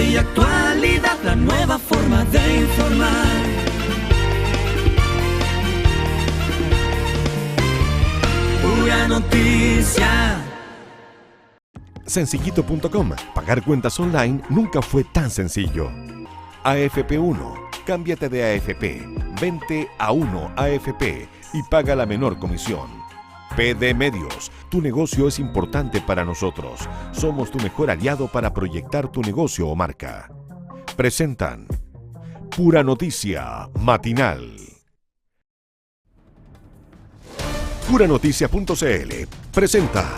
y actualidad, la nueva forma de informar. Pura noticia. Sencillito.com. Pagar cuentas online nunca fue tan sencillo. AFP1. Cámbiate de AFP. Vente a 1 AFP y paga la menor comisión. PD Medios. Tu negocio es importante para nosotros. Somos tu mejor aliado para proyectar tu negocio o marca. Presentan Pura Noticia Matinal. Puranoticia.cl presenta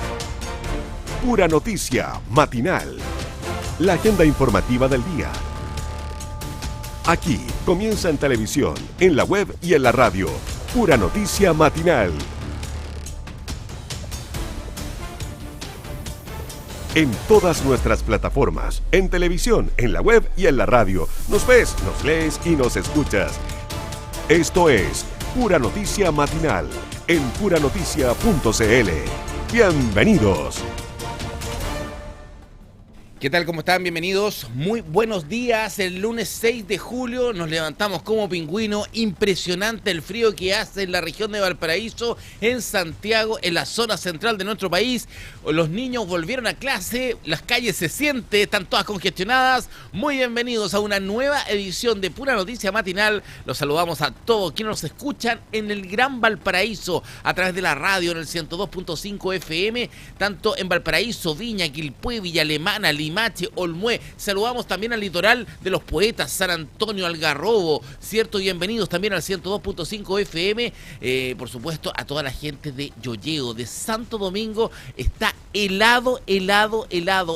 Pura Noticia Matinal, la agenda informativa del día. Aquí comienza en televisión, en la web y en la radio. Pura Noticia Matinal. En todas nuestras plataformas, en televisión, en la web y en la radio. Nos ves, nos lees y nos escuchas. Esto es Pura Noticia Matinal en puranoticia.cl. Bienvenidos. ¿Qué tal? ¿Cómo están? Bienvenidos. Muy buenos días. El lunes 6 de julio nos levantamos como pingüino. Impresionante el frío que hace en la región de Valparaíso, en Santiago, en la zona central de nuestro país. Los niños volvieron a clase, las calles se sienten, están todas congestionadas. Muy bienvenidos a una nueva edición de Pura Noticia Matinal. Los saludamos a todos quienes nos escuchan en el Gran Valparaíso, a través de la radio en el 102.5 FM, tanto en Valparaíso, Viña, Quilpué, Villa Alemana, Limache, Olmué. Saludamos también al litoral de los poetas, San Antonio, Algarrobo, ¿cierto? Bienvenidos también al 102.5 FM. Por supuesto, a toda la gente de Llolleo, de Santo Domingo. Está helado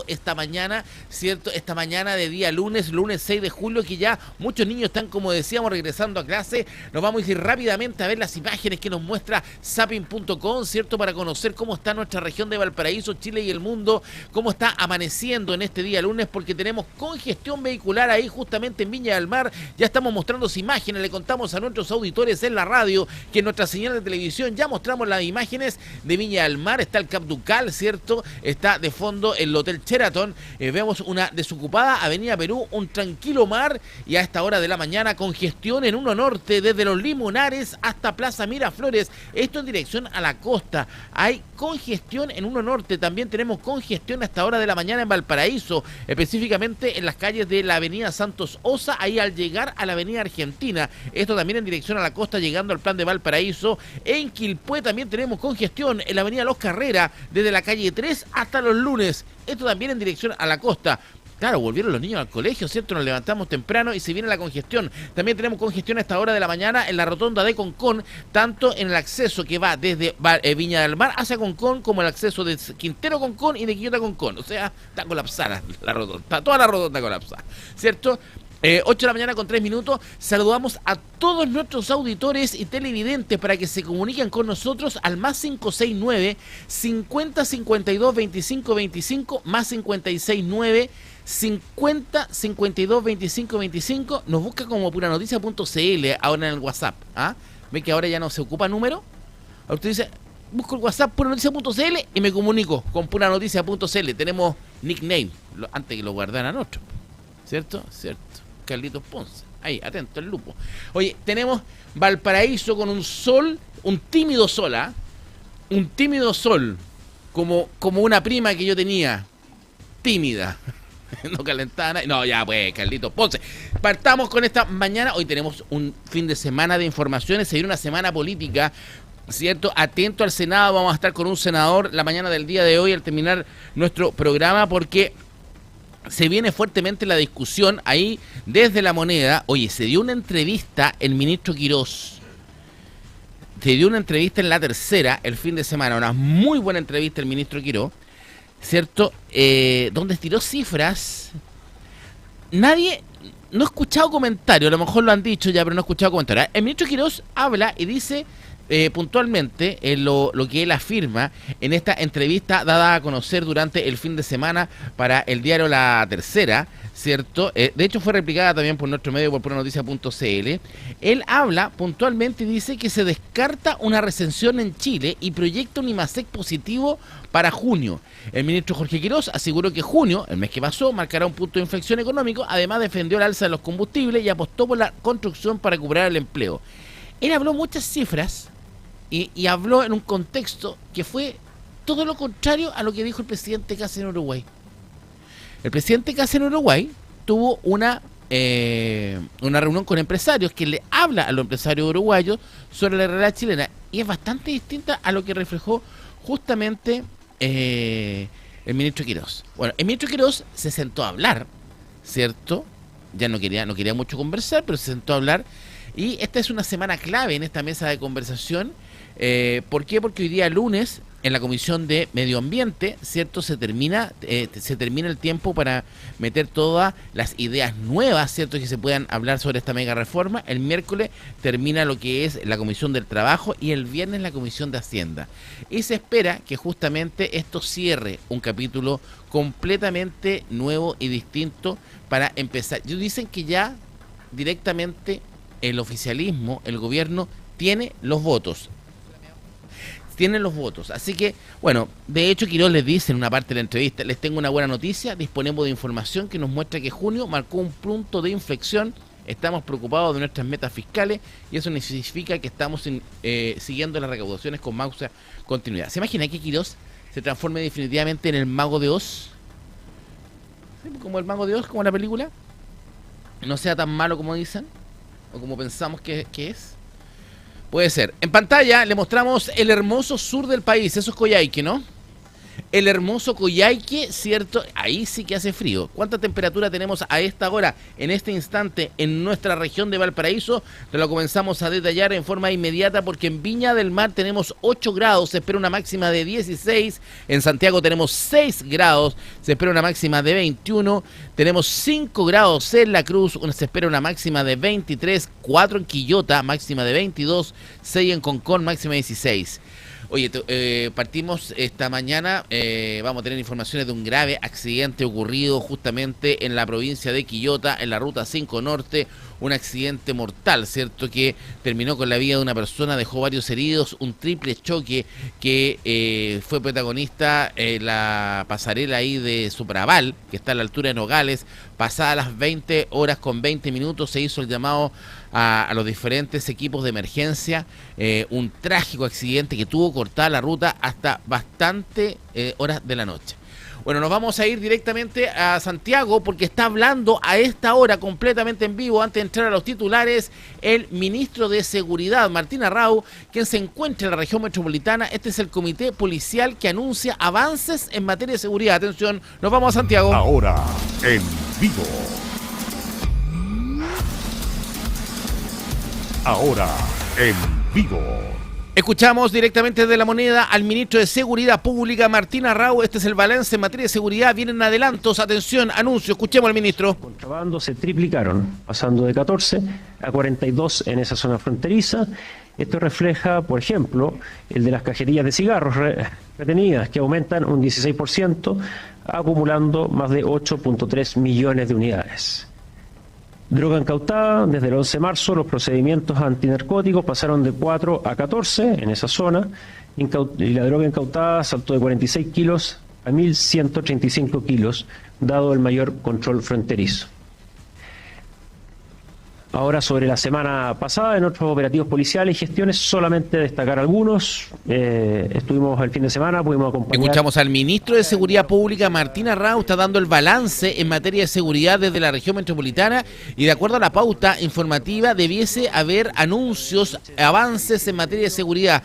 esta mañana, ¿cierto? Esta mañana de día lunes 6 de julio, que ya muchos niños están, como decíamos, regresando a clase. Nos vamos a ir rápidamente a ver las imágenes que nos muestra Zapping.com, ¿cierto? Para conocer cómo está nuestra región de Valparaíso, Chile y el mundo, cómo está amaneciendo en este día lunes, porque tenemos congestión vehicular ahí justamente en Viña del Mar. Ya estamos mostrando imágenes, le contamos a nuestros auditores en la radio que en nuestra señal de televisión ya mostramos las imágenes de Viña del Mar. Está el Cap Ducal, ¿cierto? Está de fondo el Hotel Sheraton. Vemos una desocupada Avenida Perú, un tranquilo mar, y a esta hora de la mañana congestión en 1 Norte, desde los Limonares hasta Plaza Miraflores, esto en dirección a la costa. Hay congestión en 1 Norte, también tenemos congestión a esta hora de la mañana en Valparaíso, específicamente en las calles de la avenida Santos Osa, ahí al llegar a la avenida Argentina, esto también en dirección a la costa, llegando al plan de Valparaíso. En Quilpué también tenemos congestión en la avenida Los Carreras, desde la calle 3 hasta Los Lunes, esto también en dirección a la costa. Claro, volvieron los niños al colegio, ¿cierto? Nos levantamos temprano y se viene la congestión. También tenemos congestión a esta hora de la mañana en la rotonda de Concón, tanto en el acceso que va desde Viña del Mar hacia Concón, como el acceso de Quintero Concón y de Quillota Concón. O sea, está colapsada la rotonda, está toda la rotonda colapsada, ¿cierto? 8 de la mañana con 3 minutos. Saludamos a todos nuestros auditores y televidentes para que se comuniquen con nosotros al más 569 50 52 25 25, más 569 50 52 25 25. Nos busca como puranoticia.cl ahora en el WhatsApp. ¿Ah? ¿Ven que ahora ya no se ocupa número? Ahora usted dice, busco el WhatsApp puranoticia.cl y me comunico con puranoticia.cl. Tenemos nickname, antes que lo guardaran otro, ¿cierto? Cierto. Carlitos Ponce. Ahí, atento, el lupo. Oye, tenemos Valparaíso con un sol, un tímido sol, ¿ah? Un tímido sol, como una prima que yo tenía, tímida. No calentaba nada. No, ya pues, Carlitos Ponce. Partamos con esta mañana. Hoy tenemos un fin de semana de informaciones. Se viene una semana política, ¿cierto? Atento al Senado. Vamos a estar con un senador la mañana del día de hoy al terminar nuestro programa, porque se viene fuertemente la discusión ahí desde La Moneda. Oye, se dio una entrevista el ministro Quirós. Se dio una entrevista en La Tercera el fin de semana. Una muy buena entrevista el ministro Quirós, ¿cierto? Donde tiró cifras. Nadie, no he escuchado comentarios, a lo mejor lo han dicho ya, pero no he escuchado comentarios. El ministro Quirós habla y dice puntualmente lo que él afirma en esta entrevista dada a conocer durante el fin de semana para el diario La Tercera, ¿cierto? De hecho fue replicada también por nuestro medio, por puranoticia.cl. Él habla puntualmente y dice que se descarta una recesión en Chile y proyecta un IMASEC positivo para junio. El ministro Jorge Quirós aseguró que junio, el mes que pasó, marcará un punto de inflexión económico. Además defendió el alza de los combustibles y apostó por la construcción para recuperar el empleo. Él habló muchas cifras y habló en un contexto que fue todo lo contrario a lo que dijo el presidente Kast en Uruguay. El presidente Kast en Uruguay tuvo una reunión con empresarios que le habla a los empresarios uruguayos sobre la realidad chilena y es bastante distinta a lo que reflejó justamente el ministro Quirós. Bueno, el ministro Quirós se sentó a hablar, ¿cierto? Ya no quería mucho conversar, pero se sentó a hablar y esta es una semana clave en esta mesa de conversación. ¿Por qué? Porque hoy día lunes en la Comisión de Medio Ambiente, ¿cierto? Se termina el tiempo para meter todas las ideas nuevas, ¿cierto? Que se puedan hablar sobre esta mega reforma. El miércoles termina lo que es la Comisión del Trabajo y el viernes la Comisión de Hacienda. Y se espera que justamente esto cierre un capítulo completamente nuevo y distinto para empezar. Ellos dicen que ya directamente el oficialismo, el gobierno, tiene los votos. Así que, bueno, de hecho Quirós les dice en una parte de la entrevista, les tengo una buena noticia, disponemos de información que nos muestra que junio marcó un punto de inflexión, estamos preocupados de nuestras metas fiscales y eso significa que estamos siguiendo las recaudaciones con más continuidad. ¿Se imagina que Quirós se transforme definitivamente en el mago de Oz? ¿Sí? Como el mago de Oz, como la película, no sea tan malo como dicen o como pensamos que es. Puede ser. En pantalla le mostramos el hermoso sur del país. Eso es Coyhaique, ¿no? El hermoso Coyhaique, ¿cierto? Ahí sí que hace frío. ¿Cuánta temperatura tenemos a esta hora, en este instante, en nuestra región de Valparaíso? Te lo comenzamos a detallar en forma inmediata porque en Viña del Mar tenemos 8 grados, se espera una máxima de 16. En Santiago tenemos 6 grados, se espera una máxima de 21. Tenemos 5 grados en La Cruz, se espera una máxima de 23. 4 en Quillota, máxima de 22. 6 en Concón, máxima de 16. Oye, partimos esta mañana, vamos a tener informaciones de un grave accidente ocurrido justamente en la provincia de Quillota, en la ruta 5 Norte, un accidente mortal, ¿cierto? Que terminó con la vida de una persona, dejó varios heridos, un triple choque que fue protagonista en la pasarela ahí de Supraval, que está a la altura de Nogales. Pasadas las 20 horas con 20 minutos se hizo el llamado a los diferentes equipos de emergencia, un trágico accidente que tuvo cortada la ruta hasta bastante horas de la noche. Bueno, nos vamos a ir directamente a Santiago porque está hablando a esta hora completamente en vivo, antes de entrar a los titulares, el ministro de Seguridad, Martín Arrau, quien se encuentra en la región metropolitana. Este es el comité policial que anuncia avances en materia de seguridad. Atención, nos vamos a Santiago. Ahora, en vivo. Ahora, en vivo. Escuchamos directamente desde La Moneda al ministro de Seguridad Pública, Martín Arrau. Este es el balance en materia de seguridad. Vienen adelantos, atención, anuncio. Escuchemos al ministro. Contrabando se triplicaron, pasando de 14 a 42 en esa zona fronteriza. Esto refleja, por ejemplo, el de las cajetillas de cigarros retenidas, que aumentan un 16%, acumulando más de 8.3 millones de unidades. Droga incautada, desde el 11 de marzo los procedimientos antinarcóticos pasaron de 4 a 14 en esa zona y la droga incautada saltó de 46 kilos a 1.135 kilos, dado el mayor control fronterizo. Ahora, sobre la semana pasada, en otros operativos policiales y gestiones, solamente destacar algunos. Estuvimos el fin de semana, pudimos acompañar... Escuchamos al ministro de Seguridad Pública, Martín Arrau, está dando el balance en materia de seguridad desde la región metropolitana y de acuerdo a la pauta informativa debiese haber anuncios, avances en materia de seguridad.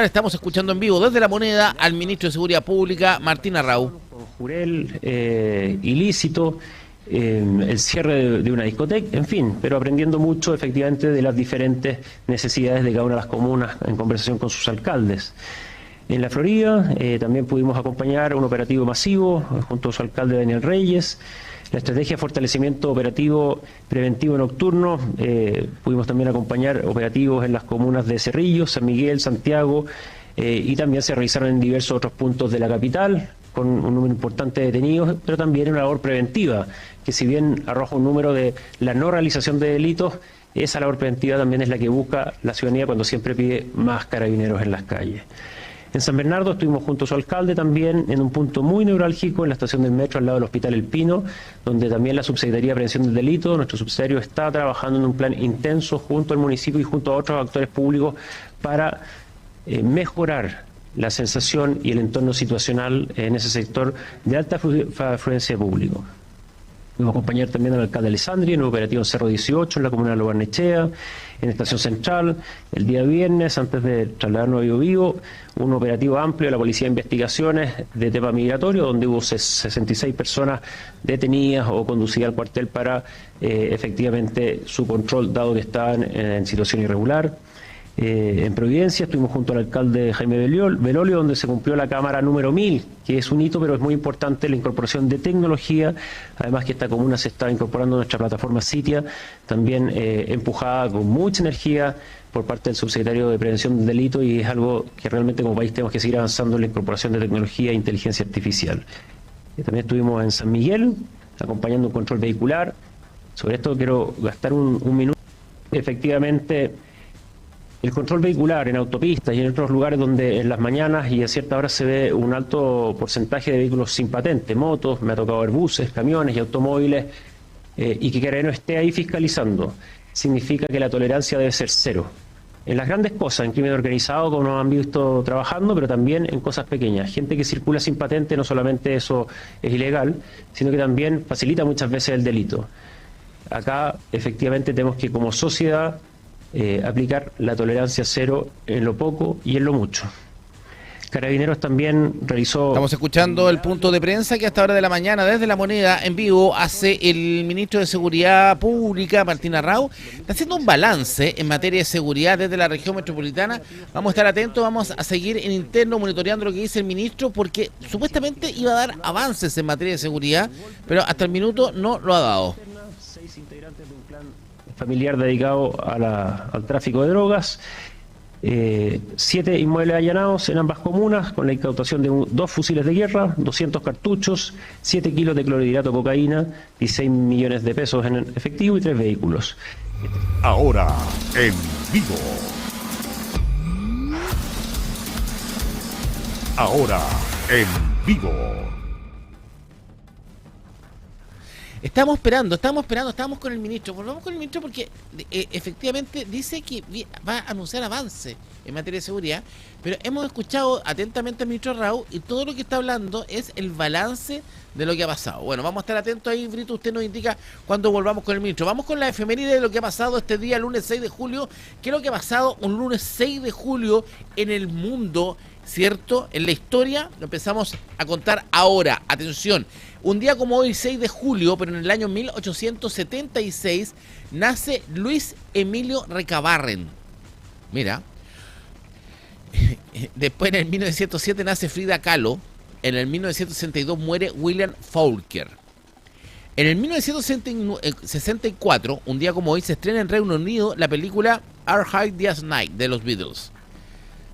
Estamos escuchando en vivo desde La Moneda al ministro de Seguridad Pública, Martín Arrau. Con jurel ilícito, el cierre de una discoteca, en fin, pero aprendiendo mucho efectivamente de las diferentes necesidades de cada una de las comunas en conversación con sus alcaldes. En la Florida también pudimos acompañar un operativo masivo junto a su alcalde Daniel Reyes, La estrategia de fortalecimiento operativo preventivo nocturno, pudimos también acompañar operativos en las comunas de Cerrillo, San Miguel, Santiago, y también se realizaron en diversos otros puntos de la capital, con un número importante de detenidos, pero también una labor preventiva, que si bien arroja un número de la no realización de delitos, esa labor preventiva también es la que busca la ciudadanía cuando siempre pide más carabineros en las calles. En San Bernardo estuvimos junto a su alcalde también en un punto muy neurálgico en la estación del metro al lado del Hospital El Pino, donde también la Subsecretaría de Prevención del Delito, nuestro subsecretario, está trabajando en un plan intenso junto al municipio y junto a otros actores públicos para mejorar la sensación y el entorno situacional en ese sector de alta afluencia de público. Vamos a acompañar también al alcalde Alessandri en un operativo en Cerro 18, en la comuna de Lo Barnechea, en Estación Central, el día viernes, antes de trasladarnos a Biobío, un operativo amplio de la Policía de Investigaciones de tema migratorio, donde hubo 66 personas detenidas o conducidas al cuartel para efectivamente su control, dado que estaban en situación irregular. En Providencia estuvimos junto al alcalde Jaime Belolio, donde se cumplió la cámara número 1000, que es un hito, pero es muy importante la incorporación de tecnología, además que esta comuna se está incorporando a nuestra plataforma Citia, también empujada con mucha energía por parte del subsecretario de Prevención del Delito, y es algo que realmente como país tenemos que seguir avanzando en la incorporación de tecnología e inteligencia artificial. También estuvimos en San Miguel, acompañando un control vehicular. Sobre esto quiero gastar un minuto. Efectivamente, el control vehicular en autopistas y en otros lugares donde en las mañanas y a cierta hora se ve un alto porcentaje de vehículos sin patente, motos, me ha tocado ver buses, camiones y automóviles, y que Carabinero esté ahí fiscalizando, significa que la tolerancia debe ser cero. En las grandes cosas, en crimen organizado, como nos han visto trabajando, pero también en cosas pequeñas. Gente que circula sin patente, no solamente eso es ilegal, sino que también facilita muchas veces el delito. Acá, efectivamente, tenemos que, como sociedad, aplicar la tolerancia cero en lo poco y en lo mucho. Carabineros también realizó... Estamos escuchando el punto de prensa que hasta hora de la mañana, desde La Moneda, en vivo, hace el ministro de Seguridad Pública, Martín Arrau. Está haciendo un balance en materia de seguridad desde la región metropolitana. Vamos a estar atentos, vamos a seguir en interno monitoreando lo que dice el ministro, porque supuestamente iba a dar avances en materia de seguridad, pero hasta el minuto no lo ha dado. 6 integrantes de un plan familiar dedicado al tráfico de drogas, 7 inmuebles allanados en ambas comunas con la incautación de 2 fusiles de guerra, 200 cartuchos, 7 kilos de clorhidrato de cocaína, 16 millones de pesos en efectivo y 3 vehículos. Ahora en vivo. Ahora en vivo. Estábamos con el ministro. Volvamos con el ministro porque efectivamente dice que va a anunciar avance en materia de seguridad, pero hemos escuchado atentamente al ministro Arrau y todo lo que está hablando es el balance de lo que ha pasado. Bueno, vamos a estar atentos ahí, Brito, usted nos indica cuando volvamos con el ministro. Vamos con la efeméride de lo que ha pasado este día, lunes 6 de julio. ¿Qué es lo que ha pasado un lunes 6 de julio en el mundo, cierto? En la historia lo empezamos a contar ahora. Atención. Un día como hoy, 6 de julio, pero en el año 1876, nace Luis Emilio Recabarren. Mira. Después, en el 1907, nace Frida Kahlo. En el 1962 muere William Faulkner. En el 1964, un día como hoy, se estrena en Reino Unido la película A Hard Day's Night de los Beatles.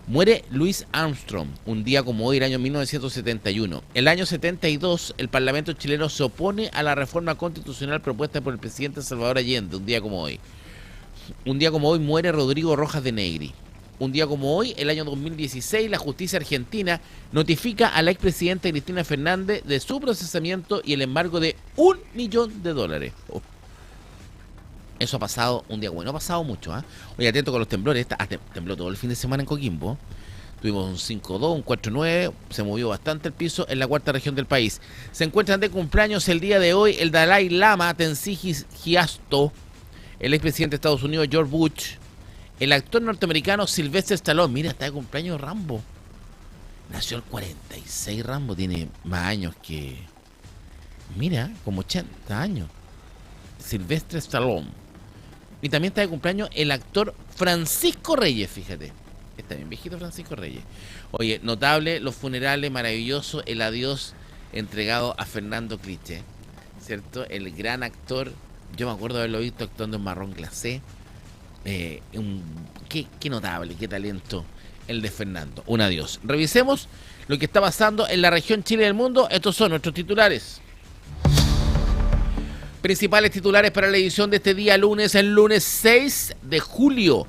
Muere Louis Armstrong, un día como hoy, el año 1971. El año 72, el Parlamento chileno se opone a la reforma constitucional propuesta por el presidente Salvador Allende, un día como hoy. Un día como hoy muere Rodrigo Rojas de Negri. Un día como hoy, el año 2016, la justicia argentina notifica a la expresidenta Cristina Fernández de su procesamiento y el embargo de $1 millón. Eso ha pasado un día como hoy, no ha pasado mucho, ¿eh? Oye, atento con los temblores, tembló todo el fin de semana en Coquimbo. Tuvimos un 5.2, un 4.9, se movió bastante el piso en la cuarta región del país. Se encuentran de cumpleaños el día de hoy el Dalai Lama Tenzin Gyatso, el expresidente de Estados Unidos George Bush, el actor norteamericano Sylvester Stallone. Mira, está de cumpleaños Rambo. Nació el 46 Rambo, tiene más años que... Mira, como 80 años. Sylvester Stallone. Y también está de cumpleaños el actor Francisco Reyes, fíjate. Está bien viejito Francisco Reyes. Oye, notable los funerales, maravilloso el adiós entregado a Fernando Cliche. ¿cierto? El gran actor, yo me acuerdo de haberlo visto actuando en Marrón Glacé. Qué notable, qué talento el de Fernando. Un adiós. Revisemos lo que está pasando en la región Chile y del mundo. Estos son nuestros titulares. Principales titulares para la edición de este día lunes, el lunes 6 de julio.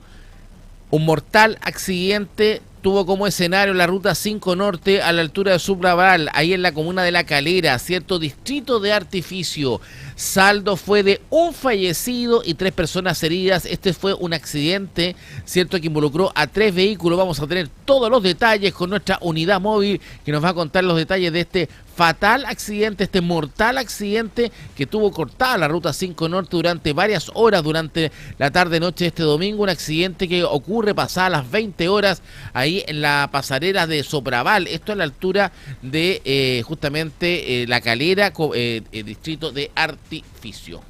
Un mortal accidente tuvo como escenario la ruta 5 Norte a la altura de Subraval, ahí en la comuna de La Calera, cierto distrito de Artificio. Saldo fue de un fallecido y 3 personas heridas. Este fue un accidente, cierto, que involucró a 3 vehículos. Vamos a tener todos los detalles con nuestra unidad móvil que nos va a contar los detalles de este fatal accidente, este mortal accidente que tuvo cortada la ruta 5 Norte durante varias horas durante la tarde-noche de este domingo. Un accidente que ocurre pasadas las 20 horas ahí en la pasarela de Sopraval. Esto a la altura de justamente La Calera, distrito de Artificio.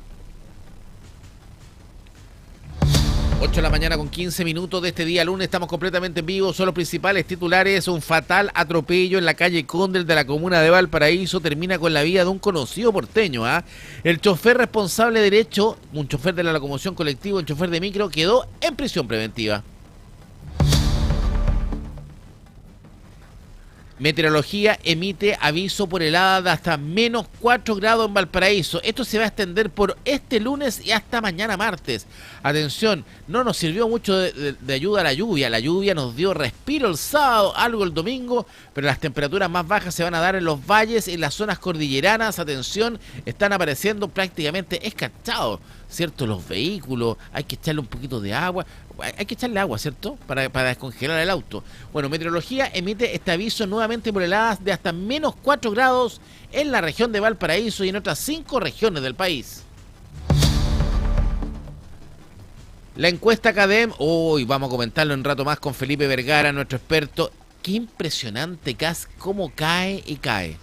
8 de la mañana con 15 minutos de este día lunes, estamos completamente en vivo. Son los principales titulares. Un fatal atropello en la calle Condel de la comuna de Valparaíso termina con la vida de un conocido porteño. El chofer responsable derecho, un chofer de la locomoción colectiva, un chofer de micro, quedó en prisión preventiva. Meteorología emite aviso por helada de hasta menos 4 grados en Valparaíso. Esto se va a extender por este lunes y hasta mañana martes. Atención, no nos sirvió mucho de ayuda la lluvia. La lluvia nos dio respiro el sábado, algo el domingo, pero las temperaturas más bajas se van a dar en los valles y en las zonas cordilleranas. Atención, están apareciendo prácticamente escarchados, ¿cierto? Los vehículos, hay que echarle un poquito de agua. Hay que echarle agua, ¿cierto? Para descongelar el auto. Bueno, Meteorología emite este aviso nuevamente por heladas de hasta menos 4 grados en la región de Valparaíso y en otras 5 regiones del país. La encuesta CADEM, hoy vamos a comentarlo en un rato más con Felipe Vergara, nuestro experto. Qué impresionante, Kast, cómo cae y cae.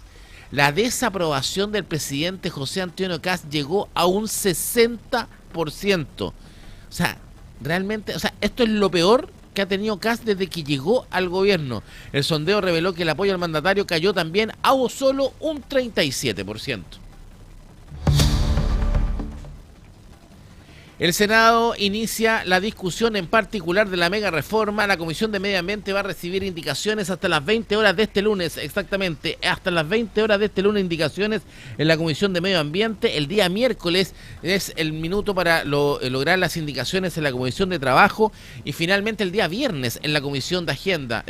La desaprobación del presidente José Antonio Kast llegó a un 60%. O sea, realmente, esto es lo peor que ha tenido Kast desde que llegó al gobierno. El sondeo reveló que el apoyo al mandatario cayó también a solo un 37%. El Senado inicia la discusión en particular de la mega reforma. La Comisión de Medio Ambiente va a recibir indicaciones hasta las 20 horas de este lunes, exactamente, hasta las 20 horas de este lunes, indicaciones en la Comisión de Medio Ambiente. El día miércoles es el minuto para lograr las indicaciones en la Comisión de Trabajo y finalmente el día viernes en la Comisión de Hacienda.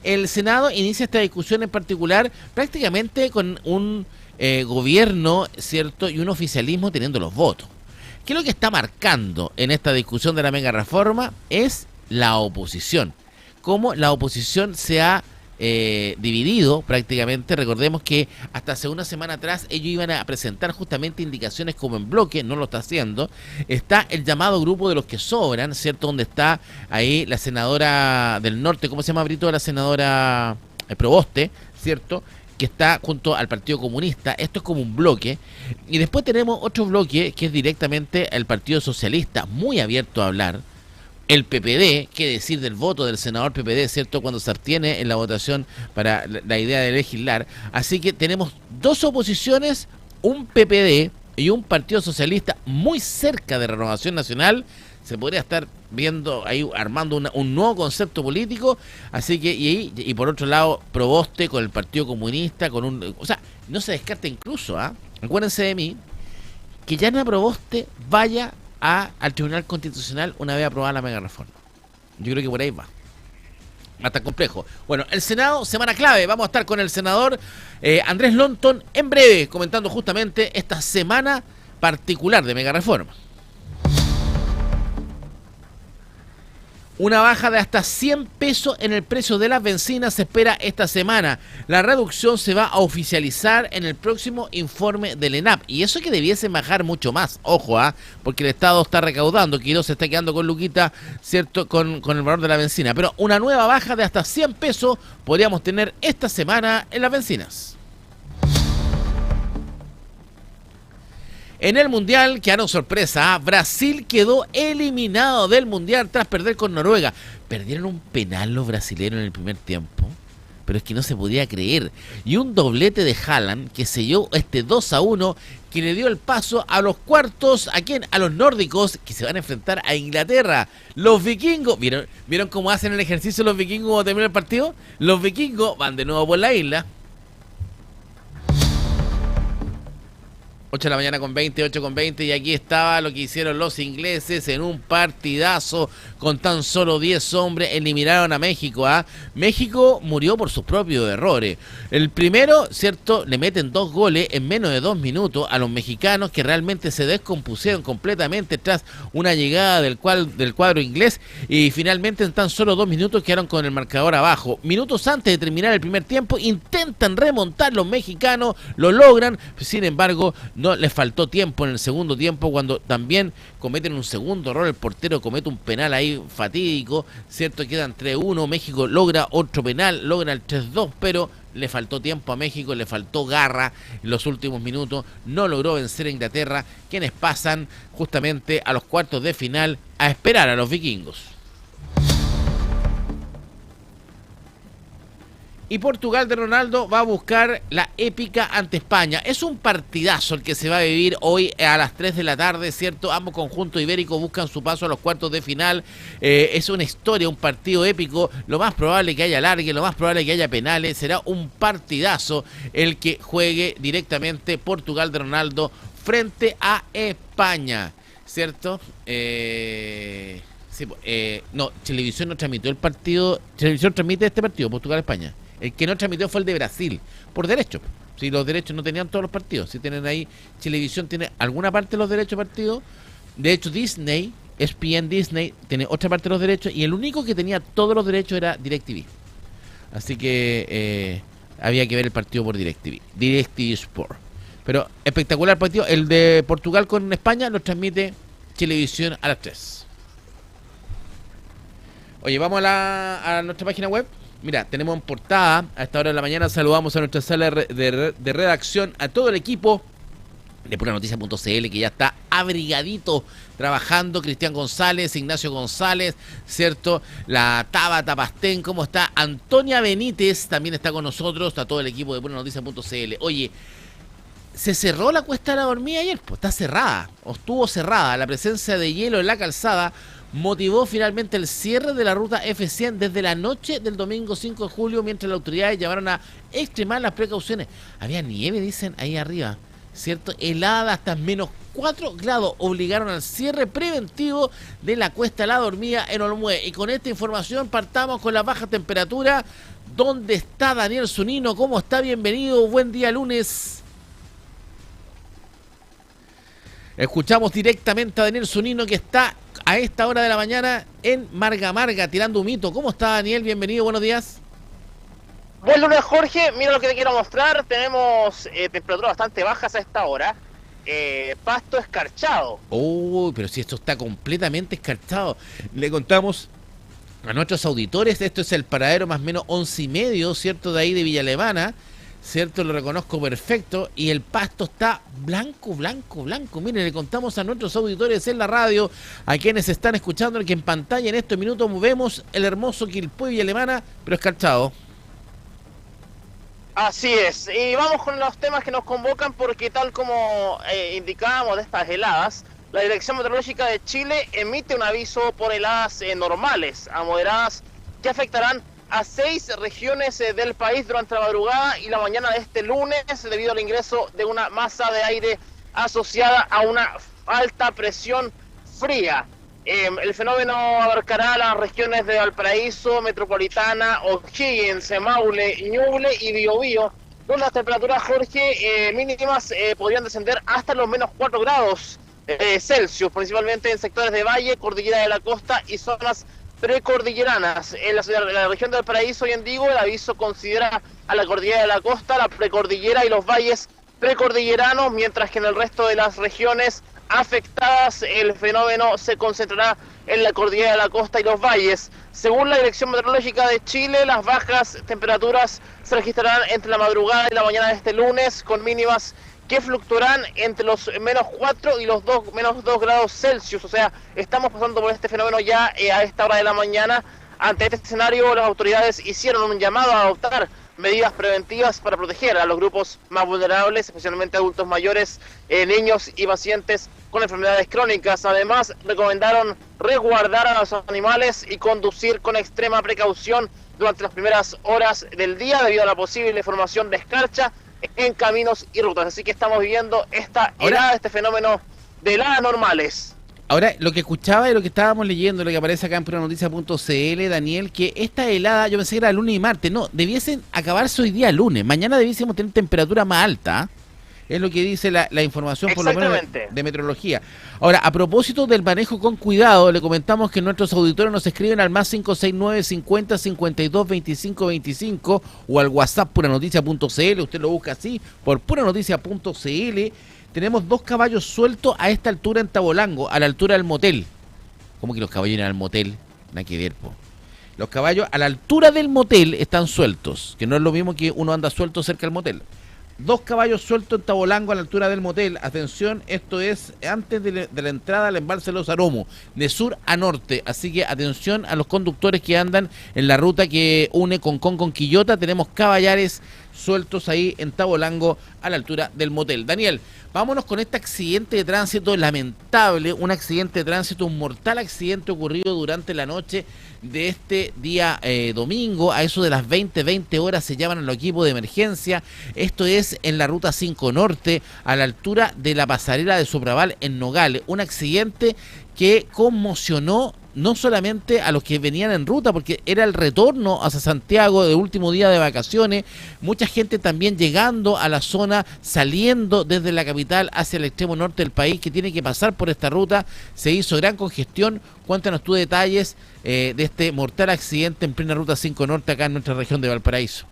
El Senado inicia esta discusión en particular prácticamente con un gobierno, ¿cierto?, y un oficialismo teniendo los votos. ¿Qué es lo que está marcando en esta discusión de la mega reforma? Es la oposición. Cómo la oposición se ha dividido prácticamente. Recordemos que hasta hace una semana atrás ellos iban a presentar justamente indicaciones como en bloque, no lo está haciendo. Está el llamado grupo de los que sobran, ¿cierto? Donde está ahí la senadora del norte, ¿cómo se llama, Brito? La senadora Proboste, ¿cierto?, que está junto al Partido Comunista. Esto es como un bloque. Y después tenemos otro bloque que es directamente el Partido Socialista, muy abierto a hablar. El PPD, qué decir del voto del senador PPD, ¿cierto?, cuando se abstiene en la votación para la idea de legislar. Así que tenemos dos oposiciones, un PPD y un Partido Socialista muy cerca de Renovación Nacional. Se podría estar viendo ahí, armando un nuevo concepto político. Así que, y por otro lado, Proboste con el Partido Comunista, no se descarta incluso, acuérdense de mí, que Yana Proboste vaya al Tribunal Constitucional una vez aprobada la mega reforma. Yo creo que por ahí va. Va a estar complejo. Bueno, el Senado, semana clave. Vamos a estar con el senador Andrés Lonton en breve, comentando justamente esta semana particular de mega reforma. Una baja de hasta 100 pesos en el precio de las bencinas se espera esta semana. La reducción se va a oficializar en el próximo informe del ENAP. Y eso que debiesen bajar mucho más. Ojo, porque el Estado está recaudando. Quirós se está quedando con luquita, ¿cierto?, con el valor de la bencina. Pero una nueva baja de hasta 100 pesos podríamos tener esta semana en las bencinas. En el Mundial, que sorpresa, Brasil quedó eliminado del Mundial tras perder con Noruega. Perdieron un penal los brasileños en el primer tiempo. pero es que no se podía creer. Y un doblete de Haaland que selló este 2-1, que le dio el paso a los cuartos. ¿A quién? A los nórdicos, que se van a enfrentar a Inglaterra. Los vikingos, ¿vieron cómo hacen el ejercicio los vikingos cuando termina el partido? Los vikingos van de nuevo por la isla. 8 de la mañana con 20, 8 con 20, y aquí estaba lo que hicieron los ingleses en un partidazo con tan solo 10 hombres. Eliminaron a México. México murió por sus propios errores. El primero, cierto, le meten 2 goles en menos de 2 minutos a los mexicanos, que realmente se descompusieron completamente tras una llegada del cuadro inglés, y finalmente en tan solo 2 minutos quedaron con el marcador abajo. Minutos antes de terminar el primer tiempo intentan remontar los mexicanos, lo logran, sin embargo no les faltó tiempo en el segundo tiempo, cuando también cometen un segundo error. El portero comete un penal ahí fatídico, cierto, quedan 3-1, México logra otro penal, logra el 3-2, pero le faltó tiempo a México, le faltó garra en los últimos minutos, no logró vencer a Inglaterra, quienes pasan justamente a los cuartos de final a esperar a los vikingos. Y Portugal de Ronaldo va a buscar la épica ante España. Es un partidazo el que se va a vivir hoy a las 3 de la tarde, ¿cierto? Ambos conjuntos ibéricos buscan su paso a los cuartos de final. Es una historia, un partido épico. Lo más probable que haya alargue, lo más probable que haya penales. Será un partidazo el que juegue directamente Portugal de Ronaldo frente a España, ¿cierto? No, Televisión no transmitió el partido. Televisión transmite este partido, Portugal-España. El que no transmitió fue el de Brasil, por derecho. Si los derechos no tenían todos los partidos. Si tienen ahí, Televisión tiene alguna parte de los derechos de partido. De hecho, Disney, ESPN Disney, tiene otra parte de los derechos. Y el único que tenía todos los derechos era DirecTV. Así que había que ver el partido por DirecTV. DirecTV Sport. Pero espectacular partido. El de Portugal con España lo transmite Televisión a las 3. Oye, vamos a nuestra página web. Mira, tenemos en portada, a esta hora de la mañana saludamos a nuestra sala de redacción, a todo el equipo de PuraNoticia.cl, que ya está abrigadito trabajando. Cristian González, Ignacio González, ¿cierto? La Tabata Pastén, ¿cómo está? Antonia Benítez también está con nosotros, está todo el equipo de PuraNoticia.cl. Oye, se cerró la Cuesta de la Dormida ayer, pues está cerrada, o estuvo cerrada. La presencia de hielo en la calzada motivó finalmente el cierre de la ruta F100 desde la noche del domingo 5 de julio, mientras las autoridades llamaron a extremar las precauciones. Había nieve, dicen, ahí arriba, ¿cierto? Helada hasta menos 4 grados obligaron al cierre preventivo de la Cuesta de la Dormida en Olmué. Y con esta información partamos con la baja temperatura. ¿Dónde está Daniel Zunino? ¿Cómo está? Bienvenido, buen día lunes. Escuchamos directamente a Daniel Zunino, que está a esta hora de la mañana en Marga Marga, tirando un mito. ¿Cómo está, Daniel? Bienvenido, buenos días. Buen lunes, Jorge. Mira lo que te quiero mostrar. Tenemos temperaturas bastante bajas a esta hora. Pasto escarchado. Oh, pero si esto está completamente escarchado. Le contamos a nuestros auditores, esto es el paradero más o menos 11:30, ¿cierto? De ahí de Villa Alemana, ¿cierto? Lo reconozco perfecto. Y el pasto está blanco, blanco, blanco. Miren, le contamos a nuestros auditores en la radio, a quienes están escuchando, que en pantalla en estos minutos vemos el hermoso Quilpué Villa Alemana, pero escarchado. Así es. Y vamos con los temas que nos convocan, porque tal como indicábamos de estas heladas, la Dirección Meteorológica de Chile emite un aviso por heladas normales a moderadas que afectarán a 6 regiones del país durante la madrugada y la mañana de este lunes, debido al ingreso de una masa de aire asociada a una alta presión fría. El fenómeno abarcará las regiones de Valparaíso, Metropolitana, O'Higgins, Maule, Ñuble y Biobío, donde las temperaturas, Jorge, mínimas podrían descender hasta los menos 4 grados Celsius, principalmente en sectores de Valle, Cordillera de la Costa y zonas precordilleranas. En la región de Valparaíso y en Digo, el aviso considera a la Cordillera de la Costa, la precordillera y los valles precordilleranos, mientras que en el resto de las regiones afectadas el fenómeno se concentrará en la Cordillera de la Costa y los valles. Según la Dirección Meteorológica de Chile, las bajas temperaturas se registrarán entre la madrugada y la mañana de este lunes, con mínimas que fluctuarán entre los menos 4 y los menos 2 grados Celsius. O sea, estamos pasando por este fenómeno ya a esta hora de la mañana. Ante este escenario, las autoridades hicieron un llamado a adoptar medidas preventivas para proteger a los grupos más vulnerables, especialmente adultos mayores, niños y pacientes con enfermedades crónicas. Además, recomendaron resguardar a los animales y conducir con extrema precaución durante las primeras horas del día debido a la posible formación de escarcha en caminos y rutas. Así que estamos viviendo esta helada, este fenómeno de heladas normales. Ahora, lo que escuchaba y lo que estábamos leyendo, lo que aparece acá en puranoticia.cl, Daniel, que esta helada, yo pensé que era lunes y martes, no, debiesen acabarse hoy día lunes, mañana debiésemos tener temperatura más alta, es lo que dice la información por lo menos de meteorología. Ahora, a propósito del manejo con cuidado, le comentamos que nuestros auditores nos escriben al más 569 50 52 25 25 o al WhatsApp puranoticia.cl, usted lo busca así, por puranoticia.cl. Tenemos 2 caballos sueltos a esta altura en Tabolango, a la altura del motel. ¿Cómo que los caballos irán al motel? Nada que ver, po. Los caballos a la altura del motel están sueltos, que no es lo mismo que uno anda suelto cerca del motel. 2 caballos sueltos en Tabolango a la altura del motel. Atención, esto es antes de la entrada al embalse de los Aromos, de sur a norte. Así que atención a los conductores que andan en la ruta que une Concón con Quillota. Tenemos caballares sueltos ahí en Tabolango a la altura del motel. Daniel, vámonos con este accidente de tránsito lamentable, un accidente de tránsito, un mortal accidente ocurrido durante la noche de este día domingo. A eso de las 20 horas se llaman a los equipos de emergencia. Esto es en la ruta 5 Norte, a la altura de la pasarela de Sopraval en Nogales. Un accidente que conmocionó no solamente a los que venían en ruta, porque era el retorno hacia Santiago de último día de vacaciones, mucha gente también llegando a la zona, saliendo desde la capital hacia el extremo norte del país, que tiene que pasar por esta ruta. Se hizo gran congestión. Cuéntanos tú detalles de este mortal accidente en plena ruta 5 Norte acá en nuestra región de Valparaíso.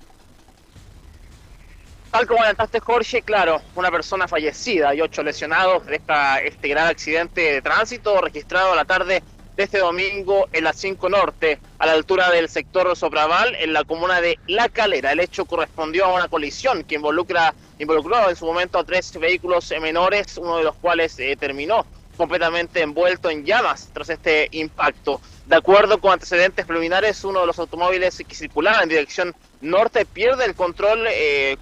Tal como adelantaste, Jorge, claro, una persona fallecida y 8 lesionados de este grave accidente de tránsito registrado a la tarde de este domingo en la 5 Norte, a la altura del sector Sopraval, en la comuna de La Calera. El hecho correspondió a una colisión que involucró en su momento a 3 vehículos menores, uno de los cuales terminó completamente envuelto en llamas tras este impacto. De acuerdo con antecedentes preliminares, uno de los automóviles que circulaba en dirección norte pierde el control,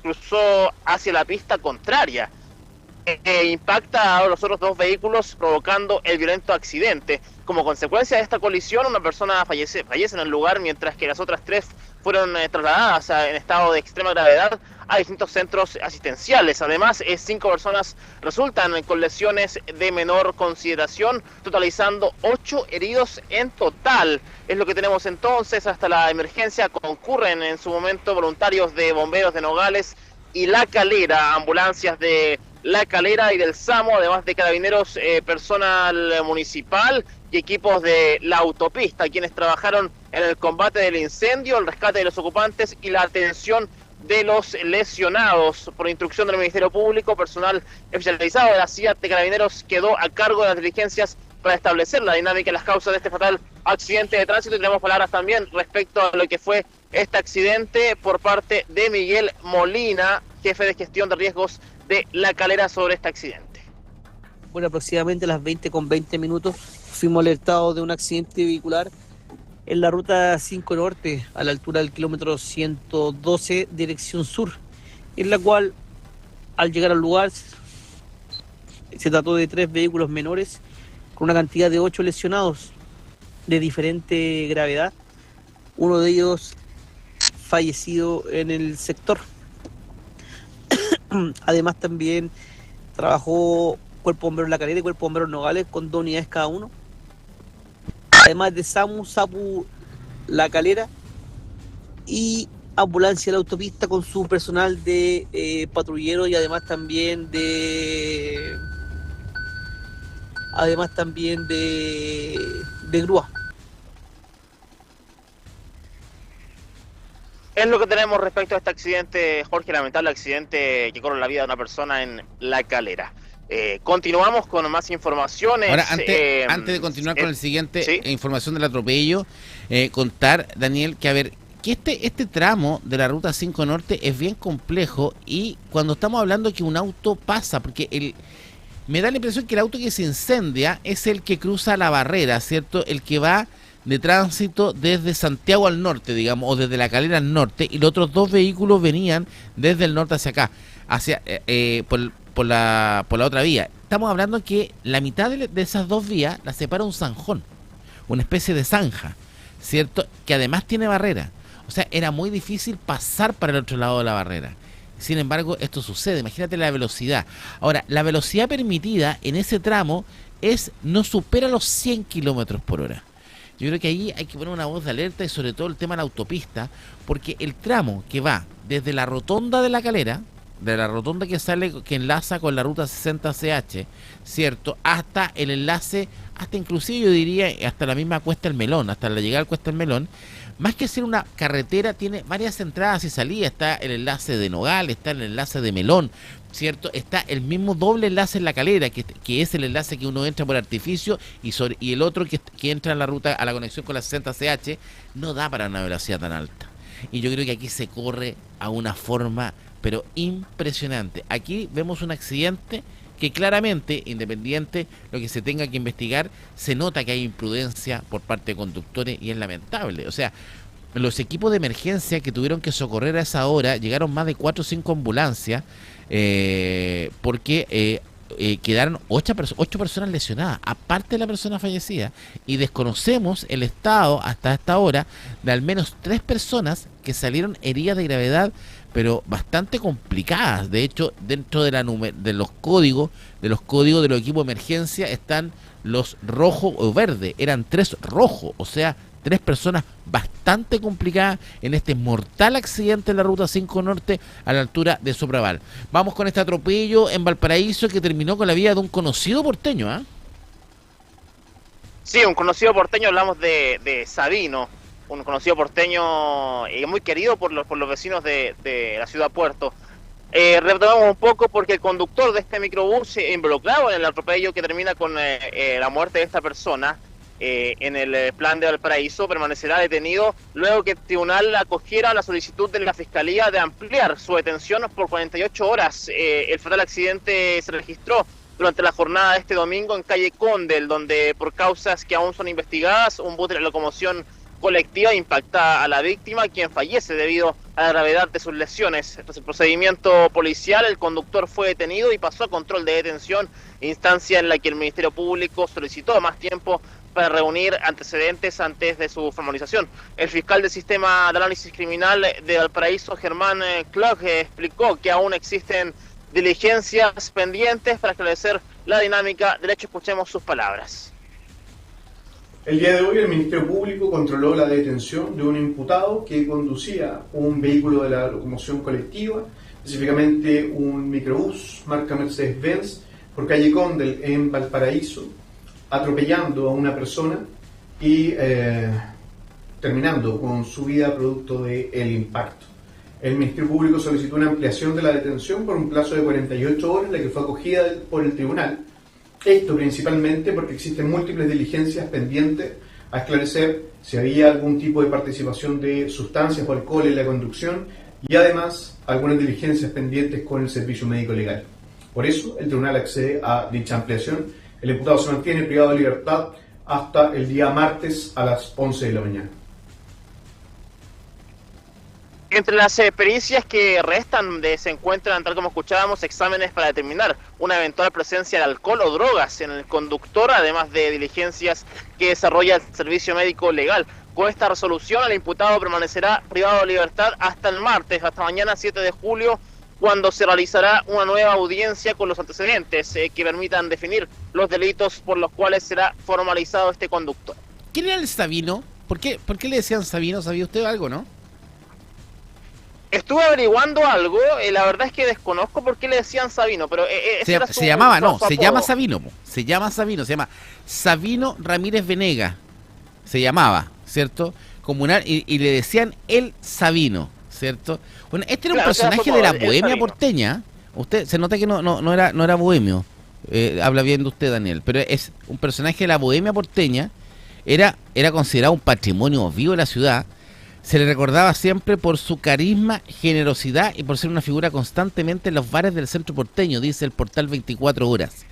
cruzó hacia la pista contraria. Impacta a los otros 2 vehículos, provocando el violento accidente. Como consecuencia de esta colisión, una persona fallece en el lugar, mientras que las otras 3 fueron trasladadas en estado de extrema gravedad a distintos centros asistenciales. Además, 5 personas resultan con lesiones de menor consideración, totalizando 8 heridos en total. Es lo que tenemos entonces. Hasta la emergencia concurren en su momento voluntarios de bomberos de Nogales y La Calera, ambulancias de La Calera y del SAMU, además de carabineros, personal municipal y equipos de la autopista, quienes trabajaron en el combate del incendio, el rescate de los ocupantes y la atención de los lesionados. Por instrucción del Ministerio Público, personal especializado de la CIA de Carabineros quedó a cargo de las diligencias para establecer la dinámica y las causas de este fatal accidente de tránsito. Y tenemos palabras también respecto a lo que fue este accidente por parte de Miguel Molina, jefe de gestión de riesgos de La Calera, sobre este accidente. Bueno, aproximadamente a las 20:20 fuimos alertados de un accidente vehicular en la ruta 5 Norte, a la altura del kilómetro 112, dirección sur, en la cual, al llegar al lugar, se trató de 3 vehículos menores con una cantidad de 8 lesionados de diferente gravedad, uno de ellos fallecido en el sector. Además, también trabajó Cuerpo Bombero La Calera y Cuerpo Bombero Nogales con 2 unidades cada uno. Además de SAPU La Calera y ambulancia de la autopista con su personal de patrullero y además también de grúa. Es lo que tenemos respecto a este accidente, Jorge, lamentable accidente que cobró la vida de una persona en La Calera. Continuamos con más informaciones. Ahora, antes de continuar con el siguiente, ¿sí? Información del atropello, contar, Daniel, que a ver, que este tramo de la Ruta 5 Norte es bien complejo, y cuando estamos hablando que un auto pasa, porque me da la impresión que el auto que se incendia es el que cruza la barrera, ¿cierto? El que va de tránsito desde Santiago al norte, digamos, o desde La Calera al norte, y los otros 2 vehículos venían desde el norte hacia acá, hacia por la otra vía. Estamos hablando que la mitad de esas 2 vías las separa un zanjón, una especie de zanja, ¿cierto? Que además tiene barrera. O sea, era muy difícil pasar para el otro lado de la barrera. Sin embargo, esto sucede. Imagínate la velocidad. Ahora, la velocidad permitida en ese tramo no supera los 100 kilómetros por hora. Yo creo que ahí hay que poner una voz de alerta, y sobre todo el tema de la autopista, porque el tramo que va desde la rotonda de La Calera, de la rotonda que enlaza con la ruta 60CH, ¿cierto? Hasta el enlace, hasta inclusive yo diría hasta la misma Cuesta del Melón, hasta la llegada al Cuesta del Melón, más que ser una carretera, tiene varias entradas y salidas. Está el enlace de Nogal, está el enlace de Melón, ¿cierto? Está el mismo doble enlace en La Calera, que es el enlace que uno entra por Artificio, y el otro que entra en la ruta, a la conexión con la 60CH, no da para una velocidad tan alta. Y yo creo que aquí se corre a una forma, pero impresionante. Aquí vemos un accidente que claramente, independiente lo que se tenga que investigar, se nota que hay imprudencia por parte de conductores, y es lamentable. O sea, los equipos de emergencia que tuvieron que socorrer a esa hora, llegaron más de 4 o 5 ambulancias, porque quedaron 8 personas lesionadas, aparte de la persona fallecida, y desconocemos el estado hasta esta hora de al menos 3 personas que salieron heridas de gravedad, pero bastante complicadas. De hecho, dentro de los códigos de los equipos de emergencia están los rojos o verdes. Eran 3 rojos, o sea, 3 personas bastante complicadas en este mortal accidente en la ruta 5 Norte a la altura de Sopraval. Vamos con este atropello en Valparaíso que terminó con la vida de un conocido porteño, ¿ah? Sí, un conocido porteño, hablamos de Sabino, un conocido porteño muy querido por los vecinos de la ciudad Puerto. Retomamos un poco porque el conductor de este microbús se involucrado en el atropello que termina con la muerte de esta persona en el plan de Valparaíso. Permanecerá detenido luego que el tribunal acogiera la solicitud de la Fiscalía de ampliar su detención por 48 horas. El fatal accidente se registró durante la jornada de este domingo en calle Condel, donde por causas que aún son investigadas, un bus de la locomoción colectiva impacta a la víctima, quien fallece debido a la gravedad de sus lesiones. Tras el procedimiento policial, el conductor fue detenido y pasó a control de detención, instancia en la que el Ministerio Público solicitó más tiempo para reunir antecedentes antes de su formalización. El fiscal del Sistema de Análisis Criminal de Valparaíso, Germán Kloch, explicó que aún existen diligencias pendientes para esclarecer la dinámica del hecho. Escuchemos sus palabras. El día de hoy el Ministerio Público controló la detención de un imputado que conducía un vehículo de la locomoción colectiva, específicamente un microbús marca Mercedes-Benz, por calle Condel en Valparaíso, atropellando a una persona y terminando con su vida producto del impacto. El Ministerio Público solicitó una ampliación de la detención por un plazo de 48 horas, la que fue acogida por el tribunal. Esto principalmente porque existen múltiples diligencias pendientes a esclarecer si había algún tipo de participación de sustancias o alcohol en la conducción, y además algunas diligencias pendientes con el servicio médico legal. Por eso el tribunal accede a dicha ampliación. El imputado se mantiene privado de libertad hasta el día martes a las 11 de la mañana. Entre las pericias que restan se encuentran, tal como escuchábamos, exámenes para determinar una eventual presencia de alcohol o drogas en el conductor, además de diligencias que desarrolla el servicio médico legal. Con esta resolución, el imputado permanecerá privado de libertad hasta el martes, hasta mañana 7 de julio, cuando se realizará una nueva audiencia con los antecedentes que permitan definir los delitos por los cuales será formalizado este conductor. ¿Quién era el Sabino? ¿Por qué le decían Sabino? ¿Sabía usted algo, no? Estuve averiguando algo, la verdad es que desconozco por qué le decían Sabino, pero se llama Sabino, Sabino Ramírez Venega, se llamaba, ¿cierto? Comunal, y le decían el Sabino, ¿cierto? Bueno, este era un personaje de la bohemia porteña. Usted se nota que no era bohemio, habla bien de usted, Daniel, pero es un personaje de la bohemia porteña. Era considerado un patrimonio vivo de la ciudad. Se le recordaba siempre por su carisma, generosidad y por ser una figura constantemente en los bares del centro porteño, dice el portal 24 Horas.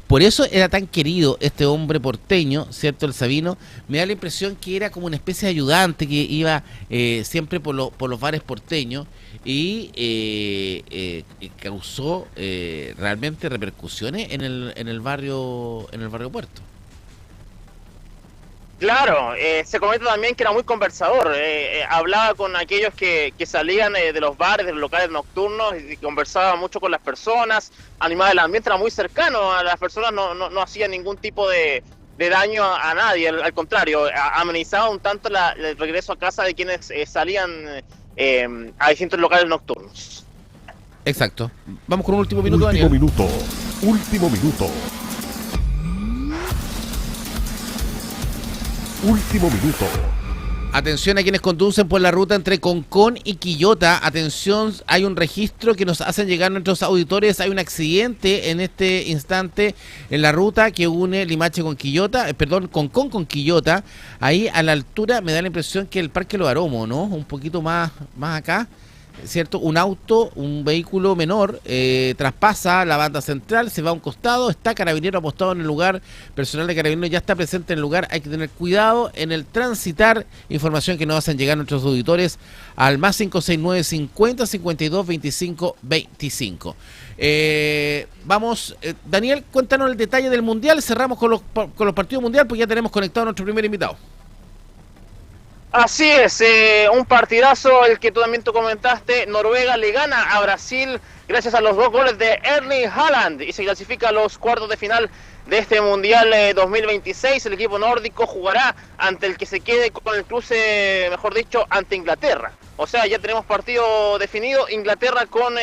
Por eso era tan querido este hombre porteño, ¿cierto? El Sabino. Me da la impresión que era como una especie de ayudante que iba siempre por los bares porteños y causó realmente repercusiones en el barrio Puerto. Claro, se comenta también que era muy conversador, hablaba con aquellos que salían de los bares, de los locales nocturnos, y conversaba mucho con las personas, animaba el ambiente, era muy cercano a las personas, no hacía ningún tipo de daño a nadie, al contrario, amenizaba un tanto el regreso a casa de quienes salían a distintos locales nocturnos. Exacto. Vamos con un último minuto, Daniel. Último minuto. Atención a quienes conducen por la ruta entre Concón y Quillota. Atención, hay un registro que nos hacen llegar nuestros auditores. Hay un accidente en este instante en la ruta que une Limache con Quillota, Concón con Quillota. Ahí a la altura me da la impresión que el Parque Los Aromos, ¿no? Un poquito más acá. ¿Cierto? Un vehículo menor traspasa la banda central, se va a un costado, está Carabinero apostado en el lugar, personal de Carabineros ya está presente en el lugar, hay que tener cuidado en el transitar, información que nos hacen llegar nuestros auditores al más 569 50 52 25 25. Vamos, Daniel, cuéntanos el detalle del Mundial, cerramos con los partidos mundial, pues ya tenemos conectado a nuestro primer invitado. Así es, un partidazo el que tú comentaste. Noruega le gana a Brasil gracias a los 2 goles de Erling Haaland y se clasifica a los cuartos de final de este Mundial 2026. El equipo nórdico jugará ante el que se quede con el cruce, mejor dicho, ante Inglaterra. O sea, ya tenemos partido definido, Inglaterra con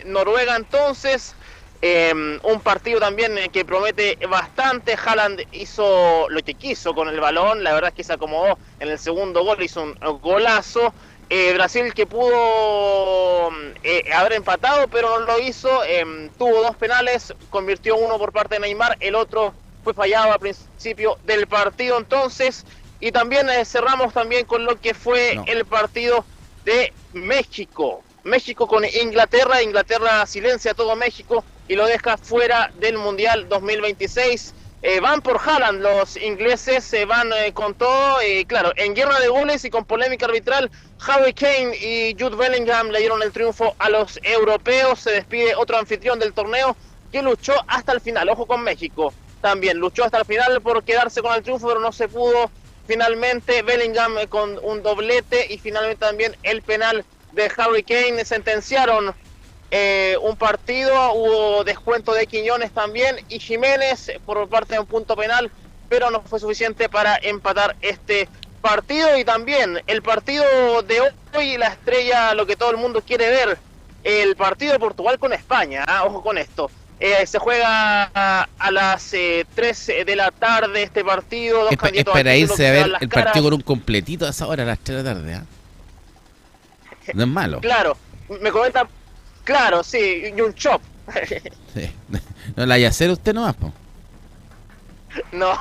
Noruega entonces. Un partido también que promete bastante. Haaland hizo lo que quiso con el balón, la verdad es que se acomodó en el segundo gol, hizo un golazo. Brasil que pudo haber empatado pero no lo hizo, tuvo 2 penales, convirtió uno por parte de Neymar, el otro fue fallado al principio del partido entonces. Y también cerramos también con lo que fue el partido de México con Inglaterra. Inglaterra silencia a todo México y lo deja fuera del Mundial 2026. Van por Haaland, los ingleses se van con todo, claro, en guerra de goles y con polémica arbitral. Harry Kane y Jude Bellingham le dieron el triunfo a los europeos. Se despide otro anfitrión del torneo que luchó hasta el final. Ojo con México, también luchó hasta el final por quedarse con el triunfo, pero no se pudo. Finalmente Bellingham con un doblete y finalmente también el penal de Harry Kane. Sentenciaron un partido, hubo descuento de Quiñones también y Jiménez por parte de un punto penal, pero no fue suficiente para empatar este partido. Y también el partido de hoy, la estrella, lo que todo el mundo quiere ver, el partido de Portugal con España, ojo con esto. Se juega a las 3 de la tarde este partido. Es para irse a ver el partido con un completito a esa hora, a las 3 de la tarde. No es malo. Claro, me comenta. Claro, sí, y un chop. Sí. No la haya hacer usted nomás, po. No,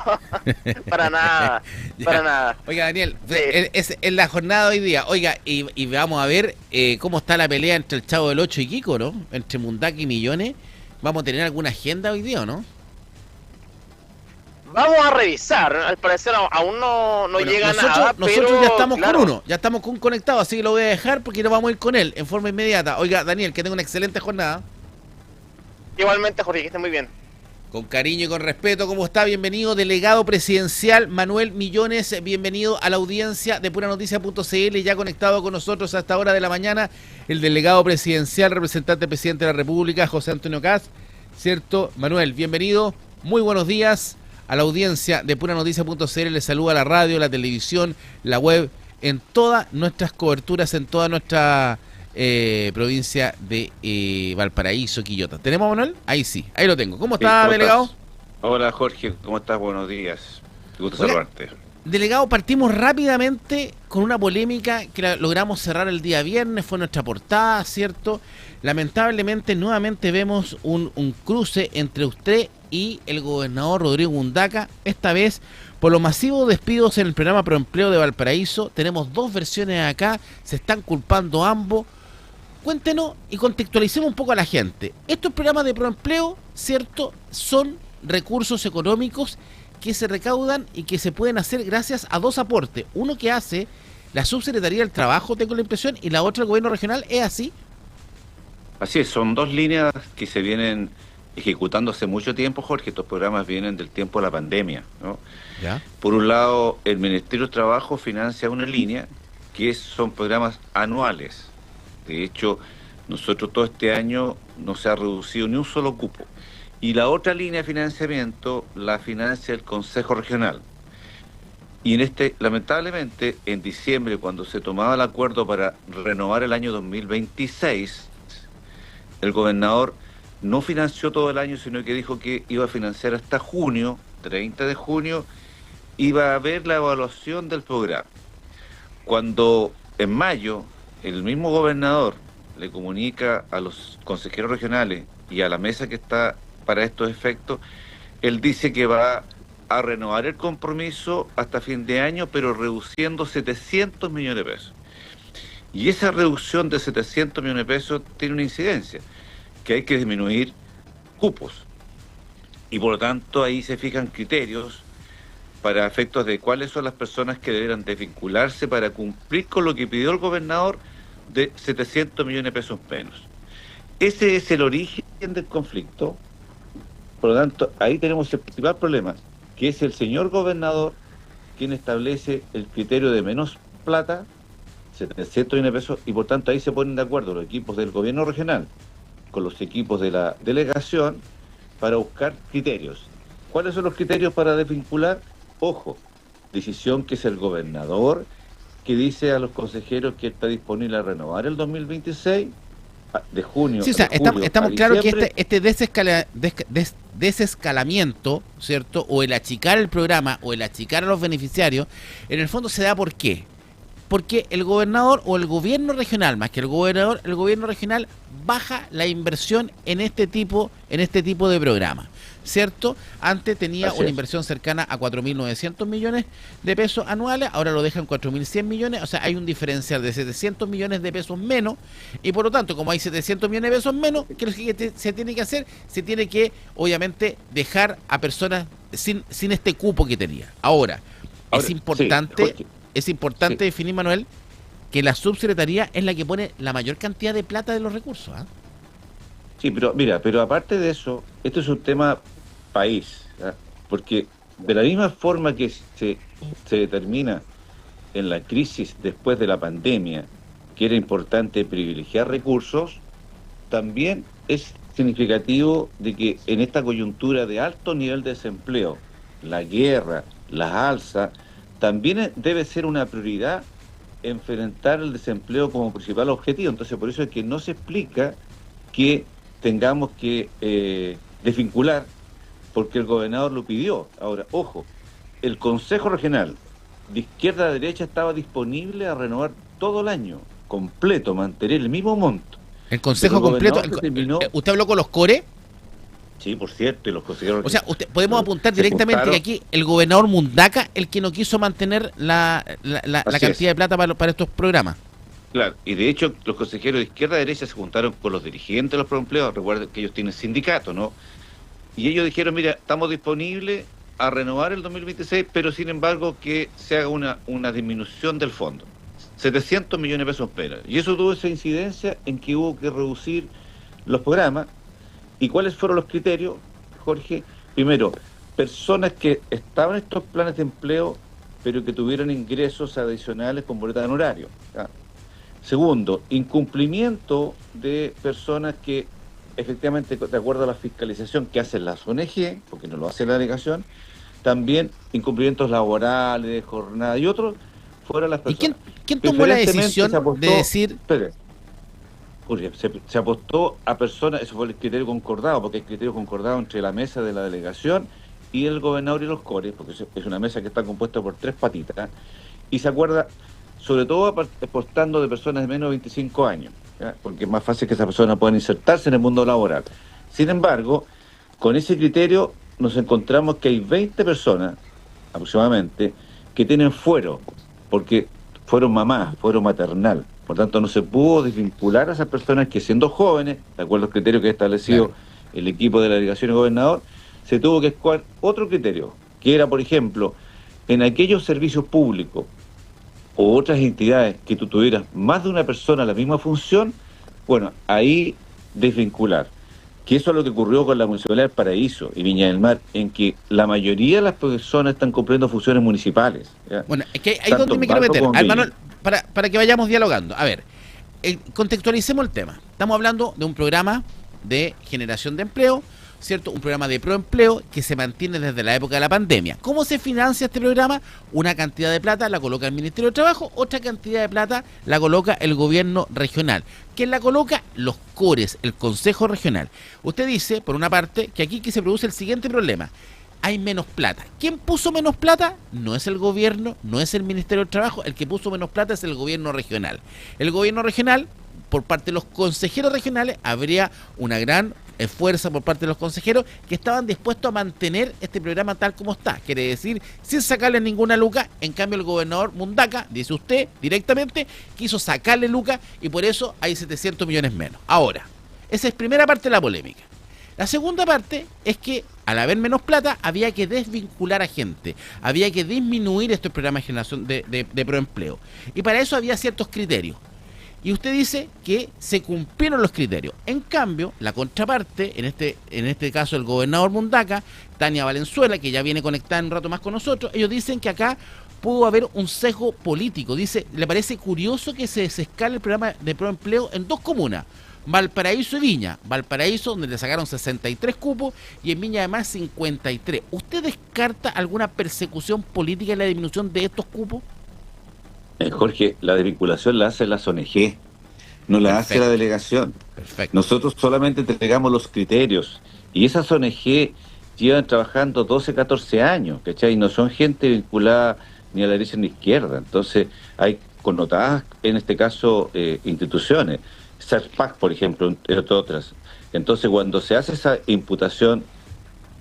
para nada, para nada. Oiga, Daniel, Sí. es la jornada de hoy día. Oiga, y vamos a ver cómo está la pelea entre el Chavo del 8 y Kiko, ¿no? Entre Mundaki y Millones. ¿Vamos a tener alguna agenda hoy día o no? Vamos a revisar, al parecer aún no Bueno, llega nosotros, nada, nosotros pero, ya estamos claro, con uno, ya estamos con un conectado, así que lo voy a dejar porque nos vamos a ir con él en forma inmediata. Oiga, Daniel, que tenga una excelente jornada. Igualmente, Jorge, que esté muy bien. Con cariño y con respeto, ¿cómo está? Bienvenido, delegado presidencial Manuel Millones, bienvenido a la audiencia de Puranoticia.cl, ya conectado con nosotros a esta hora de la mañana, el delegado presidencial, representante del presidente de la República, José Antonio Kast, ¿cierto? Manuel, bienvenido, muy buenos días a la audiencia de Puranoticia.cl, le saluda la radio, la televisión, la web, en todas nuestras coberturas, en toda nuestra provincia de Valparaíso, Quillota. ¿Tenemos, Manuel? Ahí sí, ahí lo tengo. ¿Cómo está, ¿Cómo delegado? estás? Hola, Jorge, ¿cómo estás? Buenos días. Gusto Hola. saludarte. Delegado, partimos rápidamente con una polémica que logramos cerrar el día viernes, fue nuestra portada, ¿cierto? Lamentablemente, nuevamente vemos un cruce entre usted y el gobernador Rodrigo Mundaca, esta vez por los masivos despidos en el programa Proempleo de Valparaíso. Tenemos 2 versiones acá, se están culpando ambos. Cuéntenos y contextualicemos un poco a la gente. Estos programas de Proempleo, ¿cierto?, son recursos económicos que se recaudan y que se pueden hacer gracias a dos aportes. Uno que hace la Subsecretaría del Trabajo, tengo la impresión, y la otra el gobierno regional. ¿Es así? Así es, son dos líneas que se vienen ejecutando hace mucho tiempo, Jorge. Estos programas vienen del tiempo de la pandemia, ¿no? ¿Ya? Por un lado, el Ministerio del Trabajo financia una línea que son programas anuales. De hecho, nosotros todo este año no se ha reducido ni un solo cupo. Y la otra línea de financiamiento la financia el Consejo Regional. Y lamentablemente, en diciembre, cuando se tomaba el acuerdo para renovar el año 2026, el gobernador no financió todo el año, sino que dijo que iba a financiar hasta junio, 30 de junio, iba a haber la evaluación del programa. Cuando en mayo el mismo gobernador le comunica a los consejeros regionales y a la mesa que está para estos efectos, él dice que va a renovar el compromiso hasta fin de año, pero reduciendo 700 millones de pesos. Y esa reducción de 700 millones de pesos tiene una incidencia, que hay que disminuir cupos. Y por lo tanto ahí se fijan criterios para efectos de cuáles son las personas que deberán desvincularse para cumplir con lo que pidió el gobernador de 700 millones de pesos menos. Ese es el origen del conflicto. Por lo tanto, ahí tenemos el principal problema, que es el señor gobernador quien establece el criterio de menos plata, 700 millones de pesos, y por tanto ahí se ponen de acuerdo los equipos del gobierno regional con los equipos de la delegación para buscar criterios. ¿Cuáles son los criterios para desvincular? Ojo, decisión que es el gobernador que dice a los consejeros que está disponible a renovar el 2026 de junio. Sí, o sea, estamos claros que este desescalamiento, ¿cierto? O el achicar el programa, o el achicar a los beneficiarios, en el fondo se da ¿por qué? Porque el gobernador o el gobierno regional, más que el gobierno regional baja la inversión en este tipo de programas, ¿cierto? Antes tenía una inversión cercana a 4.900 millones de pesos anuales, ahora lo deja en 4.100 millones, o sea, hay un diferencial de 700 millones de pesos menos, y por lo tanto, como hay 700 millones de pesos menos, ¿qué es lo que se tiene que hacer? Se tiene que, obviamente, dejar a personas sin este cupo que tenía. Ahora es importante... Sí, es importante definir, Manuel, que la subsecretaría es la que pone la mayor cantidad de plata de los recursos. Sí, pero mira, pero aparte de eso, esto es un tema país, ¿ah? Porque de la misma forma que se determina en la crisis después de la pandemia que era importante privilegiar recursos, también es significativo de que en esta coyuntura de alto nivel de desempleo, la guerra, las alzas, también debe ser una prioridad enfrentar el desempleo como principal objetivo. Entonces, por eso es que no se explica que tengamos que desvincular, porque el gobernador lo pidió. Ahora, ojo, el Consejo Regional de izquierda a derecha estaba disponible a renovar todo el año, completo, mantener el mismo monto. El Consejo completo. ¿Usted habló con los CORE? Sí, por cierto, y los consejeros... O sea, podemos apuntar directamente que aquí el gobernador Mundaca, el que no quiso mantener la cantidad de plata para estos programas. Claro, y de hecho los consejeros de izquierda a derecha se juntaron con los dirigentes de los proempleados. Recuerden que ellos tienen sindicato, ¿no? Y ellos dijeron, mira, estamos disponibles a renovar el 2026, pero sin embargo que se haga una disminución del fondo. 700 millones de pesos espera. Y eso tuvo esa incidencia en que hubo que reducir los programas. ¿Y cuáles fueron los criterios, Jorge? Primero, personas que estaban en estos planes de empleo, pero que tuvieron ingresos adicionales con boleta de honorario. ¿Ya? Segundo, incumplimiento de personas que efectivamente, de acuerdo a la fiscalización que hacen las ONG, porque no lo hace la delegación, también incumplimientos laborales, de jornada y otros, fueron las personas. ¿Y quién tomó la decisión de decir... Espere, se apostó a personas, eso fue el criterio concordado, porque hay criterio concordado entre la mesa de la delegación y el gobernador y los CORE, porque es una mesa que está compuesta por 3 patitas, y se acuerda, sobre todo apostando de personas de menos de 25 años, ¿ya? Porque es más fácil que esas personas puedan insertarse en el mundo laboral. Sin embargo, con ese criterio nos encontramos que hay 20 personas, aproximadamente, que tienen fuero, porque fueron mamás, fuero maternal. Por tanto, no se pudo desvincular a esas personas que, siendo jóvenes, de acuerdo al criterio que ha establecido el equipo de la delegación y gobernador, se tuvo que escoger otro criterio, que era, por ejemplo, en aquellos servicios públicos o otras entidades que tú tuvieras más de una persona en la misma función, bueno, ahí desvincular. Que eso es lo que ocurrió con la Municipalidad del Paraíso y Viña del Mar, en que la mayoría de las personas están cumpliendo funciones municipales, ¿ya? Bueno, es que ahí es donde me quiero meter. A ver, Manuel, para que vayamos dialogando. A ver, contextualicemos el tema. Estamos hablando de un programa de generación de empleo, ¿cierto? Un programa de proempleo que se mantiene desde la época de la pandemia. ¿Cómo se financia este programa? Una cantidad de plata la coloca el Ministerio de Trabajo, otra cantidad de plata la coloca el gobierno regional. ¿Quién la coloca? Los CORES, el Consejo Regional. Usted dice, por una parte, que aquí que se produce el siguiente problema. Hay menos plata. ¿Quién puso menos plata? No es el gobierno, no es el Ministerio de Trabajo. El que puso menos plata es el gobierno regional. El gobierno regional, por parte de los consejeros regionales, habría una gran fuerza por parte de los consejeros que estaban dispuestos a mantener este programa tal como está. Quiere decir, sin sacarle ninguna luca. En cambio, el gobernador Mundaca, dice usted directamente, quiso sacarle luca y por eso hay 700 millones menos. Ahora, esa es primera parte de la polémica. La segunda parte es que al haber menos plata había que desvincular a gente, había que disminuir estos programas de generación de proempleo. Y para eso había ciertos criterios. Y usted dice que se cumplieron los criterios. En cambio, la contraparte, en este caso el gobernador Mundaca, Tania Valenzuela, que ya viene conectada en un rato más con nosotros, ellos dicen que acá pudo haber un sesgo político. Dice, le parece curioso que se desescale el programa de proempleo en dos comunas, Valparaíso y Viña. Valparaíso, donde le sacaron 63 cupos, y en Viña además 53. ¿Usted descarta alguna persecución política en la disminución de estos cupos? Jorge, la desvinculación la hace las ONG, no la hace la delegación. Perfecto. Nosotros solamente entregamos los criterios y esas ONG llevan trabajando 12, 14 años, ¿cachai? No son gente vinculada ni a la derecha ni a la izquierda. Entonces hay connotadas, en este caso, instituciones. SERPAC, por ejemplo, entre otras. Entonces cuando se hace esa imputación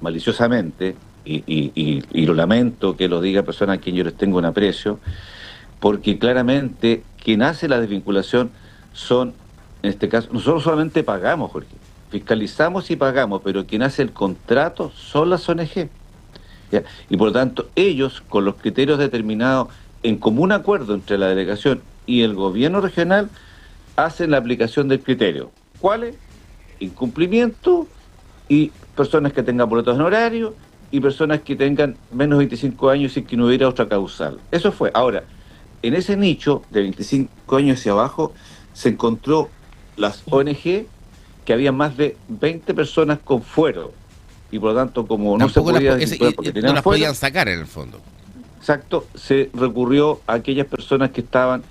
maliciosamente, y lo lamento que lo diga persona a quien yo les tengo un aprecio, porque claramente quien hace la desvinculación son, en este caso, nosotros solamente pagamos, Jorge, fiscalizamos y pagamos, pero quien hace el contrato son las ONG. ¿Ya? Y por lo tanto, ellos, con los criterios determinados en común acuerdo entre la delegación y el gobierno regional, hacen la aplicación del criterio. ¿Cuáles? Incumplimiento y personas que tengan boletos en horario y personas que tengan menos de 25 años y que no hubiera otra causal. Eso fue. Ahora, en ese nicho de 25 años hacia abajo se encontró las ONG que había más de 20 personas con fuero y por lo tanto como no se podía no las podían sacar en el fondo. Exacto, se recurrió a aquellas personas que estaban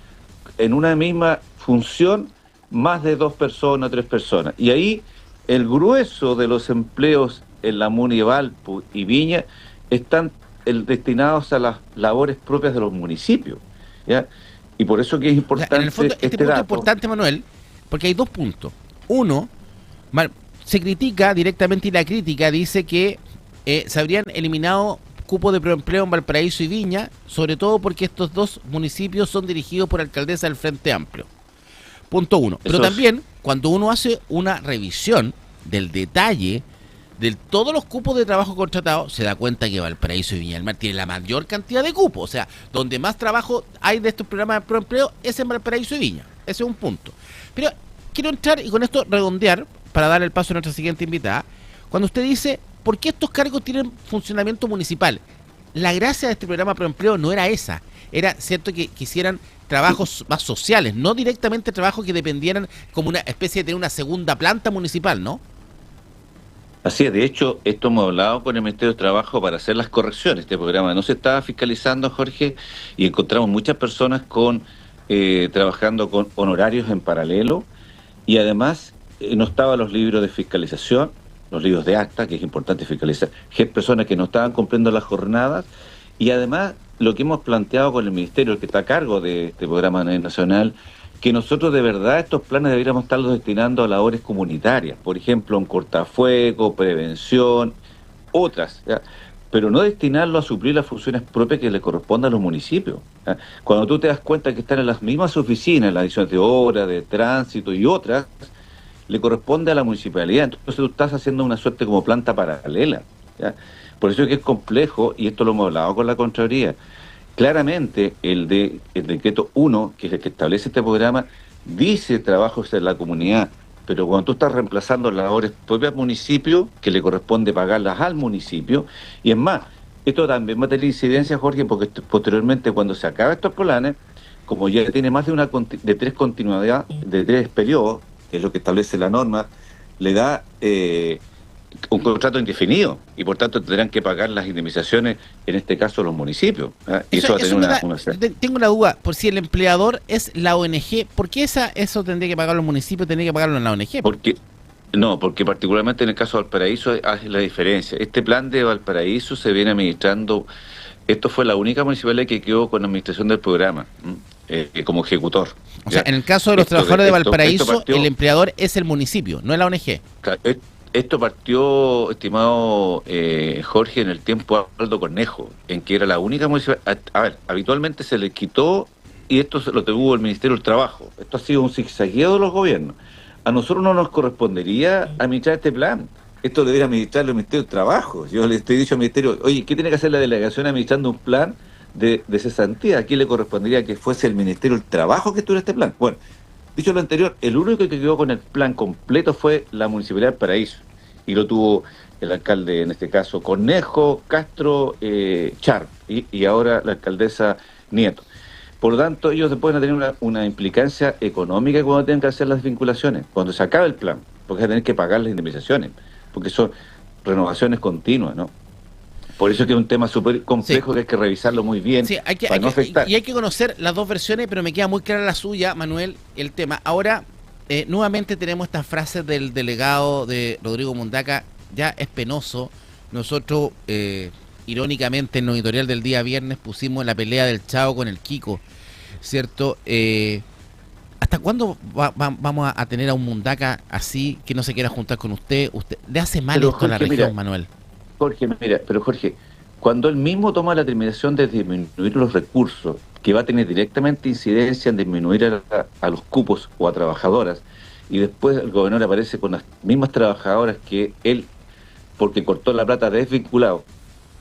en una misma función, más de 2 personas, 3 personas. Y ahí el grueso de los empleos en la Muni de Valpo y Viña están destinados a las labores propias de los municipios. ¿Ya? Y por eso que es importante, en el fondo, este punto dato. Es importante, Manuel, porque hay dos puntos. Uno, se critica directamente y la crítica dice que se habrían eliminado cupos de proempleo en Valparaíso y Viña, sobre todo porque estos dos municipios son dirigidos por alcaldesa del Frente Amplio. Punto uno. Pero también, cuando uno hace una revisión del detalle de todos los cupos de trabajo contratados, se da cuenta que Valparaíso y Viña del Mar tienen la mayor cantidad de cupos. O sea, donde más trabajo hay de estos programas de proempleo es en Valparaíso y Viña. Ese es un punto. Pero quiero entrar y con esto redondear, para dar el paso a nuestra siguiente invitada, cuando usted dice, ¿por qué estos cargos tienen funcionamiento municipal? La gracia de este programa proempleo no era esa. Era cierto que quisieran trabajos más sociales, no directamente trabajos que dependieran como una especie de tener una segunda planta municipal, ¿no? Así es, de hecho, esto hemos hablado con el Ministerio de Trabajo para hacer las correcciones. Este programa no se estaba fiscalizando, Jorge, y encontramos muchas personas trabajando con honorarios en paralelo, y además no estaban los libros de fiscalización, los libros de acta, que es importante fiscalizar, personas que no estaban cumpliendo las jornadas, y además lo que hemos planteado con el Ministerio, el que está a cargo de este programa nacional, que nosotros de verdad estos planes deberíamos estarlos destinando a labores comunitarias, por ejemplo, en cortafuego, prevención, otras, ¿ya? Pero no destinarlo a suplir las funciones propias que le corresponden a los municipios, ¿ya? Cuando tú te das cuenta que están en las mismas oficinas, las adiciones de obra, de tránsito y otras, le corresponde a la municipalidad, entonces tú estás haciendo una suerte como planta paralela. ¿ya? Por eso es que es complejo, y esto lo hemos hablado con la Contraloría. Claramente, el decreto 1, que es el que establece este programa, dice trabajos en la comunidad, pero cuando tú estás reemplazando las labores propias del municipio, que le corresponde pagarlas al municipio, y es más, esto también va a tener incidencia, Jorge, porque posteriormente, cuando se acaben estos planes, como ya tiene más de 3 continuidades, de 3 periodos, que es lo que establece la norma, le da un contrato indefinido, y por tanto tendrán que pagar las indemnizaciones, en este caso los municipios. Y eso va a tener Tengo una duda, por si el empleador es la ONG, ¿por qué eso tendría que pagar los municipios, tendría que pagarlo en la ONG? Porque particularmente en el caso de Valparaíso hace la diferencia. Este plan de Valparaíso se viene administrando, esto fue la única municipalidad que quedó con la administración del programa, como ejecutor. O sea, en el caso de los trabajadores de Valparaíso, el empleador es el municipio, no es la ONG. Esto partió, estimado Jorge, en el tiempo de Aldo Cornejo, en que era la única municipalidad. A ver, habitualmente se le quitó, y esto se lo tuvo el Ministerio del Trabajo. Esto ha sido un zigzagueo de los gobiernos. A nosotros no nos correspondería administrar este plan. Esto debería administrarlo el Ministerio del Trabajo. Yo le estoy dicho al Ministerio, oye, ¿qué tiene que hacer la delegación administrando un plan de cesantía? ¿A quién le correspondería que fuese el Ministerio del Trabajo que tuviera este plan? Bueno, dicho lo anterior, el único que quedó con el plan completo fue la Municipalidad de Paraíso, y lo tuvo el alcalde, en este caso, Cornejo, Castro, Char, y ahora la alcaldesa Nieto. Por lo tanto, ellos pueden tener una implicancia económica cuando tengan que hacer las vinculaciones, cuando se acabe el plan, porque van a tener que pagar las indemnizaciones, porque son renovaciones continuas, ¿no? Por eso que es un tema súper complejo, sí, que hay que revisarlo muy bien, sí, para no afectar. Y hay que conocer las dos versiones, pero me queda muy clara la suya, Manuel, el tema. Ahora, nuevamente tenemos estas frases del delegado de Rodrigo Mundaca, ya es penoso. Nosotros, irónicamente, en el editorial del día viernes pusimos la pelea del Chavo con el Kiko, ¿cierto? ¿Hasta cuándo vamos a tener a un Mundaca así, que no se quiera juntar con usted? ¿Le hace mal esto a la región, Manuel? Jorge, cuando él mismo toma la determinación de disminuir los recursos, que va a tener directamente incidencia en disminuir a los cupos o a trabajadoras, y después el gobernador aparece con las mismas trabajadoras que él, porque cortó la plata, desvinculado.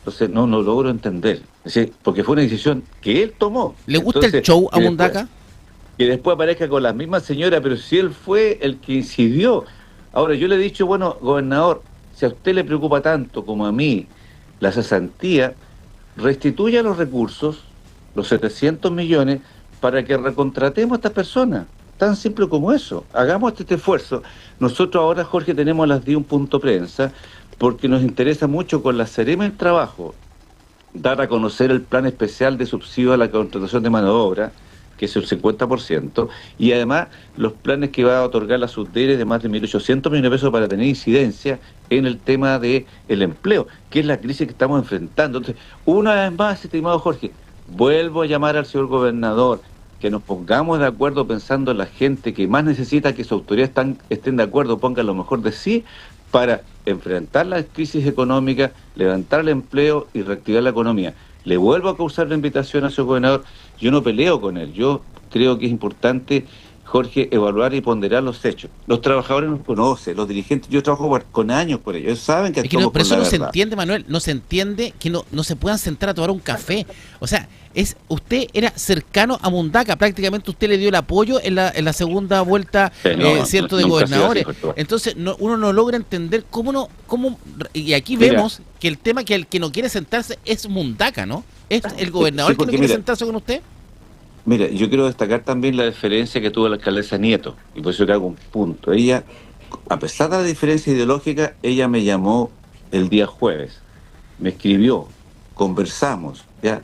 Entonces no logro entender, es decir, porque fue una decisión que él tomó. ¿Le gusta el show a Mundaca? Que después aparezca con la misma señora, pero si él fue el que incidió. Ahora, yo le he dicho, bueno, gobernador, si a usted le preocupa tanto como a mí la cesantía, restituya los recursos, los 700 millones, para que recontratemos a estas personas. Tan simple como eso. Hagamos este esfuerzo. Nosotros ahora, Jorge, tenemos a las 10 un punto prensa, porque nos interesa mucho con la Serema del Trabajo dar a conocer el plan especial de subsidio a la contratación de mano de obra, que es el 50%, y además los planes que va a otorgar la SUDERE de más de 1.800 millones de pesos para tener incidencia en el tema del empleo, que es la crisis que estamos enfrentando. Entonces, una vez más, estimado Jorge, vuelvo a llamar al señor gobernador, que nos pongamos de acuerdo pensando en la gente que más necesita, que sus autoridades estén de acuerdo, pongan lo mejor de sí, para enfrentar la crisis económica, levantar el empleo y reactivar la economía. Le vuelvo a causar la invitación al señor gobernador. Yo no peleo con él, yo creo que es importante, Jorge, evaluar y ponderar los hechos. Los trabajadores nos conocen, los dirigentes, yo trabajo con años por ellos, ellos saben que actuamos pero eso con la no verdad. Se entiende, Manuel, no se entiende que no se puedan sentar a tomar un café. O sea, usted era cercano a Mundaca, prácticamente usted le dio el apoyo en la segunda vuelta, cierto, de gobernadores. Entonces uno no logra entender cómo y aquí vemos que el tema que el que no quiere sentarse es Mundaca, ¿no? ¿Es el gobernador que no quiere sentarse con usted? Mira, yo quiero destacar también la diferencia que tuvo la alcaldesa Nieto, y por eso que hago un punto. Ella, a pesar de la diferencia ideológica, ella me llamó el día jueves, me escribió, conversamos, ¿ya?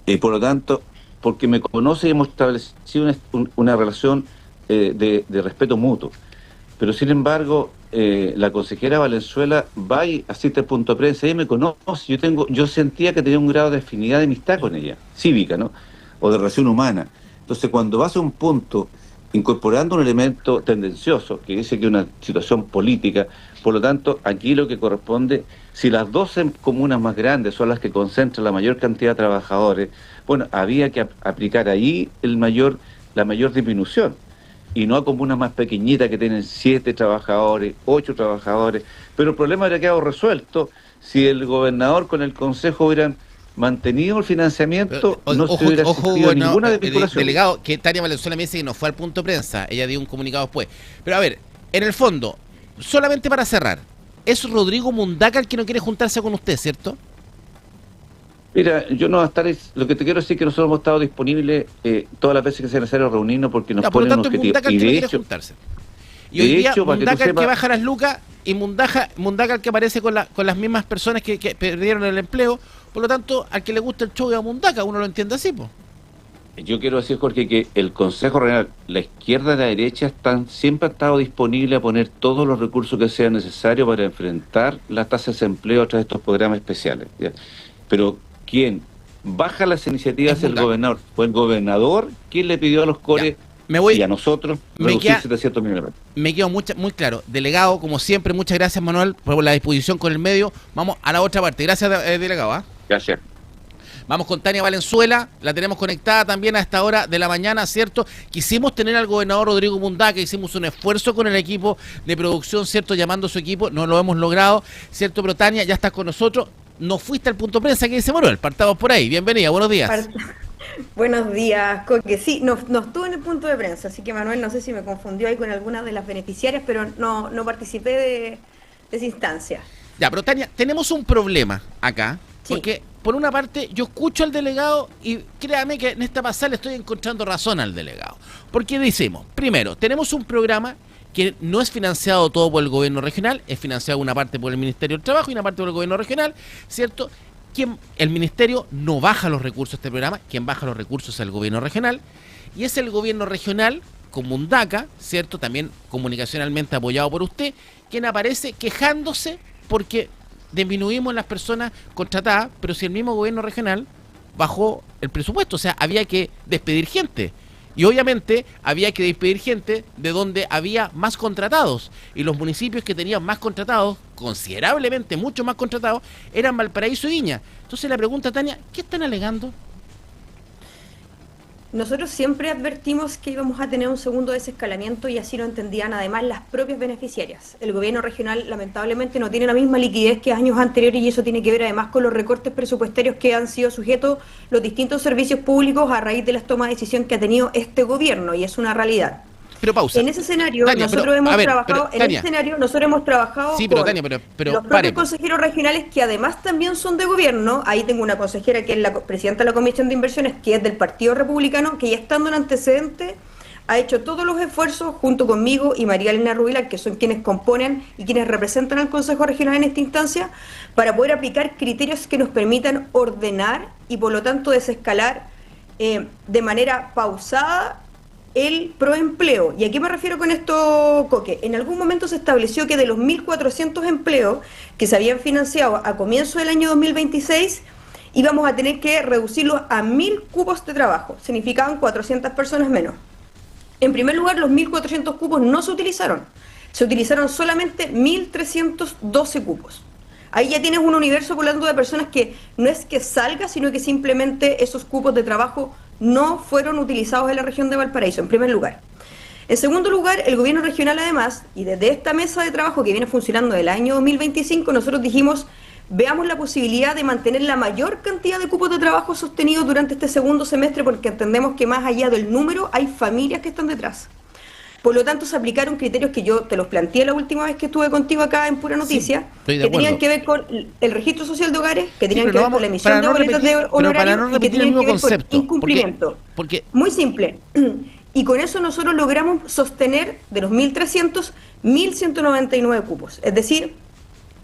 Y por lo tanto, porque me conoce y hemos establecido una relación de respeto mutuo. Pero sin embargo, la consejera Valenzuela va y asiste al punto de prensa, ella me conoce, yo sentía que tenía un grado de afinidad, de amistad con ella, cívica, ¿no? O de relación humana. Entonces, cuando vas a un punto incorporando un elemento tendencioso, que dice que es una situación política, por lo tanto, aquí lo que corresponde, si las 12 comunas más grandes son las que concentran la mayor cantidad de trabajadores, bueno, había que aplicar ahí la mayor disminución. y no a comunas más pequeñitas que tienen 7 trabajadores, 8 trabajadores. Pero el problema habría quedado resuelto si el gobernador con el consejo hubieran mantenido el financiamiento, no se hubiera existido ninguna desvinculación. Delegado, que Tania Valenzuela me dice que no fue al punto de prensa, ella dio un comunicado después. Pero a ver, en el fondo, solamente para cerrar, es Rodrigo Mundaca el que no quiere juntarse con usted, ¿cierto? Mira, yo no voy a estar, lo que te quiero decir es que nosotros hemos estado disponibles todas las veces que sea necesario reunirnos porque nos por lo ponen un tanto, objetivo. Mundaca el que no quiere juntarse. Y hoy día, Mundaca el que baja las lucas y Mundaca el que aparece con las mismas personas que perdieron el empleo. Por lo tanto, al que le gusta el show de Mundaca, uno lo entiende así, pues. Yo quiero decir, Jorge, que el Consejo Regional, la izquierda y la derecha siempre han estado disponibles a poner todos los recursos que sean necesarios para enfrentar las tasas de desempleo a través de estos programas especiales, ¿ya? Pero quien baja las iniciativas es el gobernador. Fue el gobernador quien le pidió a los CORE y a nosotros reducir 700 millones de pesos. Me quedó muy claro. Delegado, como siempre, muchas gracias, Manuel, por la disposición con el medio. Vamos a la otra parte. Gracias, delegado. Gracias. Vamos con Tania Valenzuela, la tenemos conectada también a esta hora de la mañana, ¿cierto? Quisimos tener al gobernador Rodrigo Mundaca, hicimos un esfuerzo con el equipo de producción, ¿cierto? Llamando a su equipo, no lo hemos logrado, ¿cierto? Pero Tania, ya estás con nosotros. No fuiste al punto de prensa que dice Manuel, partamos por ahí. Bienvenida, buenos días. Buenos días, Coque. Sí, no estuve en el punto de prensa, así que Manuel, no sé si me confundió ahí con algunas de las beneficiarias, pero no participé de esa instancia. Ya, pero Tania, tenemos un problema acá, porque por una parte yo escucho al delegado y créame que en esta pasada le estoy encontrando razón al delegado. Porque decimos, primero, tenemos un programa que no es financiado todo por el gobierno regional, es financiado una parte por el Ministerio del Trabajo y una parte por el gobierno regional, ¿cierto? El ministerio no baja los recursos de este programa, quien baja los recursos es el gobierno regional, y es el gobierno regional, con Mundaca, ¿cierto? También comunicacionalmente apoyado por usted, quien aparece quejándose porque disminuimos las personas contratadas, pero si el mismo gobierno regional bajó el presupuesto, o sea, había que despedir gente. Y obviamente había que despedir gente de donde había más contratados. Y los municipios que tenían más contratados, considerablemente mucho más contratados, eran Valparaíso y Viña. Entonces la pregunta, Tania, ¿qué están alegando? Nosotros siempre advertimos que íbamos a tener un segundo desescalamiento y así lo entendían además las propias beneficiarias. El gobierno regional lamentablemente no tiene la misma liquidez que años anteriores y eso tiene que ver además con los recortes presupuestarios que han sido sujetos los distintos servicios públicos a raíz de las tomas de decisión que ha tenido este gobierno y es una realidad. Pero pausa. En ese escenario, nosotros hemos trabajado sí, pero, con Tania, pero los propios consejeros regionales que además también son de gobierno. Ahí tengo una consejera que es la presidenta de la Comisión de Inversiones, que es del Partido Republicano, que ya estando en antecedente ha hecho todos los esfuerzos junto conmigo y María Elena Rubilar, que son quienes componen y quienes representan al Consejo Regional en esta instancia, para poder aplicar criterios que nos permitan ordenar y por lo tanto desescalar de manera pausada el proempleo. ¿Y a qué me refiero con esto, Coque? En algún momento se estableció que de los 1.400 empleos que se habían financiado a comienzo del año 2026, íbamos a tener que reducirlos a 1.000 cupos de trabajo. Significaban 400 personas menos. En primer lugar, los 1.400 cupos no se utilizaron. Se utilizaron solamente 1.312 cupos. Ahí ya tienes un universo volando de personas que no es que salga, sino que simplemente esos cupos de trabajo no fueron utilizados en la región de Valparaíso, en primer lugar. En segundo lugar, el gobierno regional además, y desde esta mesa de trabajo que viene funcionando del año 2025, nosotros dijimos, veamos la posibilidad de mantener la mayor cantidad de cupos de trabajo sostenidos durante este segundo semestre, porque entendemos que más allá del número hay familias que están detrás. Por lo tanto, se aplicaron criterios que yo te los planteé la última vez que estuve contigo acá en Pura Noticia, que tenían que ver con el registro social de hogares, que tenían que ver con la emisión de boletas de honorario y que tenían que ver con incumplimiento. Porque muy simple. Y con eso nosotros logramos sostener de los 1.300, 1.199 cupos. Es decir,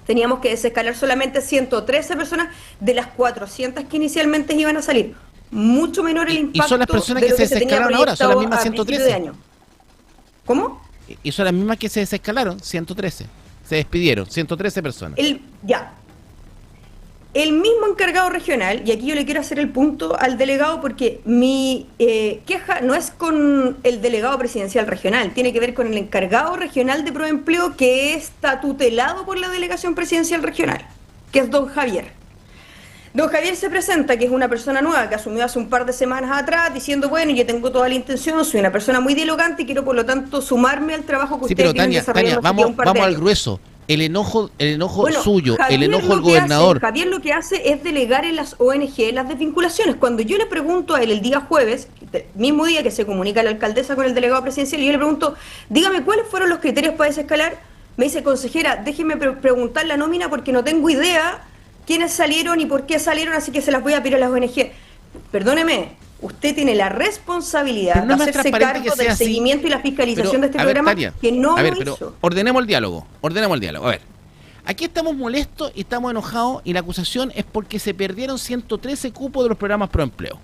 teníamos que desescalar solamente 113 personas de las 400 que inicialmente iban a salir. Mucho menor el impacto. Y son las personas que se desescalaron ahora, son las mismas 113. ¿Cómo? Y son las mismas que se desescalaron, 113. Se despidieron, 113 personas. El mismo encargado regional, y aquí yo le quiero hacer el punto al delegado porque mi queja no es con el delegado presidencial regional, tiene que ver con el encargado regional de Proempleo que está tutelado por la delegación presidencial regional, que es don Javier. Don Javier se presenta, que es una persona nueva que asumió hace un par de semanas atrás, diciendo, bueno, yo tengo toda la intención, soy una persona muy dialogante y quiero por lo tanto sumarme al trabajo que Sí, ustedes pero vienen Tania, desarrollando hace vamos, un par de vamos al años. grueso. El enojo Bueno, suyo, Javier el enojo lo del que gobernador. Javier lo que hace es delegar en las ONG las desvinculaciones. Cuando yo le pregunto a él el día jueves, mismo día que se comunica la alcaldesa con el delegado presidencial, y yo le pregunto, dígame cuáles fueron los criterios para desescalar, me dice, consejera, déjeme preguntar la nómina porque no tengo idea quiénes salieron y por qué salieron, así que se las voy a pedir a las ONG. Perdóneme, usted tiene la responsabilidad Pero no es de más hacerse transparente cargo que sea del así. seguimiento y la fiscalización Pero, de este a ver, programa, Tania, que no a ver, lo pero hizo. ordenemos el diálogo. A ver, aquí estamos molestos y estamos enojados y la acusación es porque se perdieron 113 cupos de los programas pro empleo.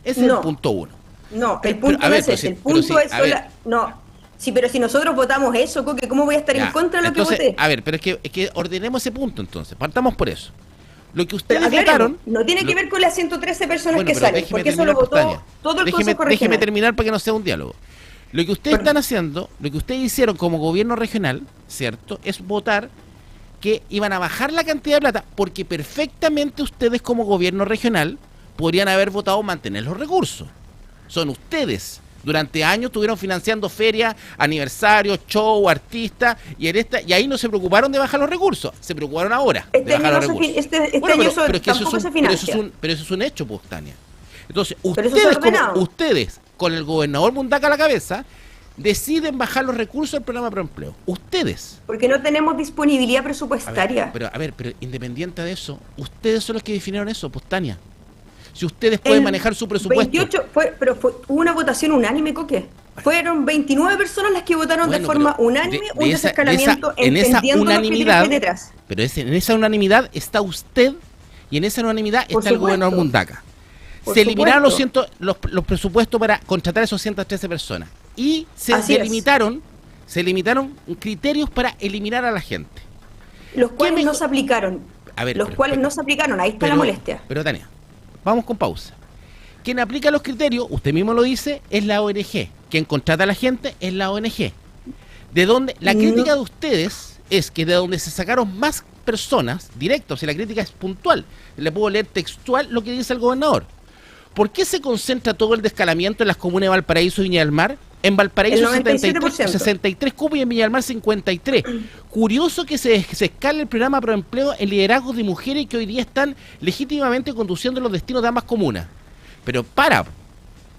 Ese es el punto uno. No, el Pero, punto a no ver, es pero ese, si- el pero punto si- es a ver. no. Sí, pero si nosotros votamos eso, Coque, ¿cómo voy a estar Ya, en contra de lo entonces, que voté? a ver, pero es que ordenemos ese punto entonces. Partamos por eso. Lo que ustedes Pero aclaremos, votaron. no tiene que lo- ver con las 113 personas Bueno, que pero salen, déjeme porque eso terminar, lo votó Tania. todo el Déjeme Consejo Regional. terminar para que no sea un diálogo. Lo que ustedes están haciendo, lo que ustedes hicieron como gobierno regional, ¿cierto? Es votar que iban a bajar la cantidad de plata, porque perfectamente ustedes como gobierno regional podrían haber votado mantener los recursos. Son ustedes. Durante años estuvieron financiando ferias, aniversarios, show, artistas, y ahí no se preocuparon de bajar los recursos, se preocuparon ahora de Este bajar año los no se recursos. este año eso es que tampoco se financia. pero eso es un hecho, pues, Tania. Entonces, Pero eso está ordenado. ustedes, con el gobernador Mundaca a la cabeza, deciden bajar los recursos del programa Pro Empleo. Ustedes. Porque no tenemos disponibilidad presupuestaria. Pero independiente de eso, ustedes son los que definieron eso, pues, Tania. Si ustedes pueden manejar su presupuesto. 28 hubo una votación unánime, Coque. Fueron 29 personas las que votaron de forma unánime un desescalamiento en esa entendiendo los criterios unanimidad, que hay detrás. pero en esa unanimidad está usted y en esa unanimidad Por está el supuesto. gobernador Mundaca. Por Se eliminaron supuesto. los presupuestos para contratar a esos 113 personas y se Así es. delimitaron criterios para eliminar a la gente. Los cuales mejor? no se aplicaron. A ver, Los pero- cuales pero- no se aplicaron. Ahí está la molestia. Pero Tania, vamos con pausa. Quien aplica los criterios, usted mismo lo dice, es la ONG. Quien contrata a la gente es la ONG. De donde la crítica de ustedes es que de donde se sacaron más personas, directos, y la crítica es puntual. Le puedo leer textual lo que dice el gobernador. ¿Por qué se concentra todo el descalamiento en las comunas de Valparaíso y Viña del Mar? En Valparaíso El 97%. 63 cupos y en Viña del Mar 53. Curioso que se escale el programa Pro Empleo en liderazgos de mujeres que hoy día están legítimamente conduciendo los destinos de ambas comunas. Pero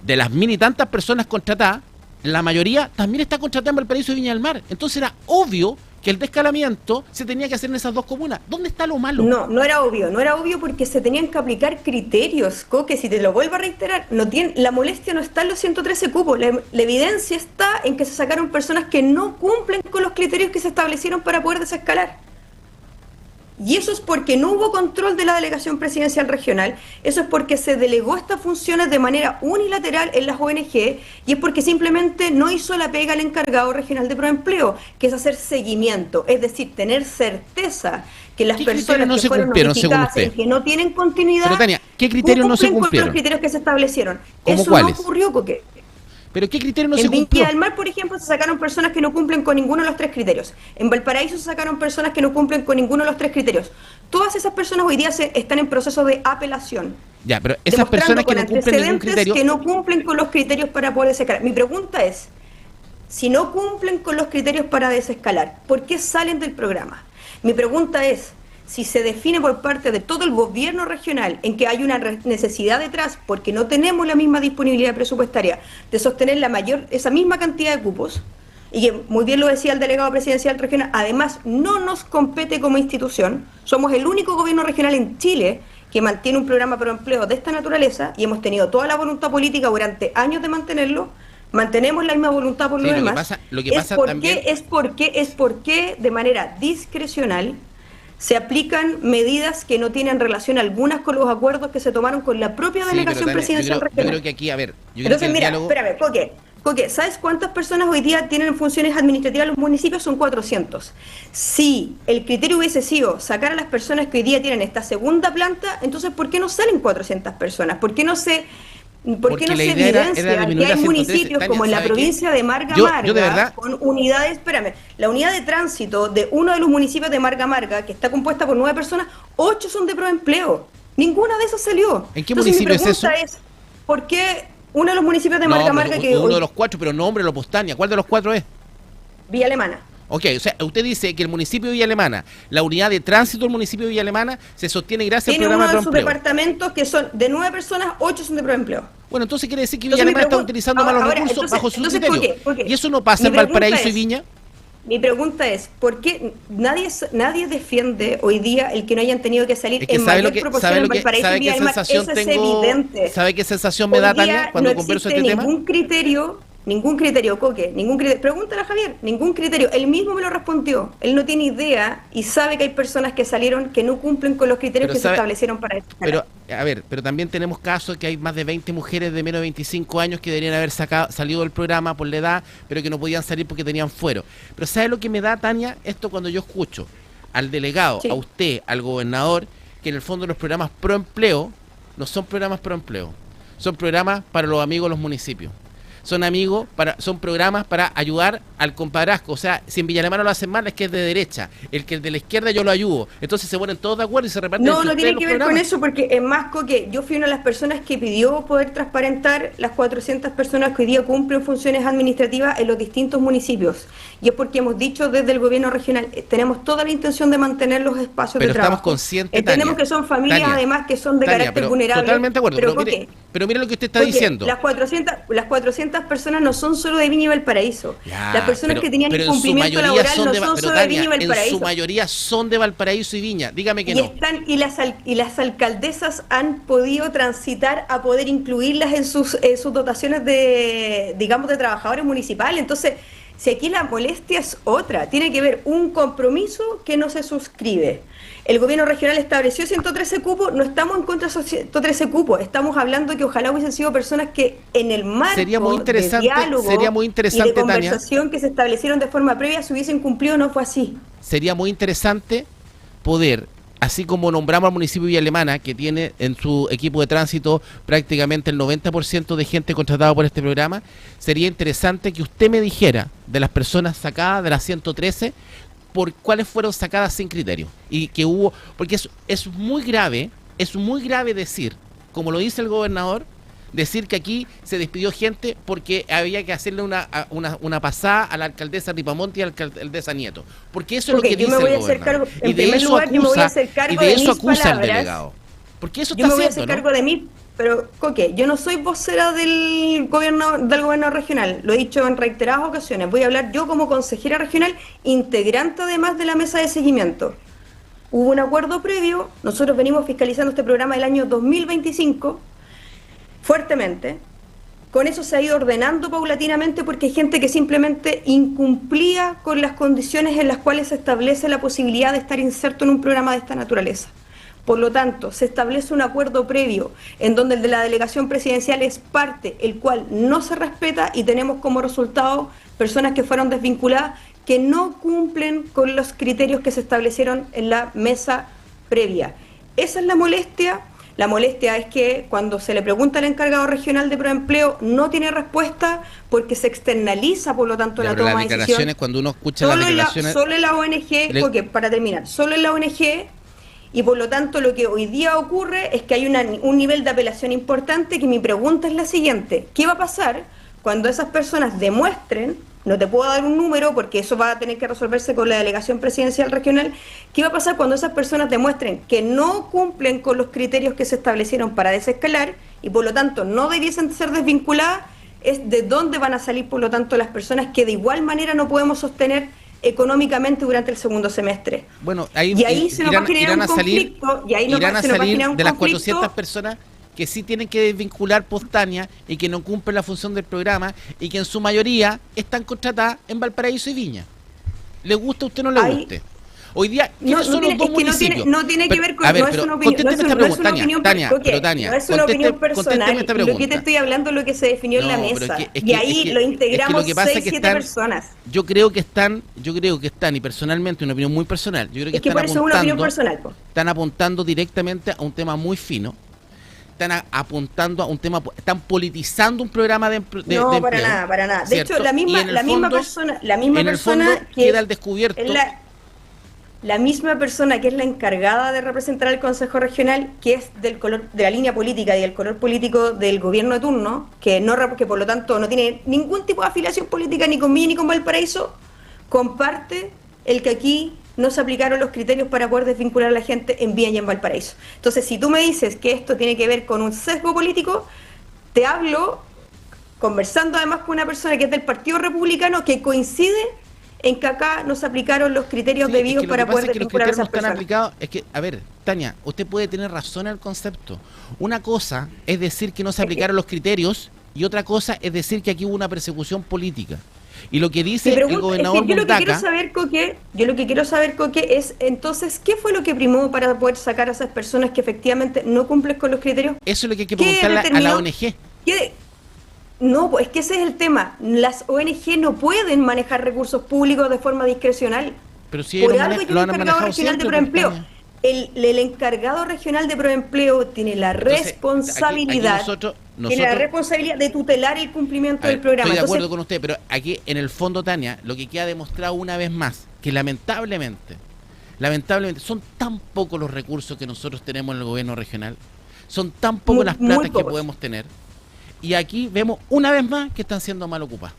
de las mil y tantas personas contratadas, la mayoría también está contratada en Valparaíso y Viña del Mar. Entonces era obvio que el descalamiento se tenía que hacer en esas dos comunas. ¿Dónde está lo malo? No era obvio porque se tenían que aplicar criterios, Coque, si te lo vuelvo a reiterar, la molestia no está en los 113 cupos, la evidencia está en que se sacaron personas que no cumplen con los criterios que se establecieron para poder desescalar. Y eso es porque no hubo control de la delegación presidencial regional, eso es porque se delegó estas funciones de manera unilateral en las ONG y es porque simplemente no hizo la pega el encargado regional de Proempleo, que es hacer seguimiento, es decir, tener certeza que las ¿Qué personas criterios no que se fueron cumplieron, según notificadas usted? y que no tienen continuidad Pero Tania, ¿qué criterios no se cumplen con cumplieron? los criterios que se establecieron. ¿Cómo Eso cuáles? no ocurrió, Coque. ¿Pero qué criterio no se En Viña cumplió? del Mar, por ejemplo, se sacaron personas que no cumplen con ninguno de los tres criterios. En Valparaíso se sacaron personas que no cumplen con ninguno de los tres criterios. Todas esas personas hoy día están en proceso de apelación. Ya, pero esas Demostrando personas que con no cumplen ningún antecedentes criterio... que no cumplen con los criterios para poder desescalar. Mi pregunta es, si no cumplen con los criterios para desescalar, ¿por qué salen del programa? Mi pregunta es, si se define por parte de todo el gobierno regional en que hay una necesidad detrás, porque no tenemos la misma disponibilidad presupuestaria de sostener esa misma cantidad de cupos, y que muy bien lo decía el delegado presidencial regional, además no nos compete como institución, somos el único gobierno regional en Chile que mantiene un programa pro empleo de esta naturaleza y hemos tenido toda la voluntad política durante años de mantenerlo, mantenemos la misma voluntad por lo Sí, demás, lo que pasa también... es porque de manera discrecional se aplican medidas que no tienen relación algunas con los acuerdos que se tomaron con la propia Sí, delegación pero, Tania, presidencial yo regional. creo que aquí, a ver... Yo creo Entonces, que el mira, diálogo... espérame, Coque, ¿sabes cuántas personas hoy día tienen funciones administrativas en los municipios? Son 400. Si el criterio hubiese sido sacar a las personas que hoy día tienen esta segunda planta, entonces ¿por qué no salen 400 personas? ¿Por qué no se Porque la idea era evidencia que disminuir a hay 113? municipios Tania, como en la ¿sabe qué? provincia de Marga Yo Marga, de verdad... con unidades, la unidad de tránsito de uno de los municipios de Marga Marga, que está compuesta por 9 personas, 8 son de proempleo. Ninguna de esas salió. ¿En qué Entonces, municipio es eso? Mi pregunta es, ¿por qué uno de los municipios de No, Marca pero Marca que uno de los 4, pero nómbrelo, Postania. ¿Cuál de los 4 es? Villa Alemana? Ok, o sea, usted dice que el municipio de Villa Alemana, la unidad de tránsito del municipio de Villa Alemana, se sostiene gracias al Tiene programa uno de de sus Proempleo. departamentos que son de 9 personas, 8 son de Proempleo. Bueno, entonces quiere decir que Villa Entonces, Alemana está pregunta- utilizando malos ahora, recursos entonces- bajo su entonces, criterio. ¿por qué? Y eso no pasa Mi en Valparaíso pregunta y es- Viña. Mi pregunta es, ¿por qué nadie defiende hoy día el que no hayan tenido que salir Es que en mayor proporción en Valparaíso sabe y Viña qué del Mar? sensación Eso tengo, es evidente. ¿sabe qué sensación me da, Hoy día Tania, cuando no converso existe este tema? ningún criterio, Coque, ningún criterio. Pregúntale a Javier, ningún criterio. Él mismo me lo respondió. Él no tiene idea y sabe que hay personas que salieron que no cumplen con los criterios Pero que sabe- se establecieron para esto. Pero, a ver, pero también tenemos casos que hay más de 20 mujeres de menos de 25 años que deberían haber salido del programa por la edad, pero que no podían salir porque tenían fuero. Pero ¿sabe lo que me da, Tania? Esto cuando yo escucho al delegado, Sí. a usted, al gobernador, que en el fondo los programas pro empleo no son programas pro empleo, son programas para los amigos de los municipios. Son programas para ayudar al compadrazgo. O sea, si en Villa Alemana lo hacen mal, es que es de derecha. El que es de la izquierda yo lo ayudo. Entonces se ponen todos de acuerdo y se reparten. No, entre no ustedes tiene los que ver con programas. eso porque es más que yo fui una de las personas que pidió poder transparentar las 400 personas que hoy día cumplen funciones administrativas en los distintos municipios. Y es porque hemos dicho desde el gobierno regional, tenemos toda la intención de mantener los espacios Pero de trabajo. estamos conscientes, Entendemos Tania, que son familias Tania, además que son de Tania, carácter pero vulnerable. totalmente de acuerdo. Pero mire lo que usted está porque diciendo. Las 400 personas no son solo de Viña y Valparaíso. Ya, las personas pero- que tenían pero en su incumplimiento mayoría laboral no pero, son solo de Tania, Viña y Valparaíso. en su mayoría son de Valparaíso y Viña. Dígame que no. Y las alcaldesas han podido transitar a poder incluirlas en sus dotaciones de, digamos, de trabajadores municipales. Entonces, si aquí la molestia es otra, tiene que ver un compromiso que no se suscribe. El gobierno regional estableció 113 cupos, no estamos en contra de esos 113 cupos, estamos hablando que ojalá hubiesen sido personas que en el marco Sería muy interesante, de diálogo y de Tania, conversación que se establecieron de forma previa se hubiesen cumplido, no fue así. sería muy interesante poder, así como nombramos al municipio de Villa Alemana, que tiene en su equipo de tránsito prácticamente el 90% de gente contratada por este programa, sería interesante que usted me dijera de las personas sacadas de las 113, por cuáles fueron sacadas sin criterio. Y que hubo, porque es muy grave decir, como lo dice el gobernador, decir que aquí se despidió gente porque había que hacerle una pasada a la alcaldesa Ripamonti y a la alcaldesa Nieto. Porque eso es lo que dice el gobernador. Y de eso acusa al delegado. Porque eso Yo está me voy a haciendo, hacer ¿no? cargo de mí, pero Coque, yo no soy vocera del gobierno regional, lo he dicho en reiteradas ocasiones, voy a hablar yo como consejera regional, integrante además de la mesa de seguimiento. Hubo un acuerdo previo, nosotros venimos fiscalizando este programa del año 2025 fuertemente, con eso se ha ido ordenando paulatinamente porque hay gente que simplemente incumplía con las condiciones en las cuales se establece la posibilidad de estar inserto en un programa de esta naturaleza. Por lo tanto, se establece un acuerdo previo en donde el de la delegación presidencial es parte, el cual no se respeta y tenemos como resultado personas que fueron desvinculadas que no cumplen con los criterios que se establecieron en la mesa previa. Esa es la molestia. La molestia es que cuando se le pregunta al encargado regional de Proempleo no tiene respuesta porque se externaliza, por lo tanto, Ya, la pero toma las de declaraciones, decisión. cuando uno escucha las declaraciones... Solo en la ONG, porque para terminar, solo en la ONG, y por lo tanto lo que hoy día ocurre es que hay un nivel de apelación importante, que mi pregunta es la siguiente: ¿qué va a pasar cuando esas personas demuestren, no te puedo dar un número porque eso va a tener que resolverse con la delegación presidencial regional, qué va a pasar cuando esas personas demuestren que no cumplen con los criterios que se establecieron para desescalar y por lo tanto no debiesen ser desvinculadas? Es de dónde van a salir, por lo tanto, las personas que de igual manera no podemos sostener económicamente durante el segundo semestre. Bueno, Y ahí se nos va a generar un conflicto, y ahí irán a salir de las conflicto. 400 personas que sí tienen que desvincular Postania y que no cumplen la función del programa y que en su mayoría están contratadas en Valparaíso y Viña. ¿Le gusta a usted o no le guste? Hoy día, ¿quiénes son los dos municipios? No tiene que ver con... A ver, no es pero una opinión, no es contésteme esta una pregunta, opinión, Tania, pero Tania, no es una opinión contésteme personal. esta Lo que pregunta. te estoy hablando es lo que se definió en la No, pero mesa. es Y ahí lo integramos lo que pasa 6, es que 7 están, personas. yo creo que están, y personalmente, una opinión muy personal, yo creo que Es que están por eso es una opinión personal. están apuntando directamente a un tema muy fino, están apuntando a un tema, están politizando un programa de empleo. No, para nada, para nada. De hecho, la misma persona fondo que queda al descubierto. la misma persona que es la encargada de representar al Consejo Regional, que es del color de la línea política y del color político del gobierno de turno, que por lo tanto no tiene ningún tipo de afiliación política ni conmigo ni con Valparaíso, comparte el que aquí no se aplicaron los criterios para poder desvincular a la gente en Viña y en Valparaíso. Entonces, si tú me dices que esto tiene que ver con un sesgo político, te hablo conversando además con una persona que es del Partido Republicano, que coincide en que acá no se aplicaron los criterios debidos para poder desvincular a esas personas. Es que, a ver, Tania, usted puede tener razón en el concepto. Una cosa es decir que no se aplicaron los criterios y otra cosa es decir que aquí hubo una persecución política. Y lo que dice el gobernador yo Mundaca... Yo lo que quiero saber, Coque, es entonces, ¿qué fue lo que primó para poder sacar a esas personas que efectivamente no cumplen con los criterios? Eso es lo que hay que preguntarle a la ONG. No, pues es que ese es el tema. Las ONG no pueden manejar recursos públicos de forma discrecional. Pero si por ellos algo hay un encargado regional de proempleo. El encargado regional de proempleo tiene la responsabilidad, tiene la responsabilidad de tutelar el cumplimiento del programa. Estoy de acuerdo con usted, pero aquí en el fondo, Tania, lo que queda demostrado una vez más, que lamentablemente son tan pocos los recursos que nosotros tenemos en el gobierno regional, son tan pocas las platas que podemos tener, y aquí vemos una vez más que están siendo mal ocupadas.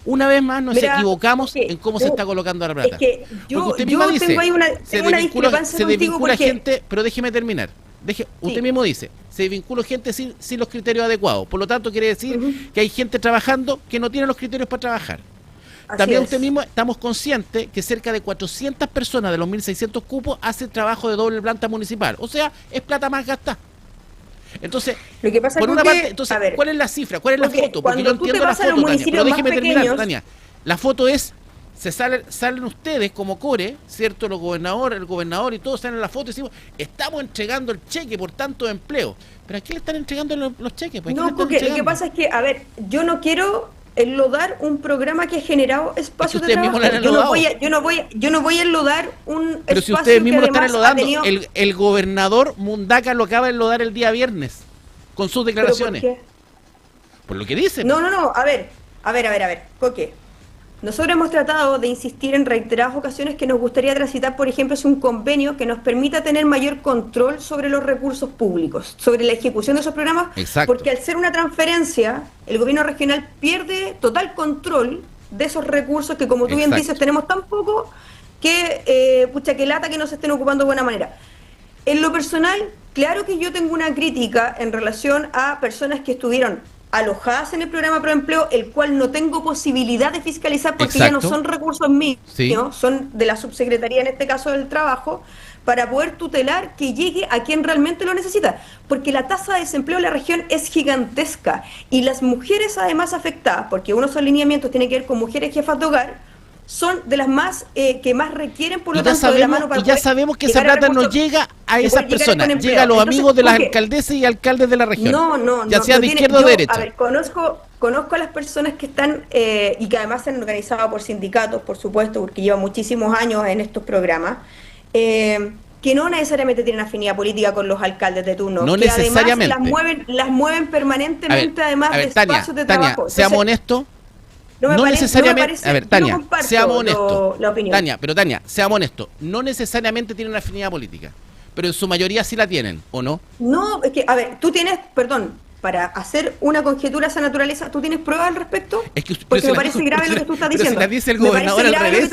Una vez más nos equivocamos en cómo se está colocando la plata. Es que yo tengo ahí una discrepancia se desvincula porque... gente, pero déjeme terminar. Usted mismo dice, se desvincula gente sin los criterios adecuados. Por lo tanto, quiere decir que hay gente trabajando que no tiene los criterios para trabajar. También usted mismo estamos conscientes que cerca de 400 personas de los 1.600 cupos hacen trabajo de doble planta municipal. O sea, es plata más gastada. Entonces, lo que pasa por una parte, entonces, ¿cuál es la cifra? ¿Cuál es la foto? Porque yo entiendo la foto, Tania, pero déjeme terminar, Tania. La foto es, salen ustedes como core, ¿cierto? El gobernador y todos salen en la foto y decimos, estamos entregando el cheque por tanto empleo. ¿Pero a quién le están entregando los cheques? No, porque lo que pasa es que, a ver, yo no quiero enlodar un programa que ha generado espacios de trabajo. Yo no voy a enlodar un pero espacio. Si ustedes mismos que lo están enlodando, el gobernador Mundaca lo acaba de enlodar el día viernes con sus declaraciones. ¿Pero por qué? Por lo que dicen. No, a ver, Coque. Nosotros hemos tratado de insistir en reiteradas ocasiones que nos gustaría transitar, por ejemplo, es un convenio que nos permita tener mayor control sobre los recursos públicos, sobre la ejecución de esos programas. Exacto. Porque al ser una transferencia, el gobierno regional pierde total control de esos recursos que, como tú bien dices, tenemos tan poco que, que lata que no se estén ocupando de buena manera. En lo personal, claro que yo tengo una crítica en relación a personas que estuvieron alojadas en el programa Proempleo, el cual no tengo posibilidad de fiscalizar porque ya no son recursos míos, son de la subsecretaría, en este caso del trabajo, para poder tutelar que llegue a quien realmente lo necesita, porque la tasa de desempleo en la región es gigantesca y las mujeres además afectadas, porque uno de esos lineamientos tiene que ver con mujeres jefas de hogar, son de las más que más requieren, por lo tanto, de la mano para y ya sabemos que esa plata no llega a esas personas, llega a los amigos de las alcaldesas y alcaldes de la región, ya sea de izquierda o de derecha. A ver, conozco a las personas que están y que además se han organizado por sindicatos, por supuesto, porque llevan muchísimos años en estos programas, que no necesariamente tienen afinidad política con los alcaldes de turno, no que necesariamente. Además las mueven permanentemente, además de espacios de trabajo. Tania, seamos honestos. No necesariamente, a ver, Tania, seamos honestos. Tania, seamos honestos. No necesariamente tienen una afinidad política, pero en su mayoría sí la tienen, ¿o no? No, es que, a ver, tú tienes, para hacer una conjetura de esa naturaleza, ¿tú tienes pruebas al respecto? Es que porque me parece grave lo que tú estás diciendo. Pero si la dice el gobernador al revés.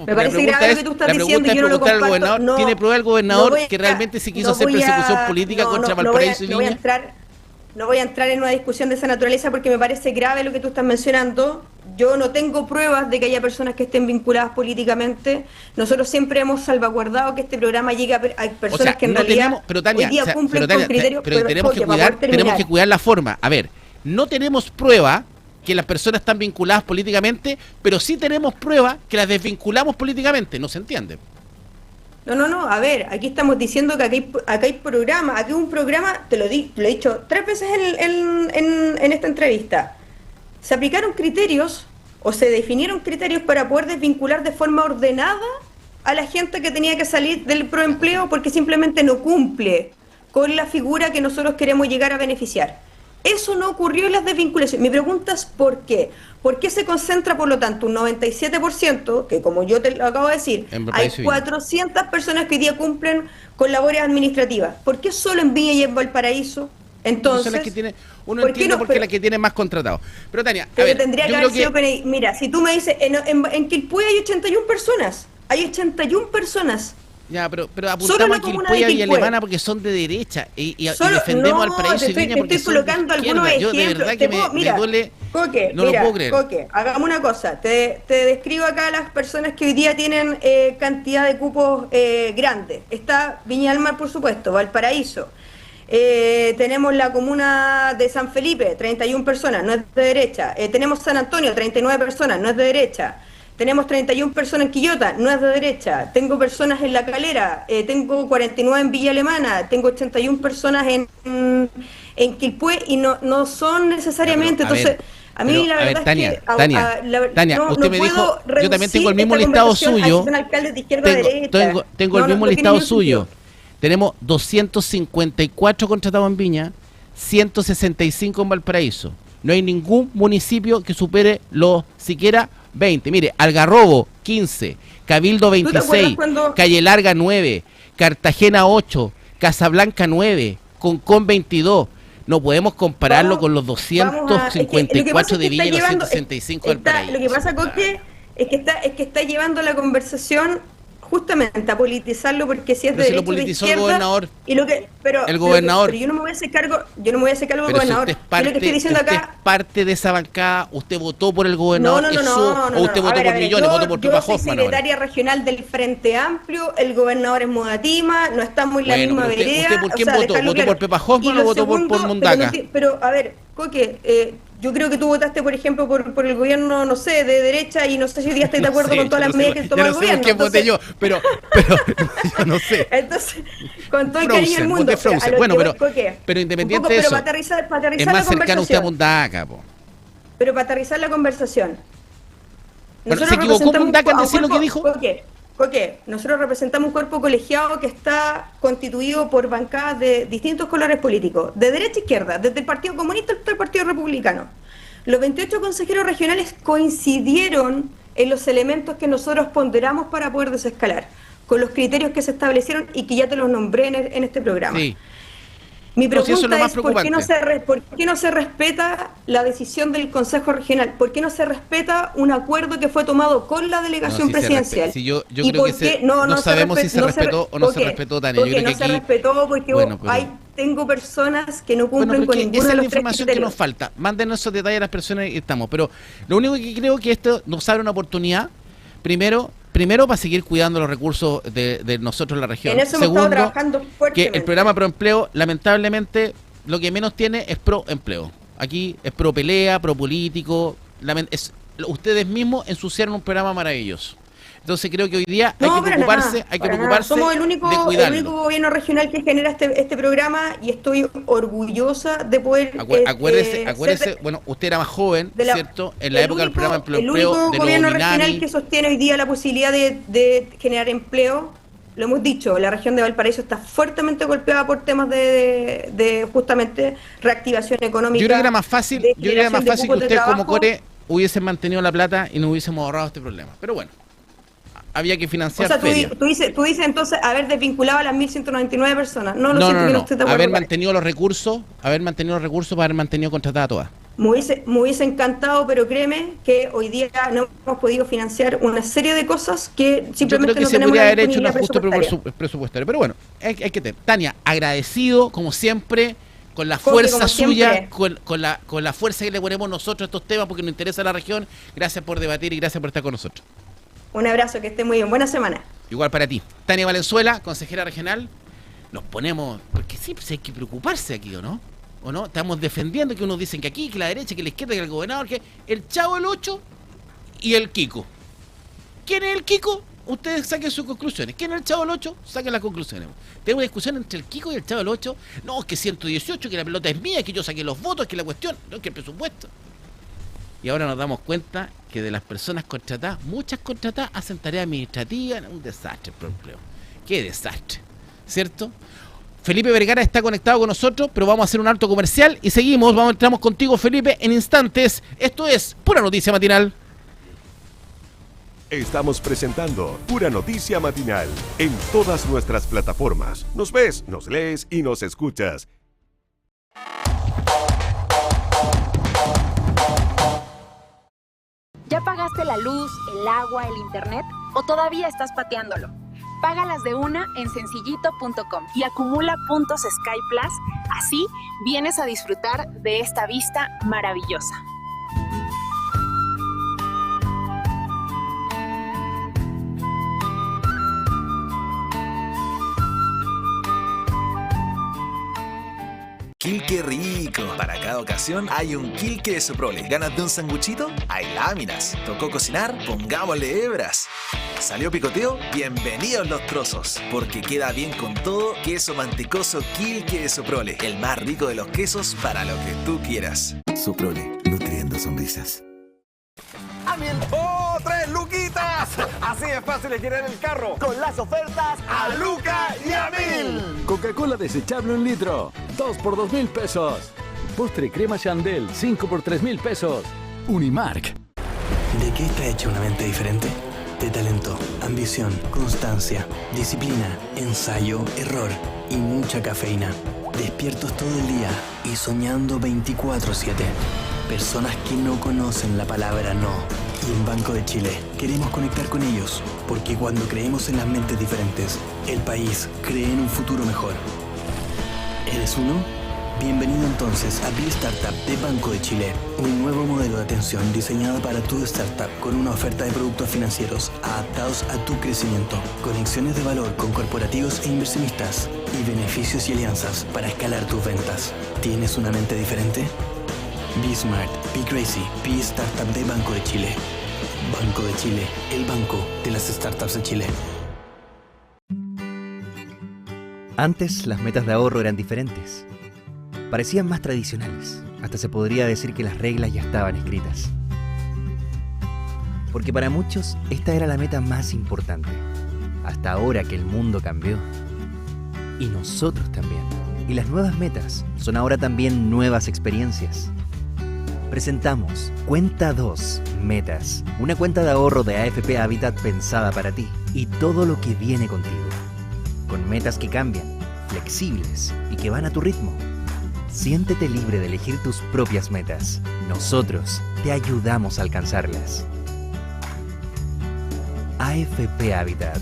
Me parece grave lo que tú estás diciendo y yo no lo comparto. ¿Tiene prueba el gobernador que realmente sí quiso hacer persecución política contra Valparaíso y Viña? No voy a entrar en una discusión de esa naturaleza porque me parece grave lo que tú estás mencionando. Yo no tengo pruebas de que haya personas que estén vinculadas políticamente. Nosotros siempre hemos salvaguardado que este programa llegue a personas que en realidad hoy día cumplen con criterios. Pero tenemos que cuidar la forma. A ver, no tenemos prueba que las personas están vinculadas políticamente, pero sí tenemos prueba que las desvinculamos políticamente. ¿No se entiende? No, a ver, aquí estamos diciendo que acá hay programa, aquí hay un programa, te lo he dicho 3 veces en esta entrevista. Se aplicaron criterios o se definieron criterios para poder desvincular de forma ordenada a la gente que tenía que salir del proempleo porque simplemente no cumple con la figura que nosotros queremos llegar a beneficiar. Eso no ocurrió en las desvinculaciones. Mi pregunta es ¿por qué? ¿Por qué se concentra, por lo tanto, un 97%, que como yo te lo acabo de decir, hay 400 personas que hoy día cumplen con labores administrativas? ¿Por qué solo en Viña y en Valparaíso? Entonces, son las que tiene, uno entiende por qué las que tienen más contratados. Pero Tania, a ver, tendría que haber sido PNI. Mira, si tú me dices, en Quilpué hay 81 personas. Hay 81 personas. Ya, pero apuntamos a Quilpué y a Villa Alemana porque son de derecha y defendemos al Paraíso y Viña porque estoy colocando algunos ejemplos. Yo de verdad que me duele, Coque, no lo puedo creer. Coque, hagamos una cosa, te describo acá a las personas que hoy día tienen cantidad de cupos grandes. Está Viña del Mar, por supuesto, Valparaíso. Tenemos la comuna de San Felipe, 31 personas, no es de derecha. Tenemos San Antonio, 39 personas, no es de derecha. Tenemos 31 personas en Quillota, no es de derecha. Tengo personas en La Calera, tengo 49 en Villa Alemana, tengo 81 personas en Quilpué y no son necesariamente. Entonces, a mí la verdad Tania, es que Tania, usted me dijo, yo también tengo el mismo listado suyo. Tengo el mismo listado suyo. Tenemos 254 contratados en Viña, 165 en Valparaíso. No hay ningún municipio que supere los siquiera 20. Mire, Algarrobo 15, Cabildo 26, Calle Larga 9, Cartagena 8, Casablanca 9, Concón 22. No podemos compararlo con los 254 de Viña y los 165 del Paraíso. Lo que pasa, Coque, es que está llevando la conversación justamente a politizarlo, porque si es de derecha, de izquierda, el gobernador. El gobernador. Pero yo no me voy a hacer cargo del gobernador. Yo lo que estoy diciendo acá, usted es parte de esa bancada, usted votó por el gobernador, o usted votó por Millones, votó por Pepa Hoffmann. Yo soy secretaria regional del Frente Amplio, el gobernador es Modatima, no estamos en la misma vereda. ¿Usted por quién votó? ¿Votó por Pepa Hoffmann o votó por Mundaca? Pero a ver, Coque, yo creo que tú votaste, por ejemplo, por el gobierno, no sé, de derecha, y no sé si hoy día estoy de acuerdo con todas las medidas que toma el gobierno. No sé por qué voté yo, pero yo no sé. Entonces, con todo el cariño del mundo. Bueno, pero independiente de eso, para aterrizar es más cercano usted a Mundaca, po. Pero para aterrizar la conversación. Bueno, ¿se equivocó Mundaca en decir lo que dijo? Coque, nosotros representamos un cuerpo colegiado que está constituido por bancadas de distintos colores políticos, de derecha a izquierda, desde el Partido Comunista hasta el Partido Republicano. Los 28 consejeros regionales coincidieron en los elementos que nosotros ponderamos para poder desescalar, con los criterios que se establecieron y que ya te los nombré en este programa. Sí. Mi pregunta es ¿por qué no se respeta la decisión del Consejo Regional? ¿Por qué no se respeta un acuerdo que fue tomado con la delegación presidencial? Yo creo que no sabemos si se respetó o no se respetó, Tania. Porque no se respetó porque tengo personas que no cumplen con ninguno de los tres criterios. Esa es la información que nos falta. Mándenos esos detalles a las personas y estamos. Pero lo único que creo que esto nos abre una oportunidad, primero para seguir cuidando los recursos de nosotros en la región. En eso hemos estado trabajando fuertemente. Que el programa Proempleo, lamentablemente, lo que menos tiene es proempleo. Aquí es pro pelea, pro político. Ustedes mismos ensuciaron un programa maravilloso. Entonces creo que hoy día hay que preocuparse Somos el único gobierno regional que genera este programa y estoy orgullosa de poder... Acuérdese, bueno, usted era más joven, ¿cierto? En la época del programa Empleo. El único gobierno regional que sostiene hoy día la posibilidad de generar empleo, lo hemos dicho, la región de Valparaíso está fuertemente golpeada por temas de justamente reactivación económica. Yo creo que era más fácil, que ustedes como Core hubiesen mantenido la plata y no hubiésemos ahorrado este problema. Pero bueno. Había que financiar. O sea, tú dices entonces haber desvinculado a las 1.199 personas. No. Haber mantenido los recursos para haber mantenido contratada a todas. Me hubiese encantado, pero créeme que hoy día no hemos podido financiar una serie de cosas que simplemente no tenemos. Yo creo que se podría haber hecho un ajuste presupuestario. Pero bueno, hay que tener. Tania, agradecido como siempre, con la fuerza suya, con la fuerza que le ponemos nosotros a estos temas porque nos interesa la región. Gracias por debatir y gracias por estar con nosotros. Un abrazo, que esté muy bien. Buena semana. Igual para ti. Tania Valenzuela, consejera regional. Nos ponemos... Porque sí, pues hay que preocuparse aquí, ¿o no? ¿O no? Estamos defendiendo que unos dicen que aquí, que la derecha, que la izquierda, que el gobernador, que el Chavo el 8 y el Kiko. ¿Quién es el Kiko? Ustedes saquen sus conclusiones. ¿Quién es el Chavo el 8? Saquen las conclusiones. Tenemos una discusión entre el Kiko y el Chavo el 8. No, es que 118, que la pelota es mía, que yo saqué los votos, que la cuestión, no, es que el presupuesto. Y ahora nos damos cuenta que de las personas contratadas, muchas contratadas hacen tarea administrativa, un desastre por empleo. ¡Qué desastre! ¿Cierto? Felipe Vergara está conectado con nosotros, pero vamos a hacer un alto comercial y seguimos. Entramos contigo, Felipe, en instantes. Esto es Pura Noticia Matinal. Estamos presentando Pura Noticia Matinal en todas nuestras plataformas. Nos ves, nos lees y nos escuchas. ¿Ya pagaste la luz, el agua, el internet? ¿O todavía estás pateándolo? Págalas de una en sencillito.com y acumula puntos Sky Plus. Así vienes a disfrutar de esta vista maravillosa. ¡Qué rico! Para cada ocasión hay un Quilque de Soprole. ¿Ganas de un sanguchito? Hay láminas. ¿Tocó cocinar? Pongámosle hebras. ¿Salió picoteo? Bienvenidos los trozos. Porque queda bien con todo. Queso mantecoso Quilque de Soprole. El más rico de los quesos para lo que tú quieras. Soprole, nutriendo sonrisas. ¡Oh, 3 luquitas! Así es fácil es llenar el carro con las ofertas a Luca y a Mil. Coca-Cola desechable 1 litro, 2 por 2,000 pesos. Postre crema Chandel, 5 por 3,000 pesos. Unimark. ¿De qué está hecha una mente diferente? De talento, ambición, constancia, disciplina, ensayo, error y mucha cafeína. Despiertos todo el día y soñando 24/7. Personas que no conocen la palabra no. Y en Banco de Chile queremos conectar con ellos, porque cuando creemos en las mentes diferentes, el país cree en un futuro mejor. ¿Eres uno? Bienvenido entonces a Be-Startup de Banco de Chile, un nuevo modelo de atención diseñado para tu startup con una oferta de productos financieros adaptados a tu crecimiento, conexiones de valor con corporativos e inversionistas y beneficios y alianzas para escalar tus ventas. ¿Tienes una mente diferente? Be Smart, Be Crazy, Be Startup de Banco de Chile. Banco de Chile, el banco de las startups de Chile. Antes las metas de ahorro eran diferentes. Parecían más tradicionales. Hasta se podría decir que las reglas ya estaban escritas. Porque para muchos esta era la meta más importante. Hasta ahora que el mundo cambió. Y nosotros también. Y las nuevas metas son ahora también nuevas experiencias. Presentamos Cuenta 2 Metas, una cuenta de ahorro de AFP Habitat pensada para ti y todo lo que viene contigo. Con metas que cambian, flexibles y que van a tu ritmo. Siéntete libre de elegir tus propias metas. Nosotros te ayudamos a alcanzarlas. AFP Habitat.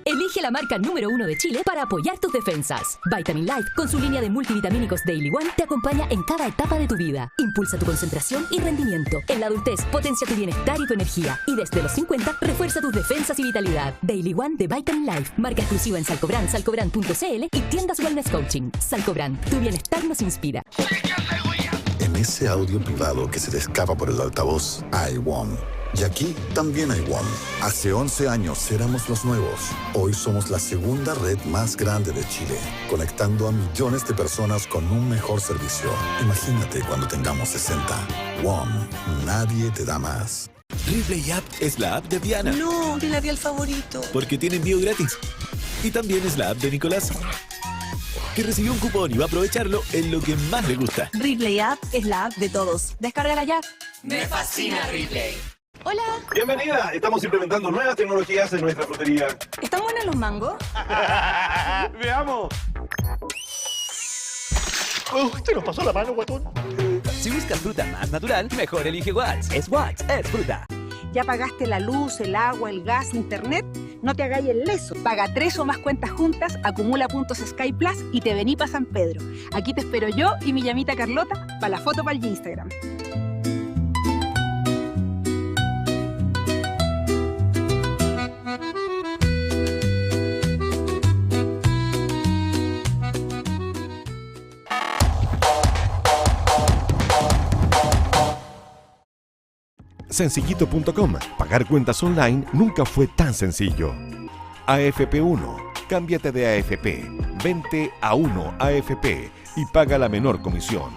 Elige la marca número 1 de Chile para apoyar tus defensas. Vitamin Life, con su línea de multivitamínicos Daily One, te acompaña en cada etapa de tu vida. Impulsa tu concentración y rendimiento. En la adultez, potencia tu bienestar y tu energía. Y desde los 50, refuerza tus defensas y vitalidad. Daily One de Vitamin Life. Marca exclusiva en Salcobrand, salcobrand.cl y tiendas Wellness Coaching. Salcobrand, tu bienestar nos inspira. En ese audio privado que se te escapa por el altavoz, hay WOM. Y aquí también hay WOM. Hace 11 años éramos los nuevos. Hoy somos la segunda red más grande de Chile, conectando a millones de personas con un mejor servicio. Imagínate cuando tengamos 60. WOM. Nadie te da más. Ripley App es la app de Diana. No, mi labial favorito. Porque tiene envío gratis. Y también es la app de Nicolás, que recibió un cupón y va a aprovecharlo en lo que más le gusta. Ripley App es la app de todos. Descárgala ya. Me fascina Ripley. Hola. Bienvenida. Estamos implementando nuevas tecnologías en nuestra frutería. ¿Están buenos los mangos? Veamos. ¿Te nos pasó la mano, guatón? Si buscas fruta más natural, mejor elige Watts. Es Watts, es fruta. ¿Ya pagaste la luz, el agua, el gas, internet? No te hagáis el leso. Paga 3 o más cuentas juntas, acumula puntos Sky Plus y te vení pa' San Pedro. Aquí te espero yo y mi llamita Carlota para la foto para el Instagram. Sencillito.com. Pagar cuentas online nunca fue tan sencillo. AFP1. Cámbiate de AFP. Vente a 1 AFP y paga la menor comisión.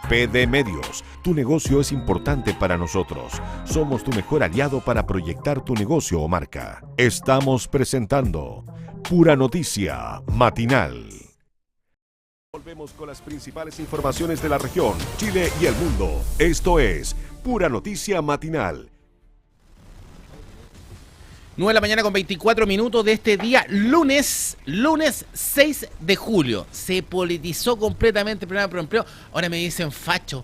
PD Medios, tu negocio es importante para nosotros. Somos tu mejor aliado para proyectar tu negocio o marca. Estamos presentando Pura Noticia Matinal. Volvemos con las principales informaciones de la región, Chile y el mundo. Esto es Pura Noticia Matinal. 9 de la mañana con 24 minutos de este día, lunes 6 de julio. Se politizó completamente el programa Pro Empleo. Ahora me dicen facho.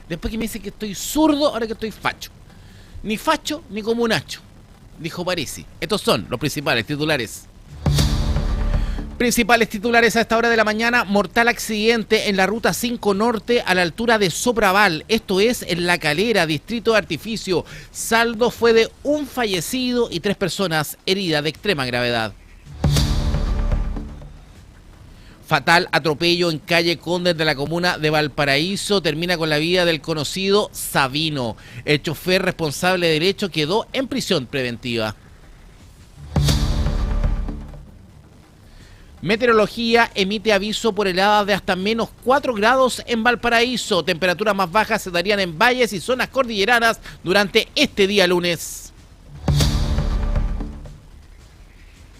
Después que me dicen que estoy zurdo, ahora que estoy facho. Ni facho ni comunacho, dijo Parisi. Estos son los principales titulares. Principales titulares a esta hora de la mañana: mortal accidente en la ruta 5 Norte a la altura de Sopraval, esto es en La Calera, distrito de Artificio. Saldo fue de un fallecido y 3 personas heridas de extrema gravedad. Fatal atropello en calle Condes de la comuna de Valparaíso termina con la vida del conocido Sabino. El chofer responsable de hecho quedó en prisión preventiva. Meteorología emite aviso por heladas de hasta menos 4 grados en Valparaíso. Temperaturas más bajas se darían en valles y zonas cordilleranas durante este día lunes.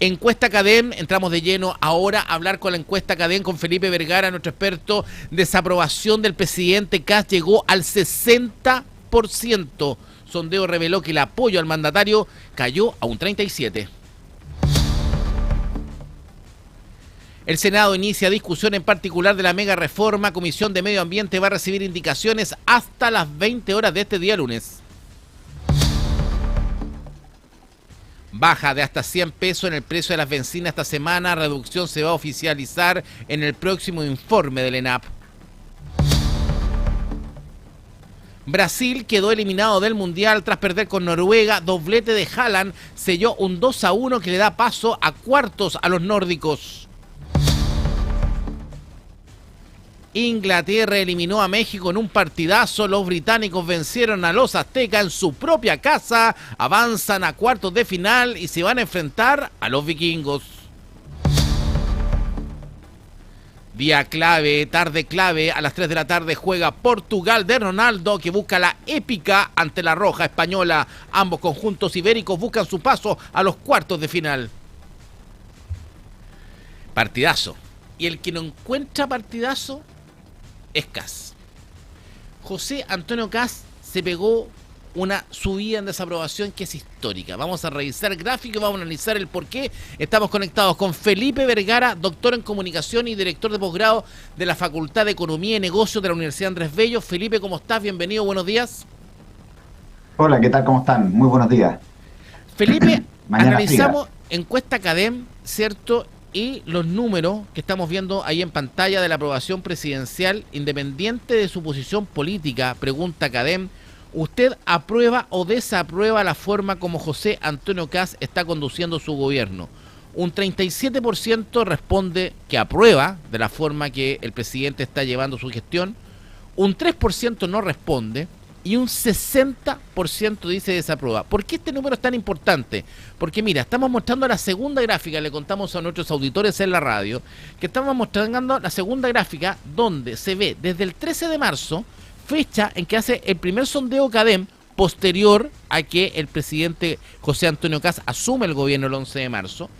Encuesta CADEM, entramos de lleno ahora a hablar con la encuesta CADEM con Felipe Vergara, nuestro experto. Desaprobación del presidente Kast llegó al 60%. Sondeo reveló que el apoyo al mandatario cayó a un 37%. El Senado inicia discusión en particular de la mega reforma. Comisión de Medio Ambiente va a recibir indicaciones hasta las 20 horas de este día lunes. Baja de hasta 100 pesos en el precio de las bencinas esta semana. Reducción se va a oficializar en el próximo informe del ENAP. Brasil quedó eliminado del Mundial tras perder con Noruega. Doblete de Haaland selló un 2-1 que le da paso a cuartos a los nórdicos. Inglaterra eliminó a México en un partidazo. Los británicos vencieron a los aztecas en su propia casa. Avanzan a cuartos de final y se van a enfrentar a los vikingos. Día clave, tarde clave. A las 3 de la tarde juega Portugal de Ronaldo, que busca la épica ante la Roja española. Ambos conjuntos ibéricos buscan su paso a los cuartos de final. Partidazo. Y el que no encuentra partidazo es Kast. José Antonio Kast se pegó una subida en desaprobación que es histórica. Vamos a revisar el gráfico y vamos a analizar el por qué. Estamos conectados con Felipe Vergara, doctor en comunicación y director de posgrado de la Facultad de Economía y Negocios de la Universidad Andrés Bello. Felipe, ¿cómo estás? Bienvenido, buenos días. Hola, ¿qué tal? ¿Cómo están? Muy buenos días. Felipe, analizamos encuesta CADEM, ¿cierto? Y los números que estamos viendo ahí en pantalla de la aprobación presidencial, independiente de su posición política, pregunta CADEM, ¿usted aprueba o desaprueba la forma como José Antonio Kast está conduciendo su gobierno? Un 37% responde que aprueba de la forma que el presidente está llevando su gestión, un 3% no responde y un 60% dice desaprueba. ¿Por qué este número es tan importante? Porque mira, estamos mostrando la segunda gráfica, le contamos a nuestros auditores en la radio, que estamos mostrando la segunda gráfica donde se ve desde el 13 de marzo, fecha en que hace el primer sondeo CADEM, posterior a que el presidente José Antonio Kast asume el gobierno el 11 de marzo,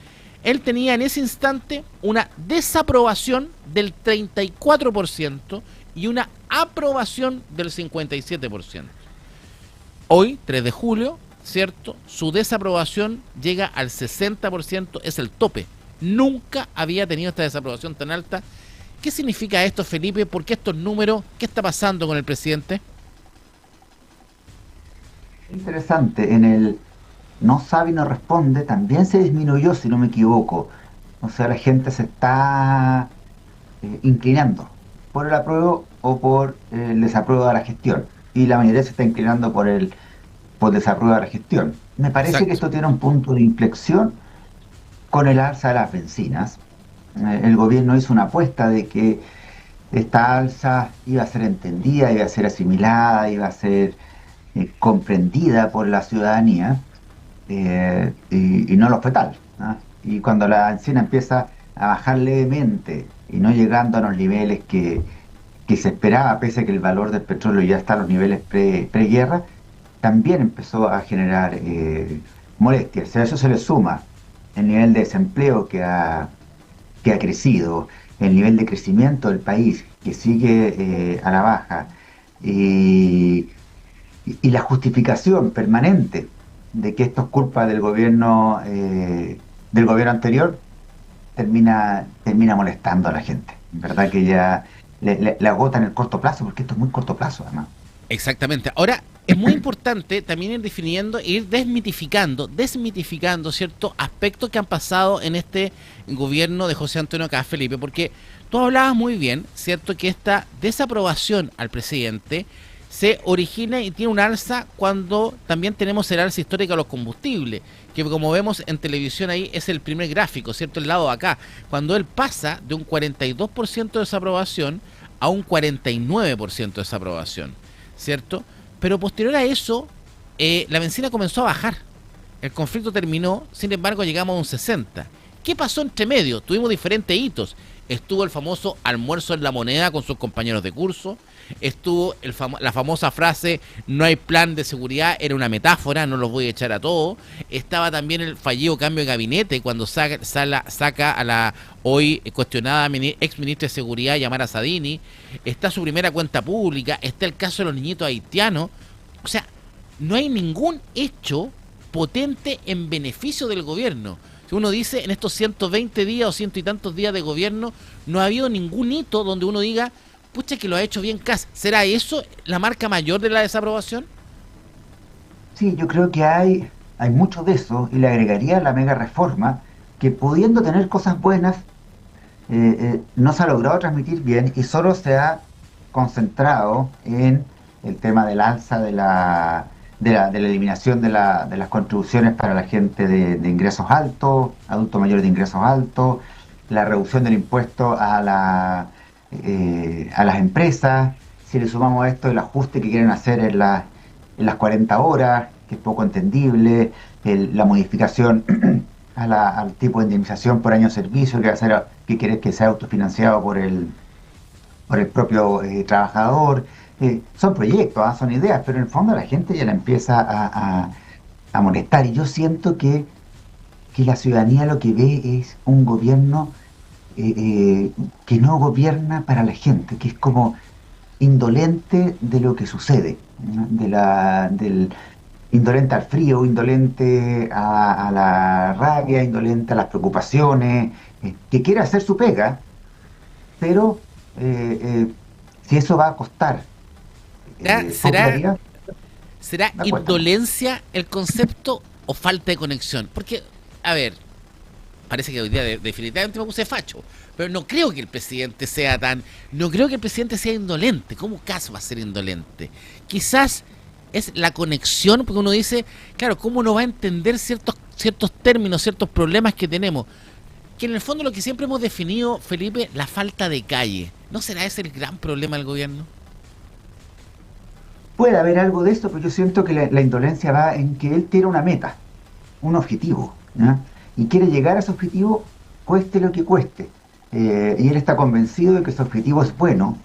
él tenía en ese instante una desaprobación del 34% y una aprobación del 57%. Hoy, 3 de julio, ¿cierto? Su desaprobación llega al 60%, es el tope. Nunca había tenido esta desaprobación tan alta. ¿Qué significa esto, Felipe? ¿Por qué estos números? ¿Qué está pasando con el presidente? Interesante, en el no sabe y no responde también se disminuyó, si no me equivoco. O sea, la gente se está inclinando por el apruebo o por el desapruebo de la gestión. Y la mayoría se está inclinando por desapruebo de la gestión. Me parece Exacto. que esto tiene un punto de inflexión con el alza de las bencinas. El gobierno hizo una apuesta de que esta alza iba a ser entendida, iba a ser asimilada, iba a ser comprendida por la ciudadanía, y no lo fue tal, ¿no? Y cuando la bencina empieza a bajar levemente y no llegando a los niveles que que se esperaba, pese a que el valor del petróleo ya está a los niveles preguerra, también empezó a generar molestias. A eso se le suma el nivel de desempleo que ha crecido, el nivel de crecimiento del país que sigue a la baja, y la justificación permanente de que esto es culpa del gobierno anterior termina molestando a la gente. En verdad que ya le agota en el corto plazo, porque esto es muy corto plazo además. Exactamente. Ahora, es muy importante también ir definiendo, ir desmitificando ciertos aspectos que han pasado en este gobierno de José Antonio Cast, Felipe, porque tú hablabas muy bien, ¿cierto?, que esta desaprobación al presidente se origina y tiene un alza cuando también tenemos el alza histórica de los combustibles, que como vemos en televisión ahí es el primer gráfico, ¿cierto?, el lado de acá, cuando él pasa de un 42% de desaprobación a un 49% de desaprobación, ¿cierto? Pero posterior a eso, la bencina comenzó a bajar, el conflicto terminó, sin embargo llegamos a un 60%. ¿Qué pasó entre medio? Tuvimos diferentes hitos. Estuvo el famoso almuerzo en La Moneda con sus compañeros de curso, estuvo la famosa frase no hay plan de seguridad, era una metáfora, no los voy a echar a todos. Estaba también el fallido cambio de gabinete cuando saca a la hoy cuestionada ex ministra de Seguridad, Yamara Sadini. Está su primera cuenta pública, está el caso de los niñitos haitianos. O sea, no hay ningún hecho potente en beneficio del gobierno. Si uno dice, en estos 120 días o ciento y tantos días de gobierno, no ha habido ningún hito donde uno diga, pucha, que lo ha hecho bien Cast. ¿Será eso la marca mayor de la desaprobación? Sí, yo creo que hay mucho de eso, y le agregaría la mega reforma, que pudiendo tener cosas buenas, no se ha logrado transmitir bien y solo se ha concentrado en el tema del alza de la eliminación de las contribuciones para la gente de ingresos altos, adultos mayores de ingresos altos, la reducción del impuesto a las empresas. Si le sumamos a esto el ajuste que quieren hacer en las 40 horas, que es poco entendible, la modificación al tipo de indemnización por año de servicio, que quiere que sea autofinanciado por el propio trabajador. Son proyectos, son ideas, pero en el fondo la gente ya la empieza a molestar, y yo siento que la ciudadanía lo que ve es un gobierno que no gobierna para la gente, que es como indolente de lo que sucede, ¿no? Del indolente al frío, indolente a la rabia, indolente a las preocupaciones, que quiere hacer su pega, pero si eso va a costar ¿Será indolencia el concepto o falta de conexión? Porque, a ver, parece que hoy día definitivamente me puse facho, pero no creo que el presidente sea indolente. ¿Cómo Cast va a ser indolente? Quizás es la conexión, porque uno dice, claro, ¿cómo no va a entender ciertos términos, ciertos problemas que tenemos? Que en el fondo lo que siempre hemos definido, Felipe, la falta de calle. ¿No será ese el gran problema del gobierno? Puede haber algo de esto, pero yo siento que la indolencia va en que él tiene una meta, un objetivo, ¿no? Y quiere llegar a ese objetivo cueste lo que cueste. Y él está convencido de que ese objetivo es bueno,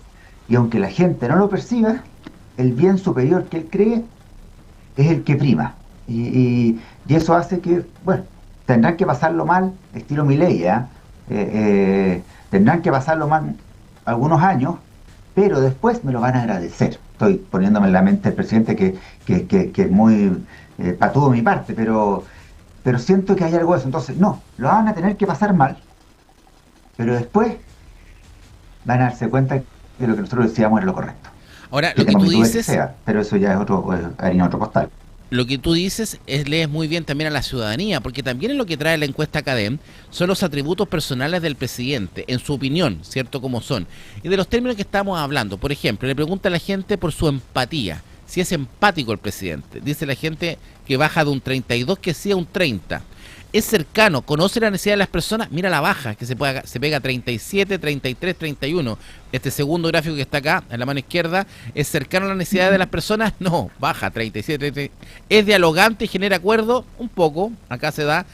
y aunque la gente no lo perciba, el bien superior que él cree es el que prima. Y eso hace que, bueno, tendrán que pasarlo mal, estilo Milei, tendrán que pasarlo mal algunos años, pero después me lo van a agradecer. Estoy poniéndome en la mente del presidente que es muy patudo de mi parte, pero siento que hay algo de eso. Entonces, no, lo van a tener que pasar mal, pero después van a darse cuenta que lo que nosotros decíamos era lo correcto. Ahora, lo que tú dices... pero eso ya es harina otro costal. Lo que tú dices lees muy bien también a la ciudadanía, porque también en lo que trae la encuesta CADEM son los atributos personales del presidente, en su opinión, ¿cierto? Como son. Y de los términos que estamos hablando, por ejemplo, le pregunta a la gente por su empatía, si es empático el presidente. Dice la gente que baja de un 32 que sí a un 30. Es cercano, conoce la necesidad de las personas, mira la baja, que se pega 37, 33, 31. Este segundo gráfico que está acá, en la mano izquierda, ¿es cercano a la necesidad de las personas? No, baja, 37, 33. ¿Es dialogante y genera acuerdo? Un poco, acá se da.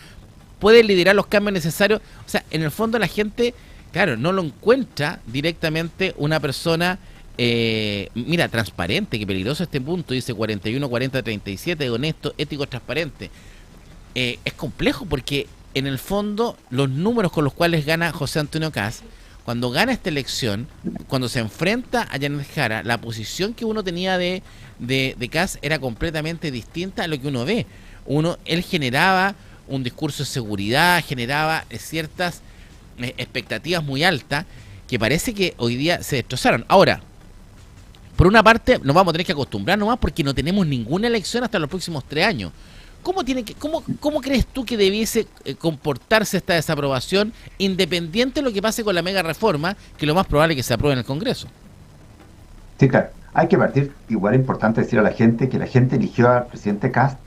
¿Puede liderar los cambios necesarios? O sea, en el fondo la gente, claro, no lo encuentra directamente una persona mira, transparente, que peligroso este punto, dice 41, 40, 37, honesto, ético, transparente. Es complejo porque en el fondo los números con los cuales gana José Antonio Kast, cuando gana esta elección, cuando se enfrenta a Janet Jara, la posición que uno tenía de Kast era completamente distinta a lo que uno ve. Él generaba un discurso de seguridad, generaba ciertas expectativas muy altas que parece que hoy día se destrozaron. Ahora, por una parte, nos vamos a tener que acostumbrar nomás porque no tenemos ninguna elección hasta los próximos 3 años. ¿Cómo crees tú que debiese comportarse esta desaprobación, independiente de lo que pase con la mega reforma, que lo más probable es que se apruebe en el Congreso? Sí, claro. Hay que partir, igual es importante decir a la gente que la gente eligió al presidente Kast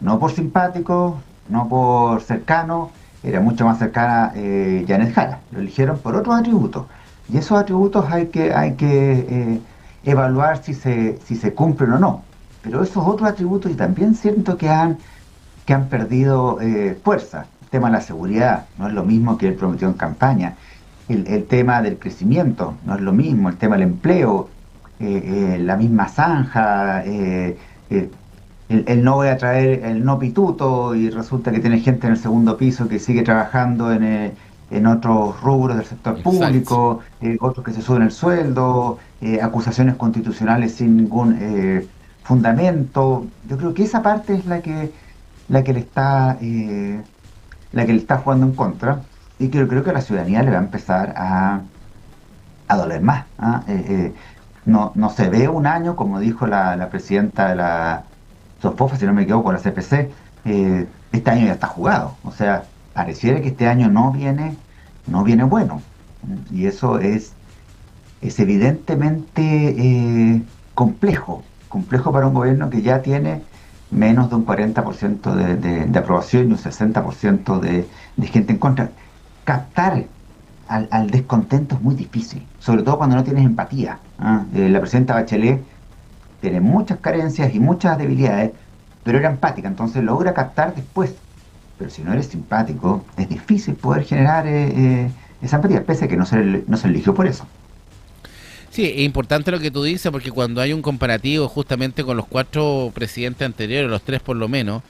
no por simpático, no por cercano, era mucho más cercana Janet Jara. Lo eligieron por otros atributos. Y esos atributos hay que evaluar si se cumplen o no. Pero esos otros atributos, y también siento que han perdido fuerza. El tema de la seguridad no es lo mismo que él prometió en campaña. El tema del crecimiento no es lo mismo. El tema del empleo, la misma zanja, el no voy a traer el no pituto y resulta que tiene gente en el segundo piso que sigue trabajando en otros rubros del sector público, otros que se suben el sueldo, acusaciones constitucionales sin ningún fundamento. Yo creo que esa parte es la que le está jugando en contra, y creo que a la ciudadanía le va a empezar a doler más. No se ve un año, como dijo la presidenta de la SOFOFA, si no me equivoco, la CPC, este año ya está jugado. O sea, pareciera que este año no viene bueno, y eso es evidentemente complejo para un gobierno que ya tiene menos de un 40% de aprobación y un 60% de gente en contra. Captar al descontento es muy difícil, sobre todo cuando no tienes empatía. La presidenta Bachelet tiene muchas carencias y muchas debilidades, pero era empática, entonces logra captar después. Pero si no eres simpático, es difícil poder generar esa empatía, pese a que no se eligió por eso. Sí, es importante lo que tú dices, porque cuando hay un comparativo justamente con los 4 presidentes anteriores, los 3 por lo menos,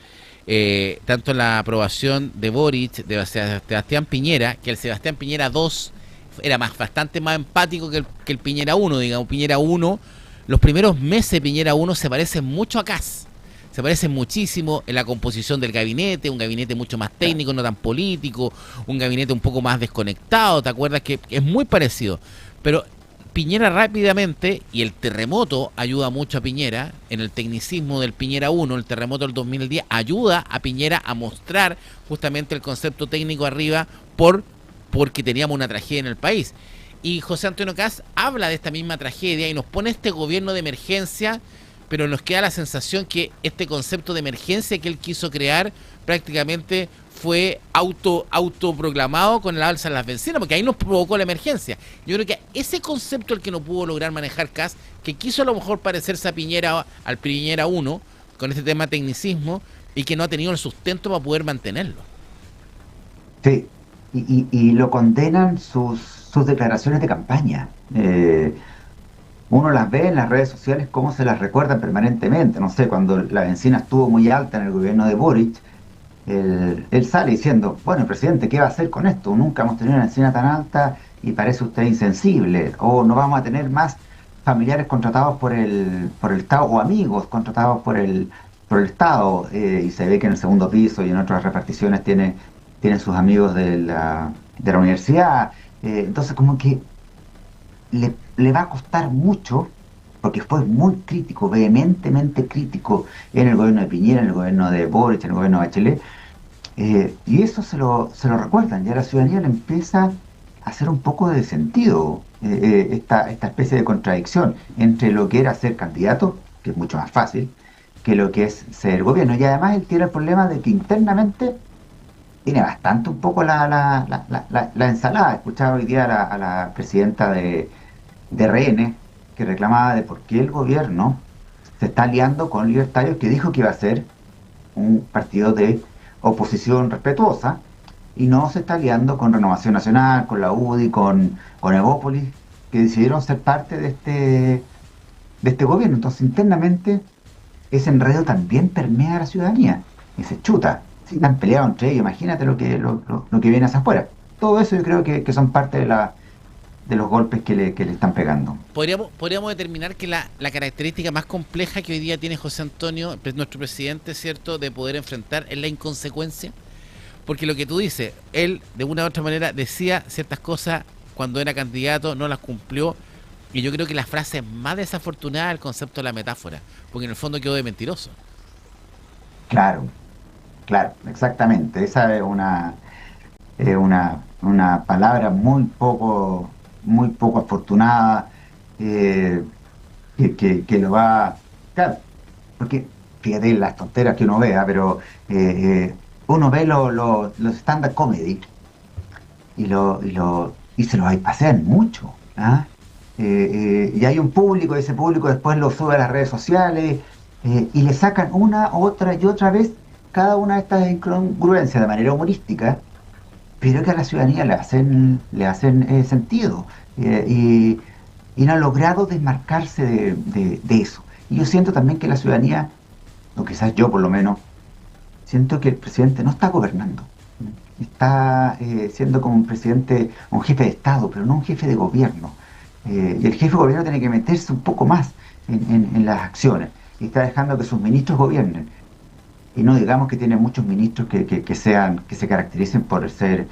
tanto la aprobación de Boric, de Sebastián Piñera, que el Sebastián Piñera 2 era bastante más empático que el Piñera 1, digamos. Piñera 1, los primeros meses de Piñera 1 se parecen mucho a Kast. Se parecen muchísimo en la composición del gabinete, un gabinete mucho más técnico, no tan político, un gabinete un poco más desconectado, ¿te acuerdas? Que es muy parecido. Pero Piñera rápidamente, y el terremoto ayuda mucho a Piñera, en el tecnicismo del Piñera 1, el terremoto del 2010, ayuda a Piñera a mostrar justamente el concepto técnico arriba porque teníamos una tragedia en el país. Y José Antonio Kast habla de esta misma tragedia y nos pone este gobierno de emergencia, pero nos queda la sensación que este concepto de emergencia que él quiso crear prácticamente fue autoproclamado con el alza de las bencinas, porque ahí nos provocó la emergencia. Yo creo que ese concepto el que no pudo lograr manejar Kast, que quiso a lo mejor parecerse a Piñera, al Piñera 1, con este tema de tecnicismo, y que no ha tenido el sustento para poder mantenerlo. Sí, y lo condenan sus declaraciones de campaña. Uno las ve en las redes sociales, cómo se las recuerdan permanentemente. No sé, cuando la bencina estuvo muy alta en el gobierno de Boric, él sale diciendo, bueno, presidente, ¿qué va a hacer con esto? Nunca hemos tenido una bencina tan alta y parece usted insensible. O no vamos a tener más familiares contratados por el Estado, o amigos contratados por el Estado. Y se ve que en el segundo piso y en otras reparticiones tiene sus amigos de la universidad. Entonces como que le va a costar mucho, porque fue muy crítico, vehementemente crítico en el gobierno de Piñera, en el gobierno de Boric, en el gobierno de Bachelet, y eso se lo recuerdan, y a la ciudadanía le empieza a hacer un poco de sentido esta especie de contradicción entre lo que era ser candidato, que es mucho más fácil, que lo que es ser gobierno. Y además él tiene el problema de que internamente tiene bastante un poco la ensalada. Escuchaba hoy día a la presidenta de RN, que reclamaba de por qué el gobierno se está aliando con Libertarios, que dijo que iba a ser un partido de oposición respetuosa, y no se está aliando con Renovación Nacional, con la UDI, con Evópolis, que decidieron ser parte de este gobierno. Entonces, internamente, ese enredo también permea a la ciudadanía y se chuta. Si están peleados entre ellos, imagínate lo que viene hacia afuera. Todo eso yo creo que son parte de los golpes que le están pegando. Podríamos determinar que la característica más compleja que hoy día tiene José Antonio, nuestro presidente, ¿cierto?, de poder enfrentar es la inconsecuencia. Porque lo que tú dices, él de una u otra manera decía ciertas cosas cuando era candidato, no las cumplió, y yo creo que la frase más desafortunada es el concepto de la metáfora, porque en el fondo quedó de mentiroso. Claro, exactamente. Esa es una palabra muy poco afortunada, que lo va... Claro, porque fíjate las tonteras que uno vea, pero uno ve los stand-up comedy y se los pasean mucho, ¿ah? Y hay un público, ese público después lo sube a las redes sociales, y le sacan una, otra y otra vez cada una de estas incongruencias de manera humorística, pero que a la ciudadanía le hacen sentido, y no ha logrado desmarcarse de eso. Y yo siento también que la ciudadanía, o quizás yo por lo menos, siento que el presidente no está gobernando, está siendo como un presidente, un jefe de Estado, pero no un jefe de gobierno. Y el jefe de gobierno tiene que meterse un poco más en las acciones, y está dejando que sus ministros gobiernen. Y no digamos que tiene muchos ministros que se caractericen por ser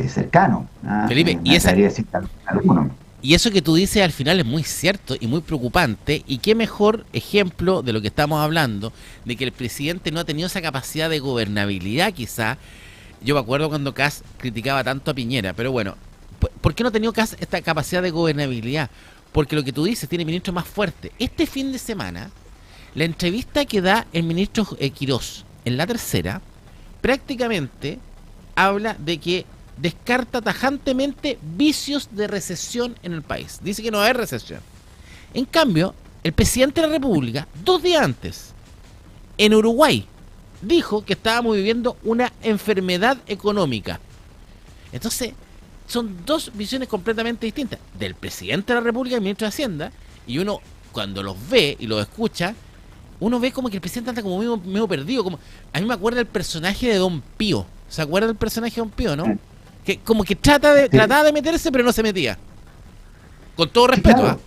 cercanos. Felipe, y eso que tú dices al final es muy cierto y muy preocupante, y qué mejor ejemplo de lo que estamos hablando, de que el presidente no ha tenido esa capacidad de gobernabilidad quizá. Yo me acuerdo cuando Kast criticaba tanto a Piñera, pero bueno, ¿por qué no ha tenido Kast esta capacidad de gobernabilidad? Porque lo que tú dices, tiene ministros más fuertes. Este fin de semana, la entrevista que da el ministro Quirós en La Tercera, prácticamente habla de que descarta tajantemente vicios de recesión en el país. Dice que no va a haber recesión. En cambio, el presidente de la República, 2 días antes, en Uruguay, dijo que estábamos viviendo una enfermedad económica. Entonces, son dos visiones completamente distintas, del presidente de la República y el ministro de Hacienda, y uno, cuando los ve y los escucha, uno ve como que el presidente anda como medio perdido. Como, a mí me acuerda el personaje de Don Pío. ¿Se acuerda del personaje de Don Pío, no? Que como que trataba de meterse, pero no se metía. Con todo respeto, claro.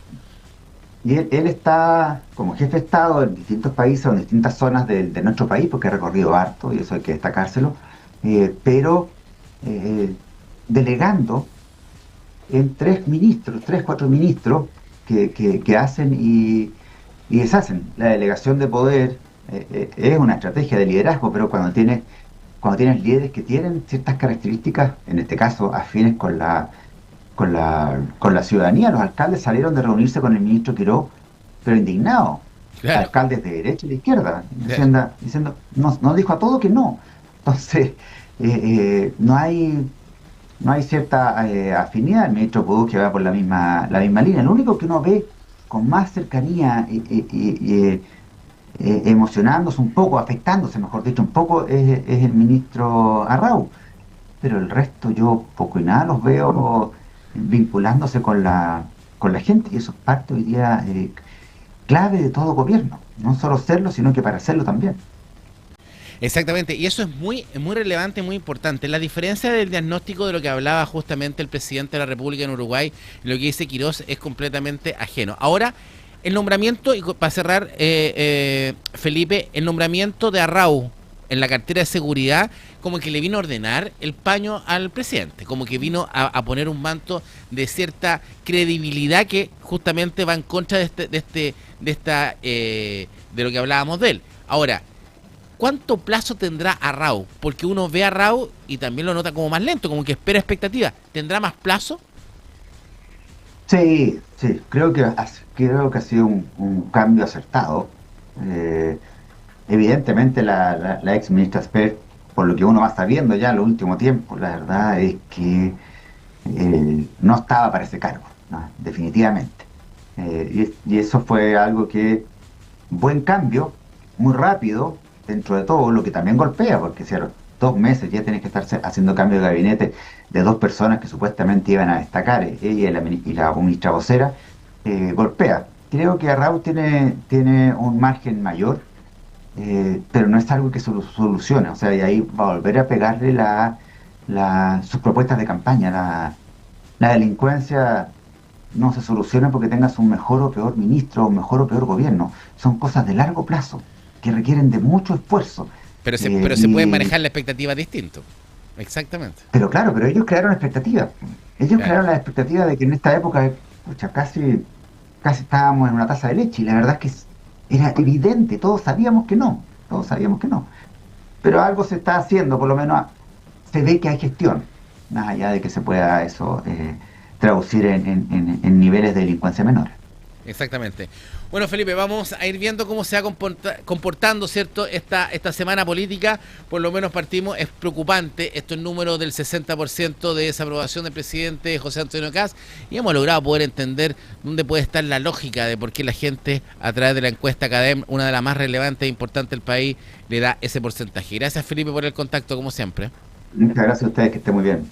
Y él está como jefe de Estado en distintos países, en distintas zonas de nuestro país, porque ha recorrido harto, y eso hay que destacárselo, pero delegando en 4 ministros que hacen y deshacen. La delegación de poder es una estrategia de liderazgo, pero cuando tienes líderes que tienen ciertas características, en este caso afines con la ciudadanía, los alcaldes salieron de reunirse con el ministro Quirós, pero indignados, claro. Alcaldes de derecha y de izquierda, diciendo nos dijo a todo que no. Entonces, no hay cierta afinidad. El ministro Pudú, que va por la misma línea. Lo único que uno ve con más cercanía y emocionándose un poco, afectándose, mejor dicho, un poco, es el ministro Arrau. Pero el resto yo poco y nada los veo vinculándose con la gente, y eso es parte hoy día clave de todo gobierno. No solo serlo, sino que para hacerlo también. Exactamente, y eso es muy relevante, muy importante. La diferencia del diagnóstico de lo que hablaba justamente el presidente de la República en Uruguay y lo que dice Quirós es completamente ajeno. Ahora, el nombramiento, y para cerrar, Felipe, el nombramiento de Arrau en la cartera de seguridad, como que le vino a ordenar el paño al presidente, como que vino a poner un manto de cierta credibilidad que justamente va en contra de lo que hablábamos de él. Ahora, ¿cuánto plazo tendrá Arrau? Porque uno ve a Arrau y también lo nota como más lento, como que espera expectativa. ¿Tendrá más plazo? Sí, creo que ha sido un cambio acertado. Evidentemente la ex ministra Spert, por lo que uno va sabiendo ya en los últimos tiempos, la verdad es que no estaba para ese cargo, ¿no? Definitivamente. Y eso fue algo buen cambio, muy rápido, dentro de todo, lo que también golpea, porque 2 meses ya tienes que estar haciendo cambio de gabinete de 2 personas que supuestamente iban a destacar, ella y la ministra vocera, golpea. Creo que Arrau tiene un margen mayor, pero no es algo que se solucione, o sea, y ahí va a volver a pegarle sus propuestas de campaña. La delincuencia no se soluciona porque tengas un mejor o peor ministro o un mejor o peor gobierno. Son cosas de largo plazo que requieren de mucho esfuerzo. Pero se pueden manejar la expectativa distinto. Exactamente. Pero claro, pero ellos crearon expectativas. Ellos crearon la expectativa de que en esta época, casi estábamos en una taza de leche, y la verdad es que era evidente, todos sabíamos que no. Pero algo se está haciendo, por lo menos se ve que hay gestión, más allá de que se pueda eso traducir en niveles de delincuencia menores. Exactamente. Bueno, Felipe, vamos a ir viendo cómo se va comportando, ¿cierto?, esta semana política. Por lo menos partimos, es preocupante estos números del 60% de desaprobación del presidente José Antonio Kast, y hemos logrado poder entender dónde puede estar la lógica de por qué la gente, a través de la encuesta CADEM, una de las más relevantes e importantes del país, le da ese porcentaje. Gracias, Felipe, por el contacto, como siempre. Muchas gracias a ustedes, que estén muy bien.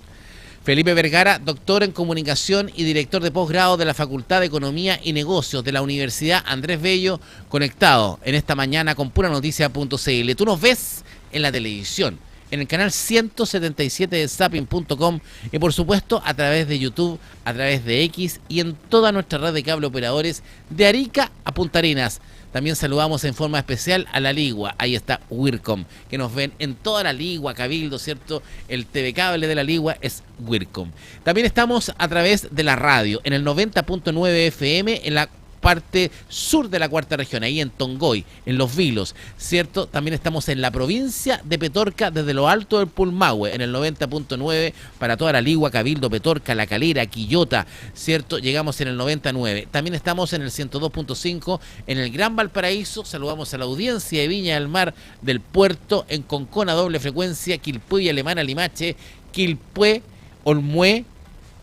Felipe Vergara, doctor en comunicación y director de posgrado de la Facultad de Economía y Negocios de la Universidad Andrés Bello, conectado en esta mañana con Puranoticia.cl. Tú nos ves en la televisión, en el canal 177 de Zapping.com, y por supuesto a través de YouTube, a través de X y en toda nuestra red de cable operadores de Arica a Punta Arenas. También saludamos en forma especial a La Ligua, ahí está Wircom, que nos ven en toda La Ligua, Cabildo, ¿cierto? El TV cable de La Ligua es Wircom. También estamos a través de la radio, en el 90.9 FM, en la parte sur de la cuarta región, ahí en Tongoy, en Los Vilos, ¿cierto? También estamos en la provincia de Petorca, desde lo alto del Pulmahue, en el 90.9 para toda La Ligua, Cabildo, Petorca, La Calera, Quillota, ¿cierto? Llegamos en el 99. También estamos en el 102.5 en el Gran Valparaíso. Saludamos a la audiencia de Viña del Mar, del Puerto, en Concón a doble frecuencia, Quilpué y Alemana, Limache, Quilpué, Olmué,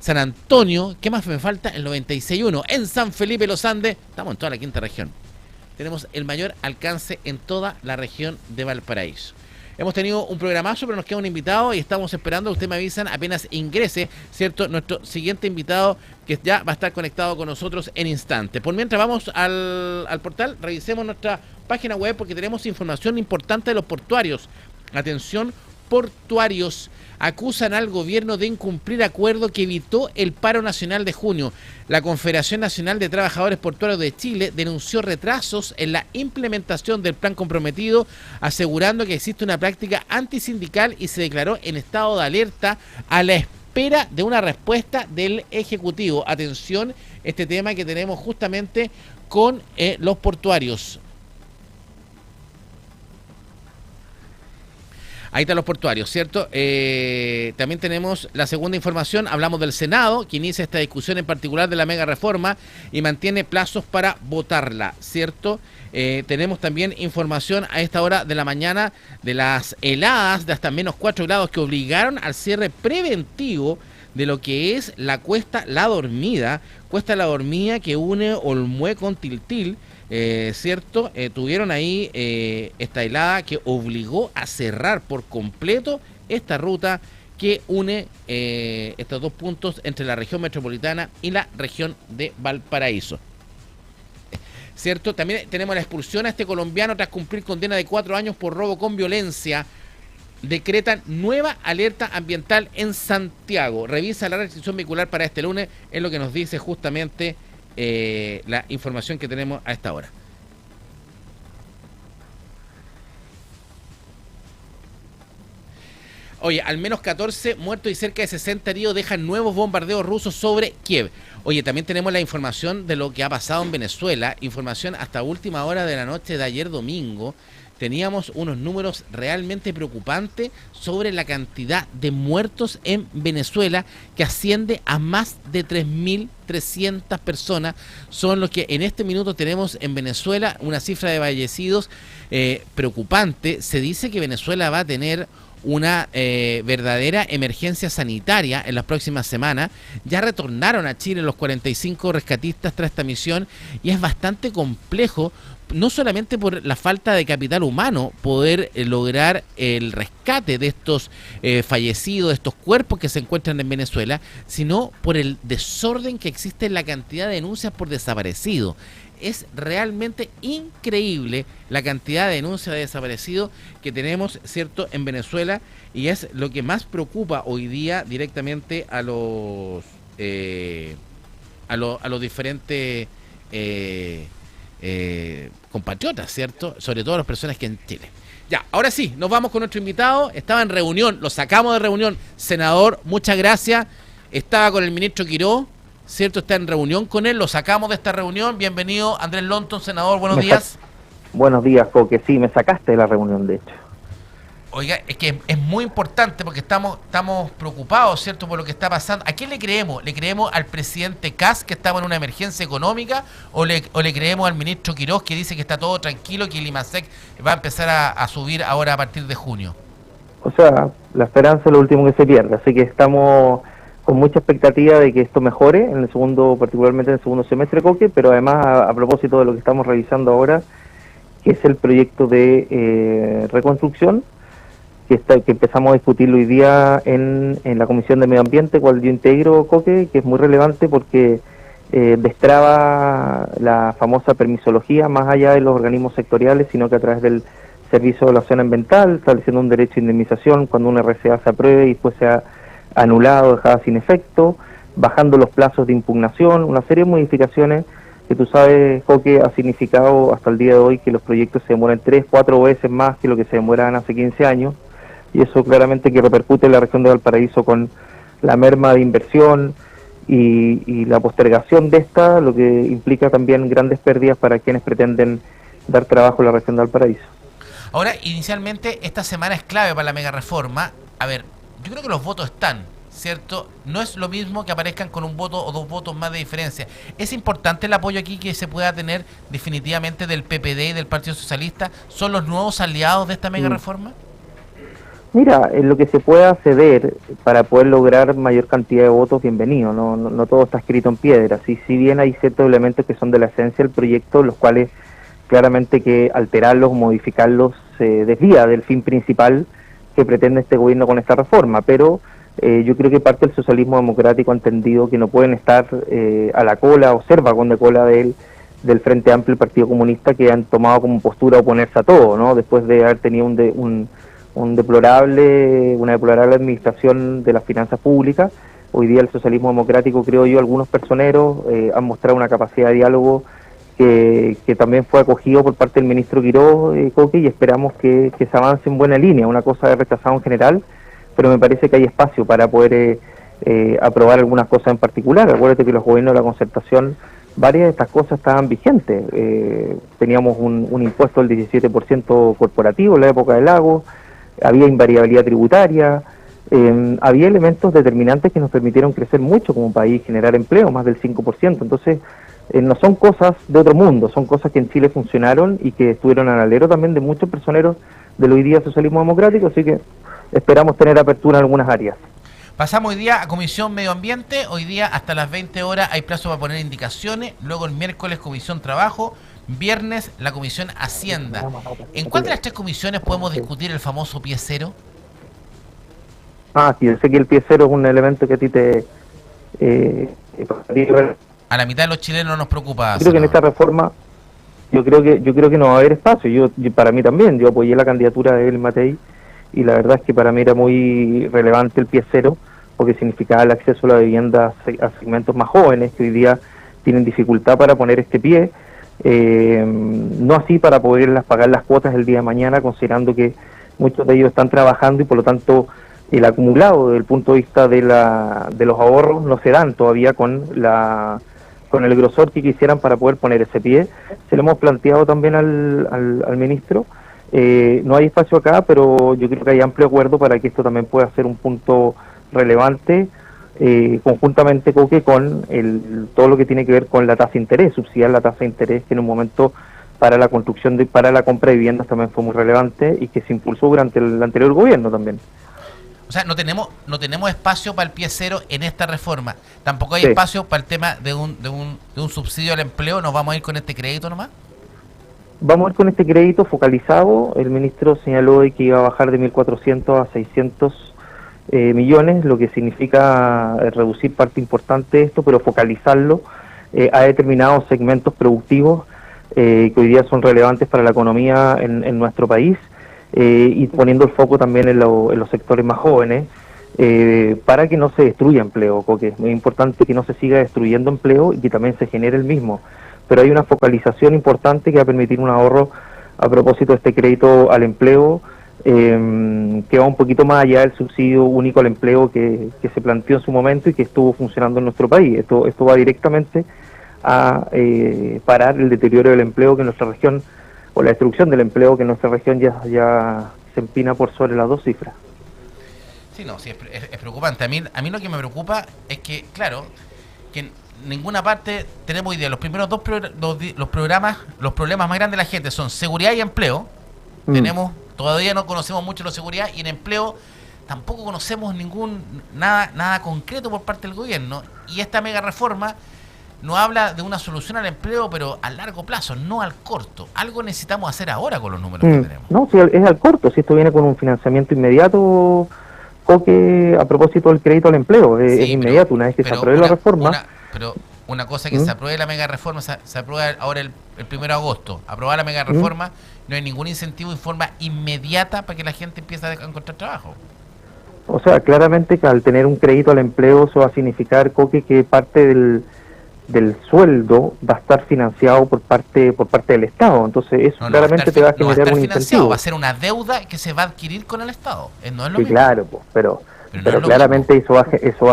San Antonio, ¿qué más me falta? El 96.1. En San Felipe Los Andes, estamos en toda la quinta región. Tenemos el mayor alcance en toda la región de Valparaíso. Hemos tenido un programazo, pero nos queda un invitado y estamos esperando, usted me avisan apenas ingrese, ¿cierto? Nuestro siguiente invitado, que ya va a estar conectado con nosotros en instante. Por mientras vamos al portal, revisemos nuestra página web porque tenemos información importante de los portuarios. Atención, portuarios acusan al gobierno de incumplir acuerdo que evitó el paro nacional de junio. La Confederación Nacional de Trabajadores Portuarios de Chile denunció retrasos en la implementación del plan comprometido, asegurando que existe una práctica antisindical y se declaró en estado de alerta a la espera de una respuesta del Ejecutivo. Atención, este tema que tenemos justamente con los portuarios. Ahí están los portuarios, ¿cierto? También tenemos la segunda información, hablamos del Senado, que inicia esta discusión en particular de la mega reforma y mantiene plazos para votarla, ¿cierto? Tenemos también información a esta hora de la mañana de las heladas de hasta menos 4 grados que obligaron al cierre preventivo de lo que es la Cuesta La Dormida que une Olmué con Tiltil. ¿Cierto? Tuvieron ahí esta helada que obligó a cerrar por completo esta ruta que une estos dos puntos entre la región metropolitana y la región de Valparaíso. ¿Cierto? También tenemos la expulsión a este colombiano tras cumplir condena de 4 años por robo con violencia. Decretan nueva alerta ambiental en Santiago. Revisa la restricción vehicular para este lunes, es lo que nos dice justamente la información que tenemos a esta hora. Oye, al menos 14 muertos y cerca de 60 heridos dejan nuevos bombardeos rusos sobre Kiev. Oye, también tenemos la información de lo que ha pasado en Venezuela, información hasta última hora de la noche de ayer domingo. Teníamos unos números realmente preocupantes sobre la cantidad de muertos en Venezuela, que asciende a más de 3.300 personas. Son los que en este minuto tenemos en Venezuela, una cifra de fallecidos preocupante. Se dice que Venezuela va a tener una verdadera emergencia sanitaria en las próximas semanas. Ya retornaron a Chile los 45 rescatistas tras esta misión y es bastante complejo, no solamente por la falta de capital humano, poder lograr el rescate de estos fallecidos, de estos cuerpos que se encuentran en Venezuela, sino por el desorden que existe en la cantidad de denuncias por desaparecidos. Es realmente increíble la cantidad de denuncias de desaparecidos que tenemos, ¿cierto?, en Venezuela, y es lo que más preocupa hoy día directamente a los diferentes compatriotas, ¿cierto?, sobre todo a las personas que en Chile. Ya, ahora sí, nos vamos con nuestro invitado. Estaba en reunión, lo sacamos de reunión. Senador, muchas gracias. Estaba con el ministro Quirós, ¿cierto? Está en reunión con él, lo sacamos de esta reunión. Bienvenido, Andrés Lonton, senador, buenos días. Buenos días, Coque. Sí, me sacaste de la reunión, de hecho. Oiga, es que es muy importante porque estamos preocupados, ¿cierto?, por lo que está pasando. ¿A quién le creemos? ¿Le creemos al presidente Kast, que estaba en una emergencia económica, o le creemos al ministro Quirós, que dice que está todo tranquilo, que el IMASEC va a empezar a subir ahora a partir de junio? O sea, la esperanza es lo último que se pierde, así que estamos con mucha expectativa de que esto mejore en el segundo, particularmente en el segundo semestre, Coque, pero además a propósito de lo que estamos revisando ahora, que es el proyecto de reconstrucción, que empezamos a discutirlo hoy día en la Comisión de Medio Ambiente, cual yo integro, Coque, que es muy relevante porque destraba la famosa permisología más allá de los organismos sectoriales, sino que a través del Servicio de Evaluación Ambiental, estableciendo un derecho a indemnización cuando una RCA se apruebe y después sea anulado, dejada sin efecto, bajando los plazos de impugnación, una serie de modificaciones que tú sabes, Coque, ha significado hasta el día de hoy que los proyectos se demoran 3-4 veces más que lo que se demoraban hace 15 años, y eso claramente que repercute en la región de Valparaíso con la merma de inversión y la postergación de esta, lo que implica también grandes pérdidas para quienes pretenden dar trabajo en la región de Valparaíso. Ahora, inicialmente, esta semana es clave para la mega reforma. A ver, yo creo que los votos están, ¿cierto? No es lo mismo que aparezcan con un voto o dos votos más de diferencia. ¿Es importante el apoyo aquí que se pueda tener definitivamente del PPD y del Partido Socialista? ¿Son los nuevos aliados de esta mega reforma? Mira, en lo que se pueda ceder para poder lograr mayor cantidad de votos, bienvenido. No todo está escrito en piedra. Si bien hay ciertos elementos que son de la esencia del proyecto, los cuales claramente que alterarlos o modificarlos se desvía del fin principal que pretende este gobierno con esta reforma, pero yo creo que parte del socialismo democrático ha entendido que no pueden estar a la cola o ser vagón de cola del Frente Amplio y el Partido Comunista, que han tomado como postura oponerse a todo, ¿no? Después de haber tenido una deplorable administración de las finanzas públicas, hoy día el socialismo democrático, creo yo, algunos personeros han mostrado una capacidad de diálogo que también fue acogido por parte del ministro Quirós, Coque, y esperamos que se avance en buena línea. Una cosa es rechazado en general, pero me parece que hay espacio para poder aprobar algunas cosas en particular. Acuérdate que los gobiernos de la concertación, varias de estas cosas estaban vigentes. Teníamos un impuesto del 17% corporativo en la época del Lago, había invariabilidad tributaria, había elementos determinantes que nos permitieron crecer mucho como país, generar empleo, más del 5%. Entonces, no son cosas de otro mundo, son cosas que en Chile funcionaron y que estuvieron al alero también de muchos personeros del hoy día socialismo democrático, así que esperamos tener apertura en algunas áreas. Pasamos hoy día a Comisión Medio Ambiente. Hoy día hasta las 20 horas hay plazo para poner indicaciones. Luego el miércoles Comisión Trabajo. Viernes la Comisión Hacienda. ¿En cuál de las tres comisiones podemos discutir el famoso pie cero? Sí, yo sé que el pie cero es un elemento que a ti te... a la mitad de los chilenos nos preocupa. Yo creo que en esta reforma, yo creo que no va a haber espacio. Yo para mí también, yo apoyé la candidatura de Evelyn Matei, y la verdad es que para mí era muy relevante el pie cero, porque significaba el acceso a la vivienda a segmentos más jóvenes que hoy día tienen dificultad para poner este pie, no así para poderlas pagar las cuotas el día de mañana, considerando que muchos de ellos están trabajando y por lo tanto el acumulado desde el punto de vista de los ahorros no se dan todavía con el grosor que quisieran para poder poner ese pie. Se lo hemos planteado también al ministro. No hay espacio acá, pero yo creo que hay amplio acuerdo para que esto también pueda ser un punto relevante, conjuntamente, Coque, con todo lo que tiene que ver con la tasa de interés, subsidiar la tasa de interés, que en un momento para la construcción para la compra de viviendas también fue muy relevante y que se impulsó durante el anterior gobierno también. O sea, no tenemos espacio para el pie cero en esta reforma. Tampoco hay espacio para el tema de un subsidio al empleo. ¿Nos vamos a ir con este crédito nomás? Vamos a ir con este crédito focalizado. El ministro señaló de que iba a bajar de 1.400 a 600 millones, lo que significa reducir parte importante de esto, pero focalizarlo a determinados segmentos productivos que hoy día son relevantes para la economía en nuestro país. Y poniendo el foco también en los sectores más jóvenes, para que no se destruya empleo, porque es muy importante que no se siga destruyendo empleo y que también se genere el mismo. Pero hay una focalización importante que va a permitir un ahorro a propósito de este crédito al empleo, que va un poquito más allá del subsidio único al empleo que se planteó en su momento y que estuvo funcionando en nuestro país. Esto va directamente a parar el deterioro del empleo que en nuestra región, o la destrucción del empleo que en nuestra región ya se empina por sobre las 2 cifras. Sí, no, sí, es preocupante. A mí lo que me preocupa es que, claro, que en ninguna parte tenemos idea. Los primeros los problemas más grandes de la gente son seguridad y empleo. Todavía no conocemos mucho la seguridad, y en empleo tampoco conocemos nada concreto por parte del gobierno. Y esta mega reforma no habla de una solución al empleo, pero a largo plazo, no al corto. Algo necesitamos hacer ahora con los números que tenemos. No, si es al corto, si esto viene con un financiamiento inmediato, Coque, a propósito del crédito al empleo, es inmediato, una vez que se apruebe la reforma. Pero una cosa es que se apruebe la mega reforma, se aprueba ahora el 1 de agosto, aprobar la mega reforma, no hay ningún incentivo en forma inmediata para que la gente empiece a encontrar trabajo. O sea, claramente que al tener un crédito al empleo, eso va a significar, Coque, que parte del sueldo va a estar financiado por parte del Estado. Entonces eso claramente te va a generar un incentivo. Va a ser una deuda que se va a adquirir con el Estado. No es lo sí, mismo. Claro, pero claramente eso va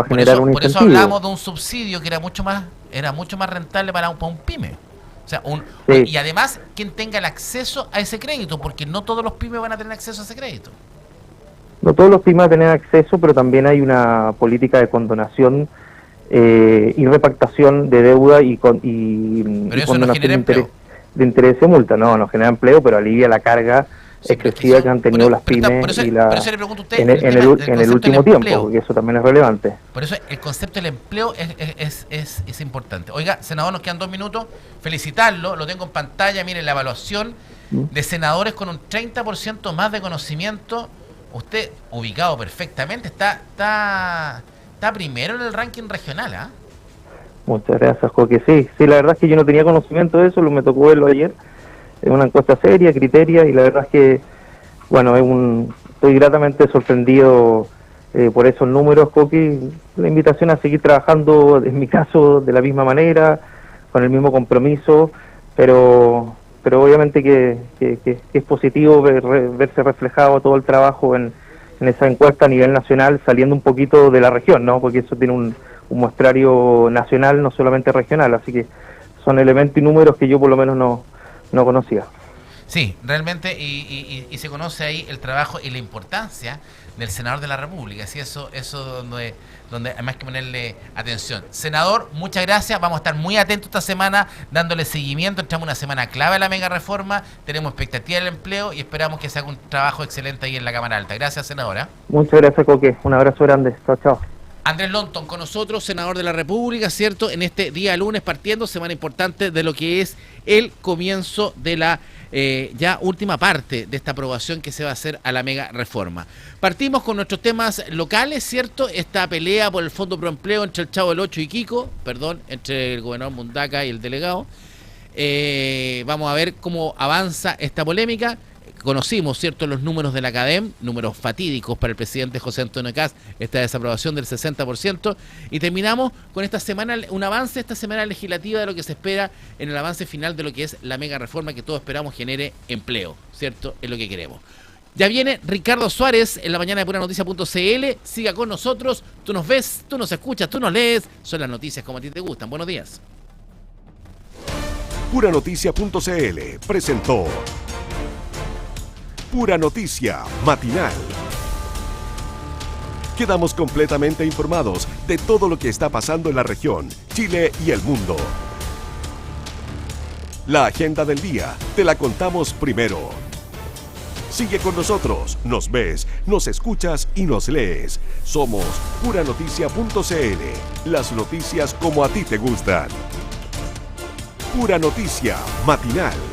a generar un incentivo. Por eso hablamos de un subsidio que era mucho más rentable para un pyme. O sea, y además quien tenga el acceso a ese crédito, porque no todos los pymes van a tener acceso a ese crédito. No todos los pymes van a tener acceso, pero también hay una política de condonación y repactación de deuda y condonación de interés y multa. No genera empleo, pero alivia la carga excesiva que han tenido las pymes en el último tiempo, porque eso también es relevante. Por eso el concepto del empleo es importante. Oiga, senador, nos quedan 2 minutos. Felicitarlo, lo tengo en pantalla. Miren, la evaluación de senadores con un 30% más de conocimiento. Usted, ubicado perfectamente, está primero en el ranking regional, ¿ah? Muchas gracias, Joaquín. Sí, la verdad es que yo no tenía conocimiento de eso, me tocó verlo ayer. Es una encuesta seria, criteria, y la verdad es que, bueno, estoy gratamente sorprendido por esos números, Joaquín. La invitación a seguir trabajando, en mi caso, de la misma manera, con el mismo compromiso, pero obviamente que es positivo verse reflejado todo el trabajo en esa encuesta a nivel nacional, saliendo un poquito de la región, ¿no? Porque eso tiene un muestrario nacional, no solamente regional, así que son elementos y números que yo por lo menos no conocía. Sí, realmente, y se conoce ahí el trabajo y la importancia del senador de la República, así eso donde hay más que ponerle atención. Senador, muchas gracias, vamos a estar muy atentos esta semana, dándole seguimiento. Entramos una semana clave a la mega reforma, tenemos expectativa del empleo y esperamos que se haga un trabajo excelente ahí en la Cámara Alta. Gracias, senadora. Muchas gracias, Coque, un abrazo grande, chao. Andrés Lonton con nosotros, senador de la República, ¿cierto? En este día lunes, partiendo, semana importante de lo que es el comienzo de la ya última parte de esta aprobación que se va a hacer a la mega reforma. Partimos con nuestros temas locales, ¿cierto? Esta pelea por el Fondo Proempleo entre el Chavo del Ocho y Kiko, entre el gobernador Mundaca y el delegado. Vamos a ver cómo avanza esta polémica. Conocimos, ¿cierto?, los números de la CADEM, números fatídicos para el presidente José Antonio Kast, esta desaprobación del 60%, y terminamos con esta semana, un avance esta semana legislativa de lo que se espera en el avance final de lo que es la mega reforma que todos esperamos genere empleo, ¿cierto?, es lo que queremos. Ya viene Ricardo Suárez en la mañana de PuraNoticia.cl, siga con nosotros, tú nos ves, tú nos escuchas, tú nos lees, son las noticias como a ti te gustan. Buenos días. PuraNoticia.cl presentó Pura Noticia Matinal. Quedamos completamente informados de todo lo que está pasando en la región, Chile y el mundo. La agenda del día te la contamos primero. Sigue con nosotros, nos ves, nos escuchas y nos lees. Somos puranoticia.cl, las noticias como a ti te gustan. Pura Noticia, matinal.